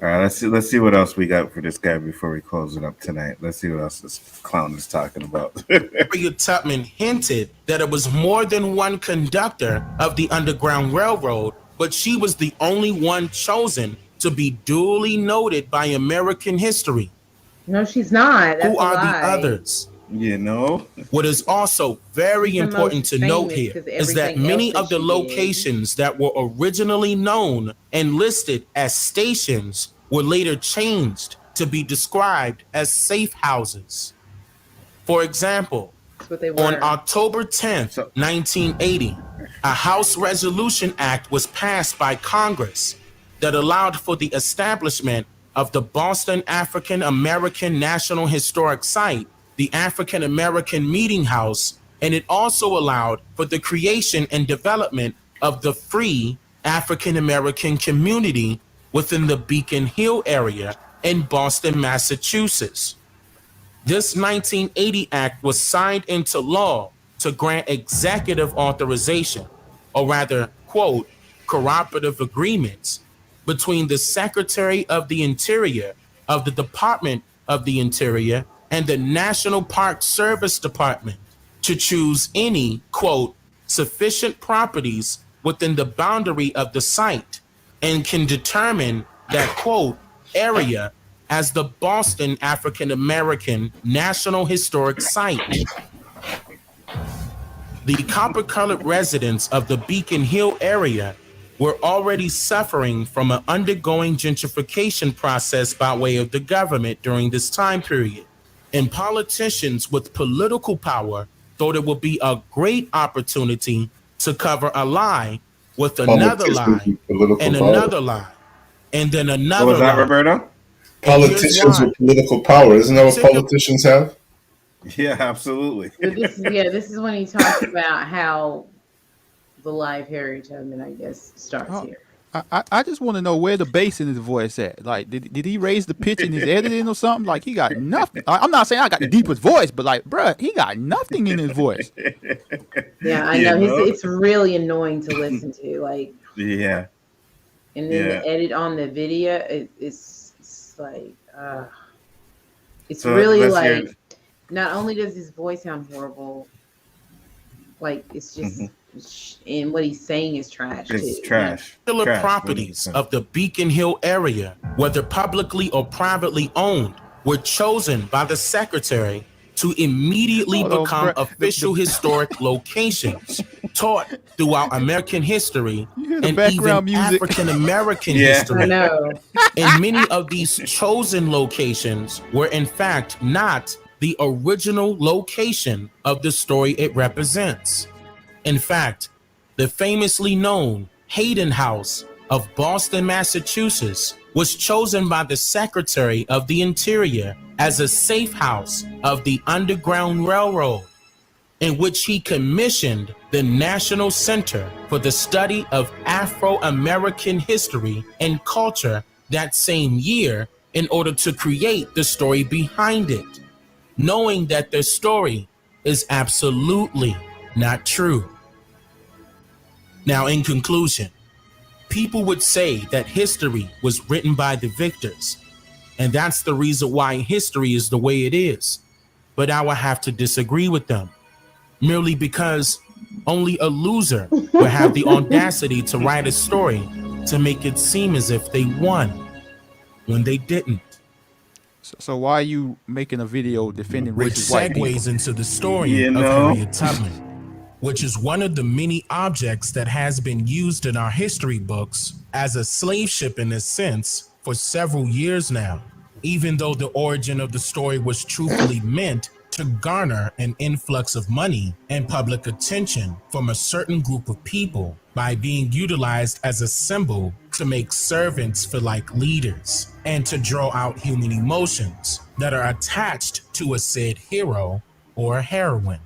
A: All right, let's see what else we got for this guy before we close it up tonight. Let's see what else this clown is talking about.
J: Harriet Tubman hinted that it was more than one conductor of the Underground Railroad, but she was the only one chosen to be duly noted by American history.
C: No, she's not. That's
J: Who are
C: a lie.
J: the others?
A: You know,
J: what is also very important to note here is that many of the locations that were originally known and listed as stations were later changed to be described as safe houses. For example, on October 10th, 1980, a House Resolution Act was passed by Congress that allowed for the establishment of the Boston African American National Historic Site, the African American Meeting House, and it also allowed for the creation and development of the free African American community within the Beacon Hill area in Boston, Massachusetts. This 1980 Act was signed into law to grant executive authorization, or rather, quote, cooperative agreements between the Secretary of the Interior of the Department of the Interior and the National Park Service Department to choose any, quote, sufficient properties within the boundary of the site and can determine that, quote, area as the Boston African American National Historic Site. The copper-colored residents of the Beacon Hill area were already suffering from an undergoing gentrification process by way of the government during this time period. And politicians with political power thought it would be a great opportunity to cover a lie with another lie and another lie and then another
A: What was that,
J: lie.
A: Roberto?
B: Politicians with political power. Isn't that what politicians have?
A: Yeah, absolutely.
C: But this is when he talks about how the live Harriet Tubman, I guess, starts here.
I: I just want to know where the bass in his voice at. Like, did he raise the pitch in his editing or something? Like, he got nothing. I'm not saying I got the deepest voice, but like, bruh, he got nothing in his voice.
C: Yeah, I know. It's really annoying to listen to. Like,
A: yeah.
C: And then the edit on the video, it's like, it's so really like, not only does his voice sound horrible, like, it's just. And what he's saying is trash.
A: It's
C: too.
A: trash.
J: Particular properties of the Beacon Hill area, whether publicly or privately owned, were chosen by the secretary to immediately become official historic locations taught throughout American history and even African American history.
C: I know.
J: And many of these chosen locations were in fact not the original location of the story it represents. In fact, the famously known Hayden House of Boston, Massachusetts, was chosen by the Secretary of the Interior as a safe house of the Underground Railroad, in which he commissioned the National Center for the Study of Afro-American History and Culture that same year in order to create the story behind it, knowing that their story is absolutely not true. Now, in conclusion, people would say that history was written by the victors, and that's the reason why history is the way it is. But I will have to disagree with them, merely because only a loser would have the audacity to write a story to make it seem as if they won when they didn't.
I: So why are you making a video defending
J: Which
I: racist white people?
J: segues into the story of Harriet Tubman, which is one of the many objects that has been used in our history books as a slave ship in a sense for several years now, even though the origin of the story was truthfully meant to garner an influx of money and public attention from a certain group of people by being utilized as a symbol to make servants feel like leaders and to draw out human emotions that are attached to a said hero or heroine.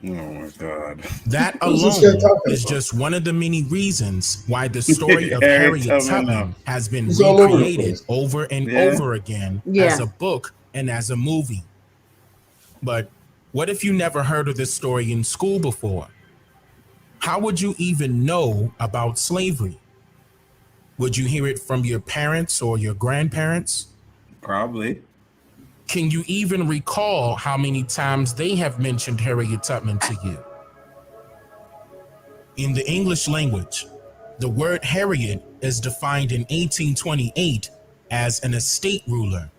A: Oh my God.
J: That alone is just one of the many reasons why the story of Harriet Tubman has been recreated over and over again as a book and as a movie. But what if you never heard of this story in school before? How would you even know about slavery? Would you hear it from your parents or your grandparents?
A: Probably.
J: Can you even recall how many times they have mentioned Harriet Tubman to you? In the English language, the word Harriet is defined in 1828 as an estate ruler,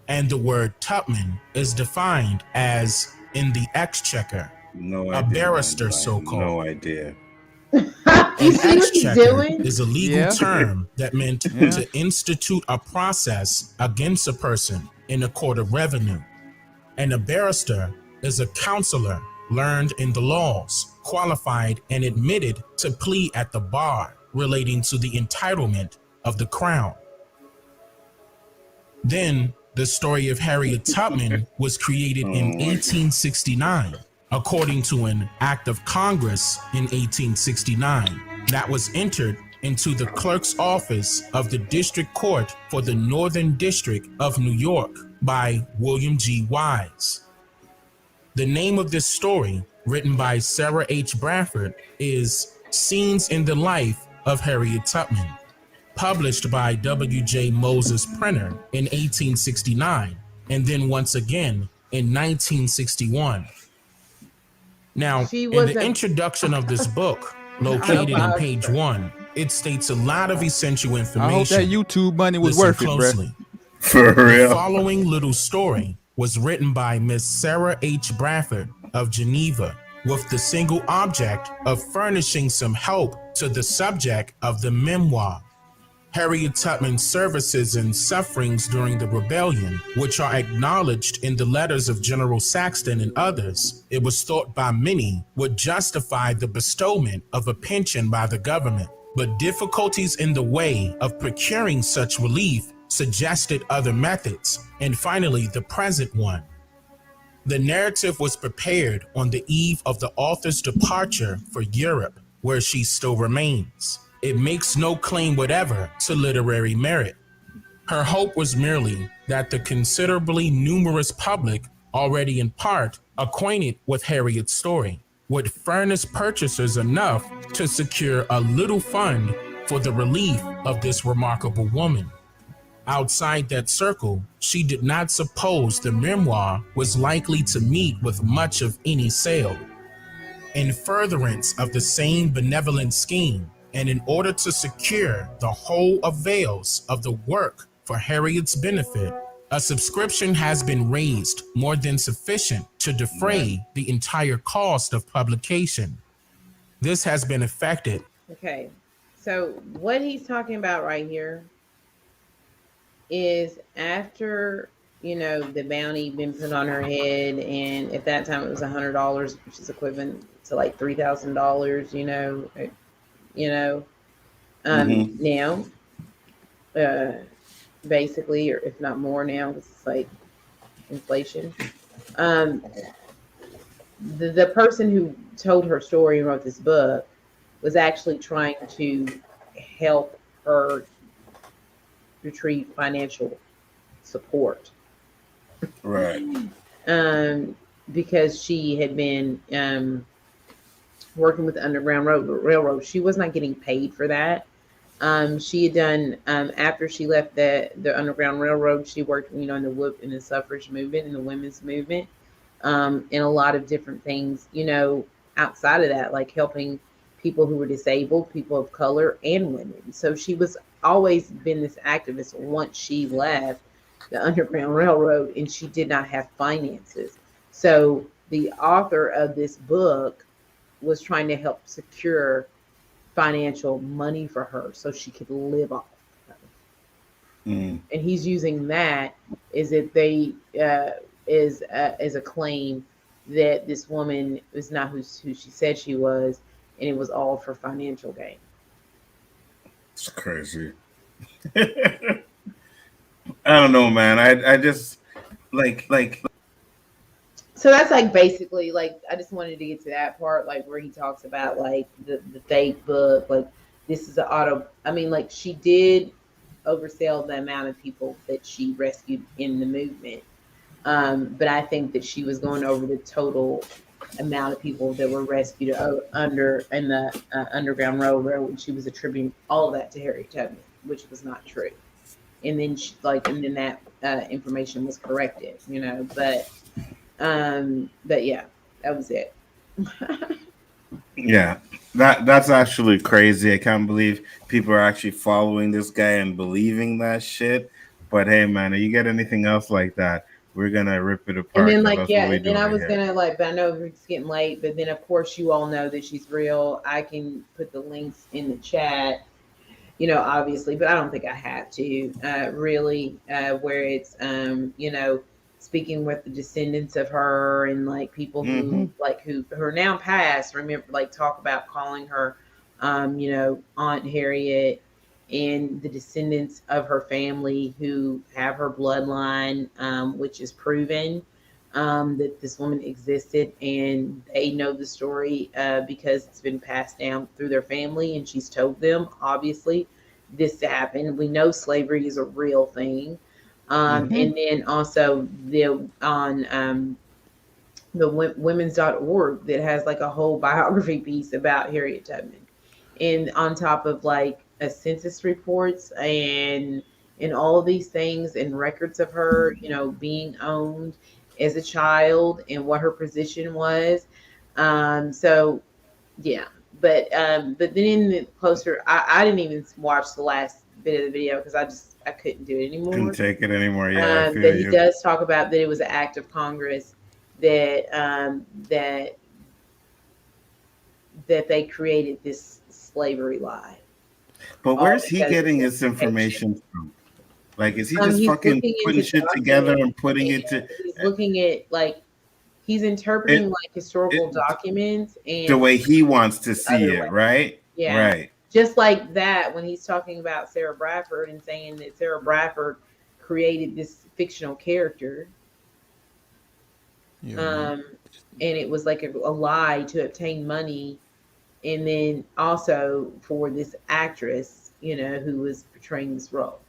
J: and the word Tubman is defined as in the exchequer,
A: No
J: a
A: idea.
J: barrister,
A: Man.
J: so-called.
A: No idea.
C: You
J: An
C: see what he's
J: exchequer
C: doing?
J: is a legal
I: Yeah.
J: term that meant
I: Yeah.
J: to institute a process against a person in a court of revenue. And a barrister is a counselor learned in the laws, qualified and admitted to plead at the bar relating to the entitlement of the crown. Then the story of Harriet Tubman was created in 1869, according to an act of Congress in 1869 that was entered into the clerk's office of the District Court for the Northern District of New York by William G. Wise. The name of this story, written by Sarah H. Bradford, is Scenes in the Life of Harriet Tubman, published by W.J. Moses Printer in 1869, and then once again in 1961. Now,
C: She
J: in
C: wasn't-
J: the introduction of this book, located on page 1, it states a lot of essential information.
I: I hope that YouTube money was
J: Listen
I: worth it,
J: closely.
I: bruh.
A: For
J: The
A: real.
J: following little story was written by Miss Sarah H. Bradford of Geneva, with the single object of furnishing some help to the subject of the memoir. Harriet Tubman's services and sufferings during the rebellion, which are acknowledged in the letters of General Saxton and others, it was thought by many would justify the bestowment of a pension by the government. But difficulties in the way of procuring such relief suggested other methods, and finally the present one. The narrative was prepared on the eve of the author's departure for Europe, where she still remains. It makes no claim whatever to literary merit. Her hope was merely that the considerably numerous public, already in part acquainted with Harriet's story, would furnish purchasers enough to secure a little fund for the relief of this remarkable woman. Outside that circle, she did not suppose the memoir was likely to meet with much of any sale. In furtherance of the same benevolent scheme, and in order to secure the whole avails of the work for Harriet's benefit, a subscription has been raised more than sufficient to defray the entire cost of publication. This has been effected.
C: Okay, so what he's talking about right here is after, you know, the bounty been put on her head, and at that time it was $100, which is equivalent to like $3,000, now, basically, or if not more now, because it's like inflation. The person who told her story and wrote this book was actually trying to help her retrieve financial support.
A: Right.
C: Because she had been working with the Underground Railroad. She was not getting paid for that. She had done, after she left the Underground Railroad, she worked, in the suffrage movement and the women's movement, and a lot of different things, outside of that, like helping people who were disabled, people of color, and women. So she was always been this activist once she left the Underground Railroad, and she did not have finances. So the author of this book was trying to help secure financial money for her so she could live off of it. And he's using that as if they as a claim that this woman is not who she said she was, and it was all for financial gain.
A: It's crazy. I don't know, man. I just like.
C: So that's like basically like I just wanted to get to that part, like where he talks about like the fake book, like this is an auto. I mean, like she did oversell the amount of people that she rescued in the movement, but I think that she was going over the total amount of people that were rescued under in the Underground Railroad, and she was attributing all of that to Harriet Tubman, which was not true. And then and then that information was corrected, but yeah, that was it.
A: Yeah, that's actually crazy. I can't believe people are actually following this guy and believing that shit. But hey, man, if you get anything else like that, we're gonna rip it apart.
C: And then
A: That's what we
C: and
A: do
C: then I
A: right
C: was
A: here.
C: gonna but I know it's getting late, but then of course you all know that she's real. I can put the links in the chat, obviously, but I don't think I have to really, where it's speaking with the descendants of her and like people who are now passed. Remember, talk about calling her, Aunt Harriet, and the descendants of her family who have her bloodline, which is proven that this woman existed, and they know the story because it's been passed down through their family, and she's told them, obviously, this to happen. We know slavery is a real thing. And then also on the women's.org that has like a whole biography piece about Harriet Tubman, and on top of like a census reports and all of these things and records of her, being owned as a child and what her position was. So yeah, but then in the closer, I didn't even watch the last bit of the video because I couldn't do it anymore.
A: Couldn't take it anymore. Yeah, I feel
C: but
A: you.
C: he does talk about that it was an act of Congress that that they created this slavery lie.
A: But where's he getting his information from? Like, is he just
C: He's
A: fucking
C: looking
A: putting
C: into
A: shit together and putting it
C: documents,
A: to?
C: He's looking at he's interpreting historical documents and
A: the way he wants to see
C: other
A: it,
C: way.
A: right?
C: Yeah.
A: Right.
C: Just like that when he's talking about Sarah Bradford and saying that Sarah Bradford created this fictional character. And it was like a lie to obtain money, and then also for this actress, who was portraying this role.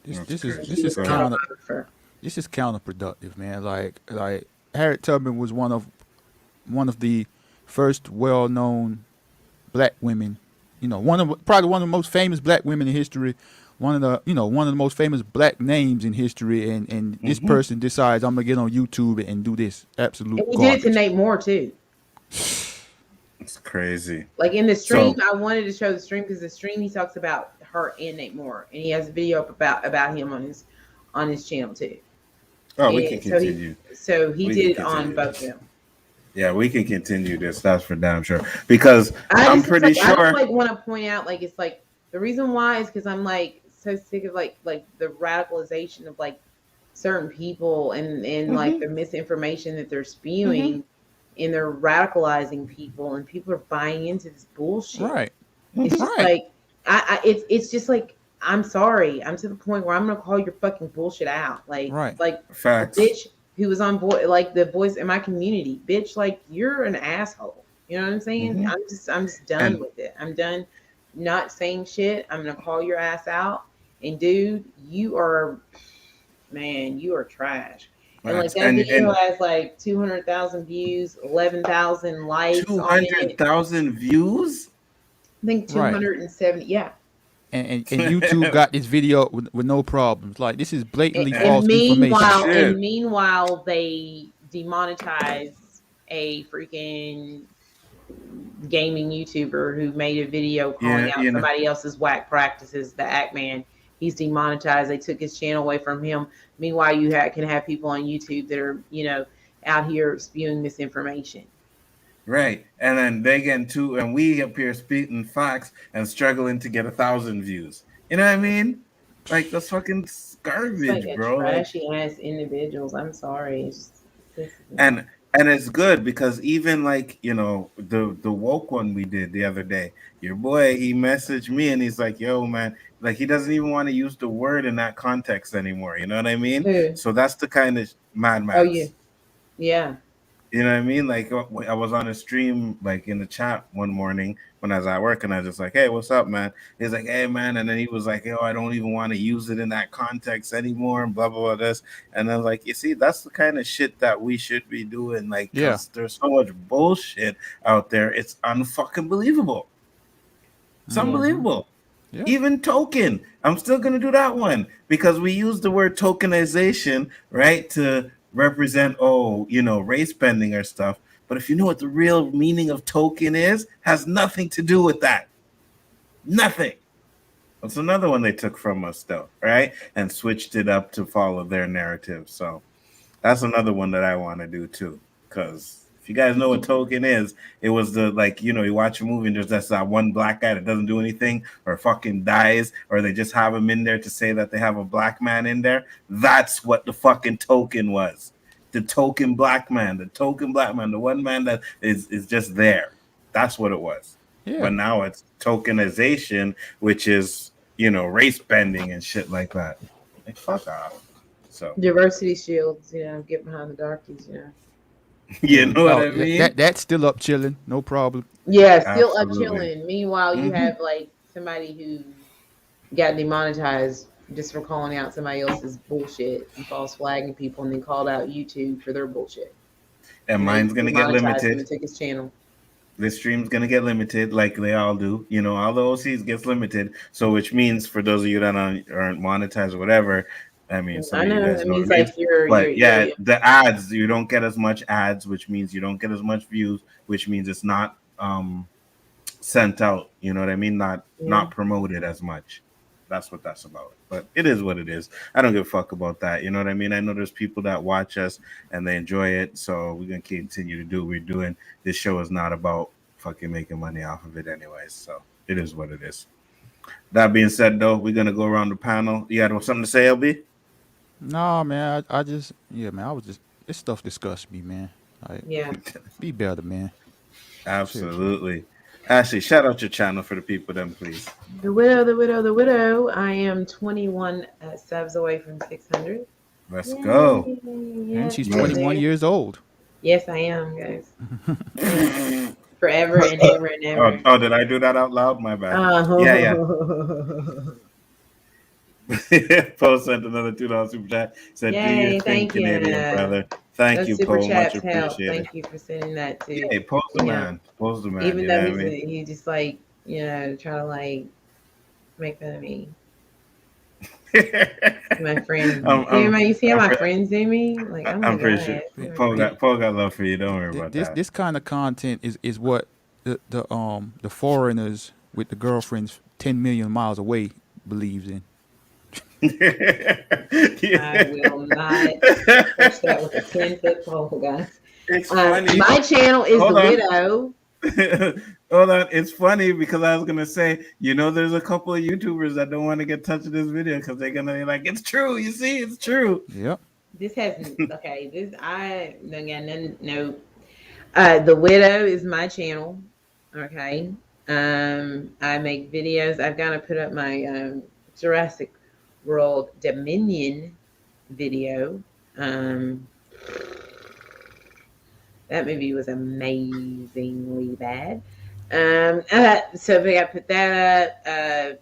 I: This is counterproductive, man. Like Harriet Tubman was one of the first well-known black women. Probably one of the most famous black women in history. One of the most famous black names in history, and this person decides I'm gonna get on YouTube and do this absolute.
C: And he did it to Nate Moore too.
A: It's crazy.
C: Like in the stream, I wanted to show the stream because the stream he talks about her and Nate Moore, and he has a video up about him on his channel too.
A: Oh, we can continue.
C: So he did it on both of them.
A: Yeah, we can continue this. That's for damn sure. Because I'm pretty sure.
C: I just want to point out, it's the reason why is because I'm so sick of like the radicalization of certain people and the misinformation that they're spewing, and they're radicalizing people, and people are buying into this bullshit.
I: Right.
C: It's just it's just I'm sorry. I'm to the point where I'm gonna call your fucking bullshit out.
A: Facts.
C: Bitch who was on board, the boys in my community, bitch, you're an asshole. You know what I'm saying? I'm just done with it. I'm done not saying shit. I'm gonna call your ass out. And dude, you are trash. And that video has 200,000 views, 11,000 likes.
A: 200,000 views?
C: I think 270. Right. Yeah.
I: And YouTube got this video with no problems. This is blatantly false information.
C: And meanwhile, they demonetized a freaking gaming YouTuber who made a video calling out somebody else's whack practices, the Act Man. He's demonetized. They took his channel away from him. Meanwhile, you can have people on YouTube that are, out here spewing misinformation.
A: Right. And then they get and we up here speaking facts and struggling to get 1,000 views. You know what I mean? That's fucking garbage, bro.
C: Trashy ass individuals. I'm sorry.
A: And it's good because even the woke one we did the other day, your boy, he messaged me and he's like, yo, man, he doesn't even want to use the word in that context anymore. You know what I mean? So that's the kind of Mad Max.
C: Oh, yeah. Yeah.
A: You know what I mean? Like I was on a stream, like in the chat one morning when I was at work, and I was just like, "Hey, what's up, man?" He's like, "Hey, man," and then he was like, "Yo, I don't even want to use it in that context anymore," and blah blah blah. This, and I was like, "You see, that's the kind of shit that we should be doing, like,
I: Yeah.
A: because there's so much bullshit out there. It's unfucking believable. It's unbelievable."
I: Yeah.
A: Even token, I'm still gonna do that one because we use the word tokenization, right, to represent race bending or stuff. But if you know what the real meaning of token is, has nothing to do with that. Nothing. That's another one they took from us, though, right, and switched it up to follow their narrative. So that's another one that I want to do too, because if you guys know what token is, it was the, like, you watch a movie and there's just that one black guy that doesn't do anything or fucking dies, or they just have him in there to say that they have a black man in there. That's what the fucking token was. The token black man, the one man that is just there. That's what it was.
I: Yeah.
A: But now it's tokenization, which is, race bending and shit like that. Like, fuck off. So
C: Diversity shields, get behind the darkies,
A: you know what I mean?
I: That's still up chilling, no problem.
C: Yeah, still up
A: Absolutely.
C: chilling. Meanwhile, you have like somebody who got demonetized just for calling out somebody else's bullshit and false flagging people, and then called out YouTube for their bullshit.
A: And mine's gonna get
C: Demonetized him
A: limited.
C: and took his channel.
A: This stream's gonna get limited, like they all do. All the OCs gets limited. So, which means for those of you that aren't monetized or whatever, I mean, some
C: I
A: of you
C: know.
A: guys
C: It
A: know.
C: means
A: What it
C: like
A: means.
C: you're,
A: But
C: you're
A: the ads, you don't get as much ads, which means you don't get as much views, which means it's not sent out. You know what I mean? Not promoted as much. That's what that's about. But it is what it is. I don't give a fuck about that. You know what I mean? I know there's people that watch us and they enjoy it, so we're gonna continue to do what we're doing. This show is not about fucking making money off of it anyways, so it is what it is. That being said, though, we're gonna go around the panel. You got something to say, LB?
I: No, man, I just, man, I was just, this stuff disgusts me, man. Be better, man.
A: Absolutely. Ashley, shout out your channel for the people, then, please.
C: The widow. I am 21 subs away from 600.
A: Let's go.
I: And she's 21 years old.
C: Yes, I am, guys. Forever and ever and ever.
A: Oh, did I do that out loud? My bad. Yeah. Poe sent another $2 super chat. Said,
C: Yay,
A: "Do your thing,
C: thank
A: Canadian brother." Thank you,
C: super
A: Poe.
C: chats
A: Much
C: help.
A: appreciated.
C: Thank you for sending that too.
A: Hey, Poe's the man. Poe's the man.
C: Even though he's just like, try to like make fun of me. My friends. You see how my friends do me? Like,
A: I'm pretty sure Poe got love for you. Don't worry about that.
I: This kind of content is what the foreigners with the girlfriends 10 million miles away believes in.
C: I will not touch that with a 10-foot pole, guys.
A: It's funny.
C: My channel is The Widow.
A: Hold on, it's funny because I was gonna say, there's a couple of YouTubers that don't want to get touched in this video because they're gonna be like, it's true. You see, it's true.
I: Yep.
C: This has okay. I don't got nothing. No. The Widow is my channel. Okay. I make videos. I've got to put up my Jurassic World Dominion video. That movie was amazingly bad. So we got to put that up.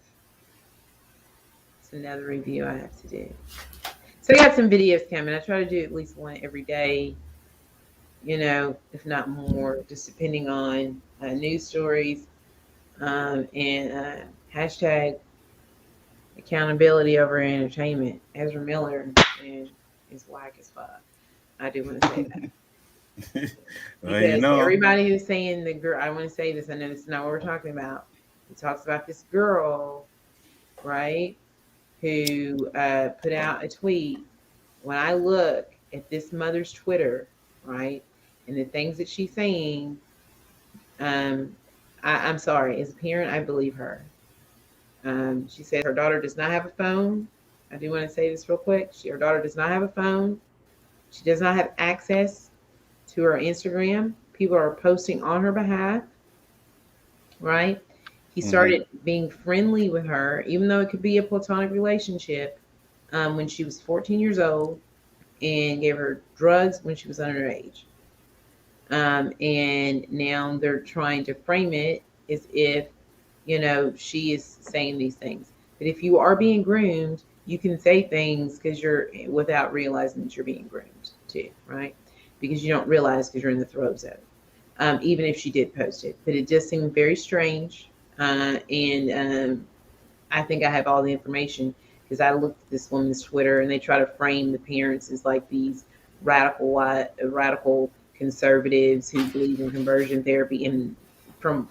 C: It's another review I have to do. So I got some videos coming. I try to do at least one every day, if not more, just depending on news stories and hashtag accountability over entertainment. Ezra Miller is whack as fuck. I do want to say that. Because everybody who's saying the girl, I want to say this, I know this is not what we're talking about. He talks about this girl, right, who put out a tweet. When I look at this mother's Twitter, right, and the things that she's saying, I'm sorry, as a parent, I believe her. She said her daughter does not have a phone. I do want to say this real quick. Her daughter does not have a phone. She does not have access to her Instagram. People are posting on her behalf, right? He started being friendly with her, even though it could be a platonic relationship, when she was 14 years old, and gave her drugs when she was underage. And now they're trying to frame it as if, she is saying these things. But if you are being groomed, you can say things because you're without realizing that you're being groomed too, right? Because you don't realize because you're in the throes of it. Even if she did post it, but it just seemed very strange. And I think I have all the information because I looked at this woman's Twitter, and they try to frame the parents as like these radical conservatives who believe in conversion therapy. And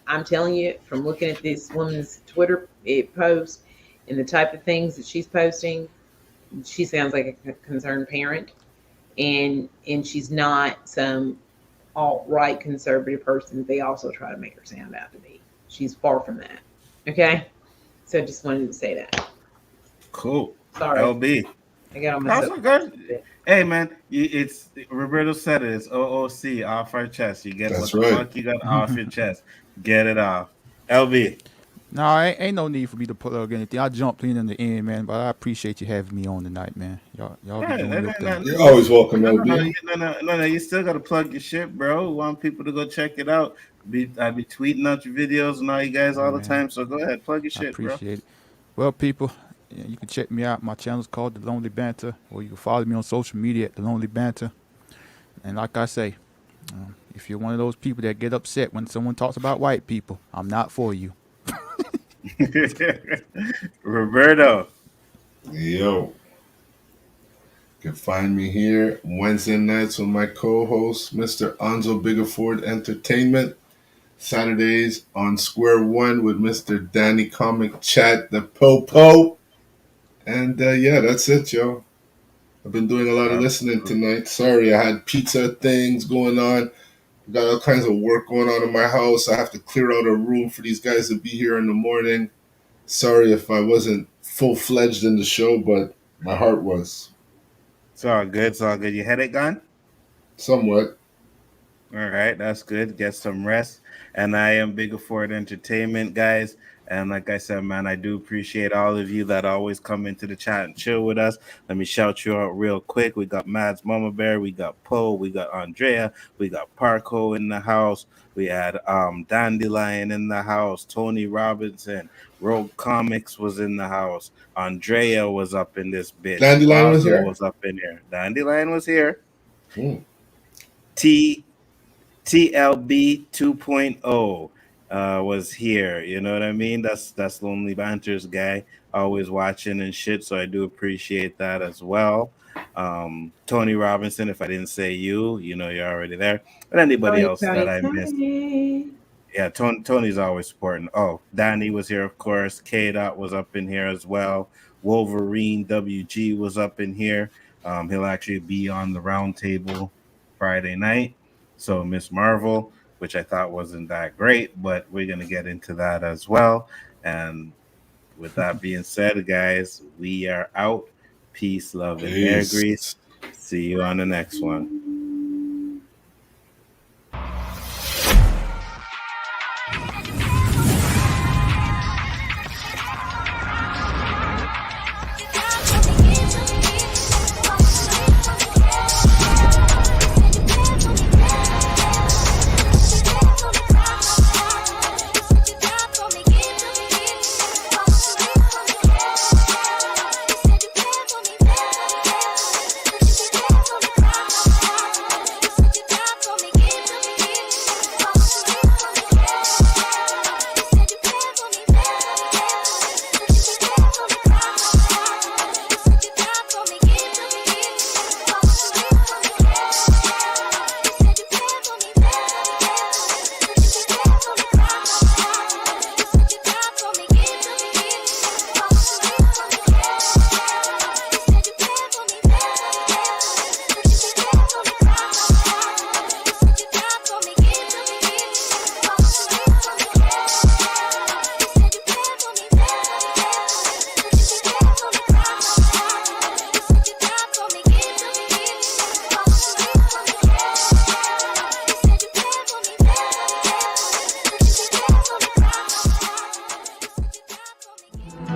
C: I'm telling you, from looking at this woman's Twitter post and the type of things that she's posting, she sounds like a concerned parent, and she's not some alt-right conservative person that they also try to make her sound out to be. She's far from that. Okay, so just wanted to say that.
A: Cool.
C: Sorry,
A: LB.
C: I got on myself.
A: Hey man, it's Roberto said it. It's O.O.C. off our chest. You get
B: That's
A: what the
B: right.
A: fuck you got off your chest. Get it off. LB.
I: No, ain't no need for me to plug anything. I jumped in the end, man, but I appreciate you having me on tonight, man. Y'all be doing your thing.
B: You're always welcome, LB.
A: No, you still gotta plug your shit, bro. We want people to go check it out. I be tweeting out your videos and all you guys all the time. So go ahead, plug your shit, bro.
I: Appreciate it. Well, people, you can check me out. My channel's called The Lonely Banter, or you can follow me on social media at The Lonely Banter. And like I say, if you're one of those people that get upset when someone talks about white people, I'm not for you.
A: Roberto.
B: Yo. You can find me here Wednesday nights with my co-host, Mr. Nzo Biggerford Entertainment. Saturdays on Square One with Mr. Danny Comic Chat, the Popo. And yeah, that's it, yo. I've been doing a lot of listening tonight. Sorry, I had pizza things going on. Got all kinds of work going on in my house. I have to clear out a room for these guys to be here in the morning. Sorry if I wasn't full-fledged in the show, but my heart was.
A: It's all good. It's all good. Your headache gone?
B: Somewhat.
A: All right, that's good. Get some rest. And I am Biggerford Entertainment, guys. And like I said, man, I do appreciate all of you that always come into the chat and chill with us. Let me shout you out real quick. We got Mads Mama Bear, we got Poe, we got Andrea, we got Parco in the house. We had Dandelion in the house, Tony Robinson, Rogue Comics was in the house, Andrea was up in this bitch.
B: Dandelion was here?
A: Was up in here. Dandelion was here. TLB 2.0 was here. You know what I mean? That's Lonely Banter's guy, always watching and shit. So I do appreciate that as well. Tony Robinson, if I didn't say you know you're already there. But anybody else that I missed. Yeah, Tony's always supporting. Oh, Danny was here, of course. K-Dot was up in here as well. Wolverine WG was up in here. He'll actually be on the round table Friday night. So Miss Marvel, which I thought wasn't that great, but we're going to get into that as well. And with that being said, guys, we are out. Peace, love, and hair grease. See you on the next one.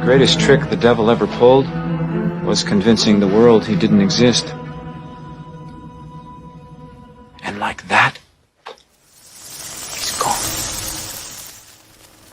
K: The greatest trick the devil ever pulled was convincing the world he didn't exist. And like that,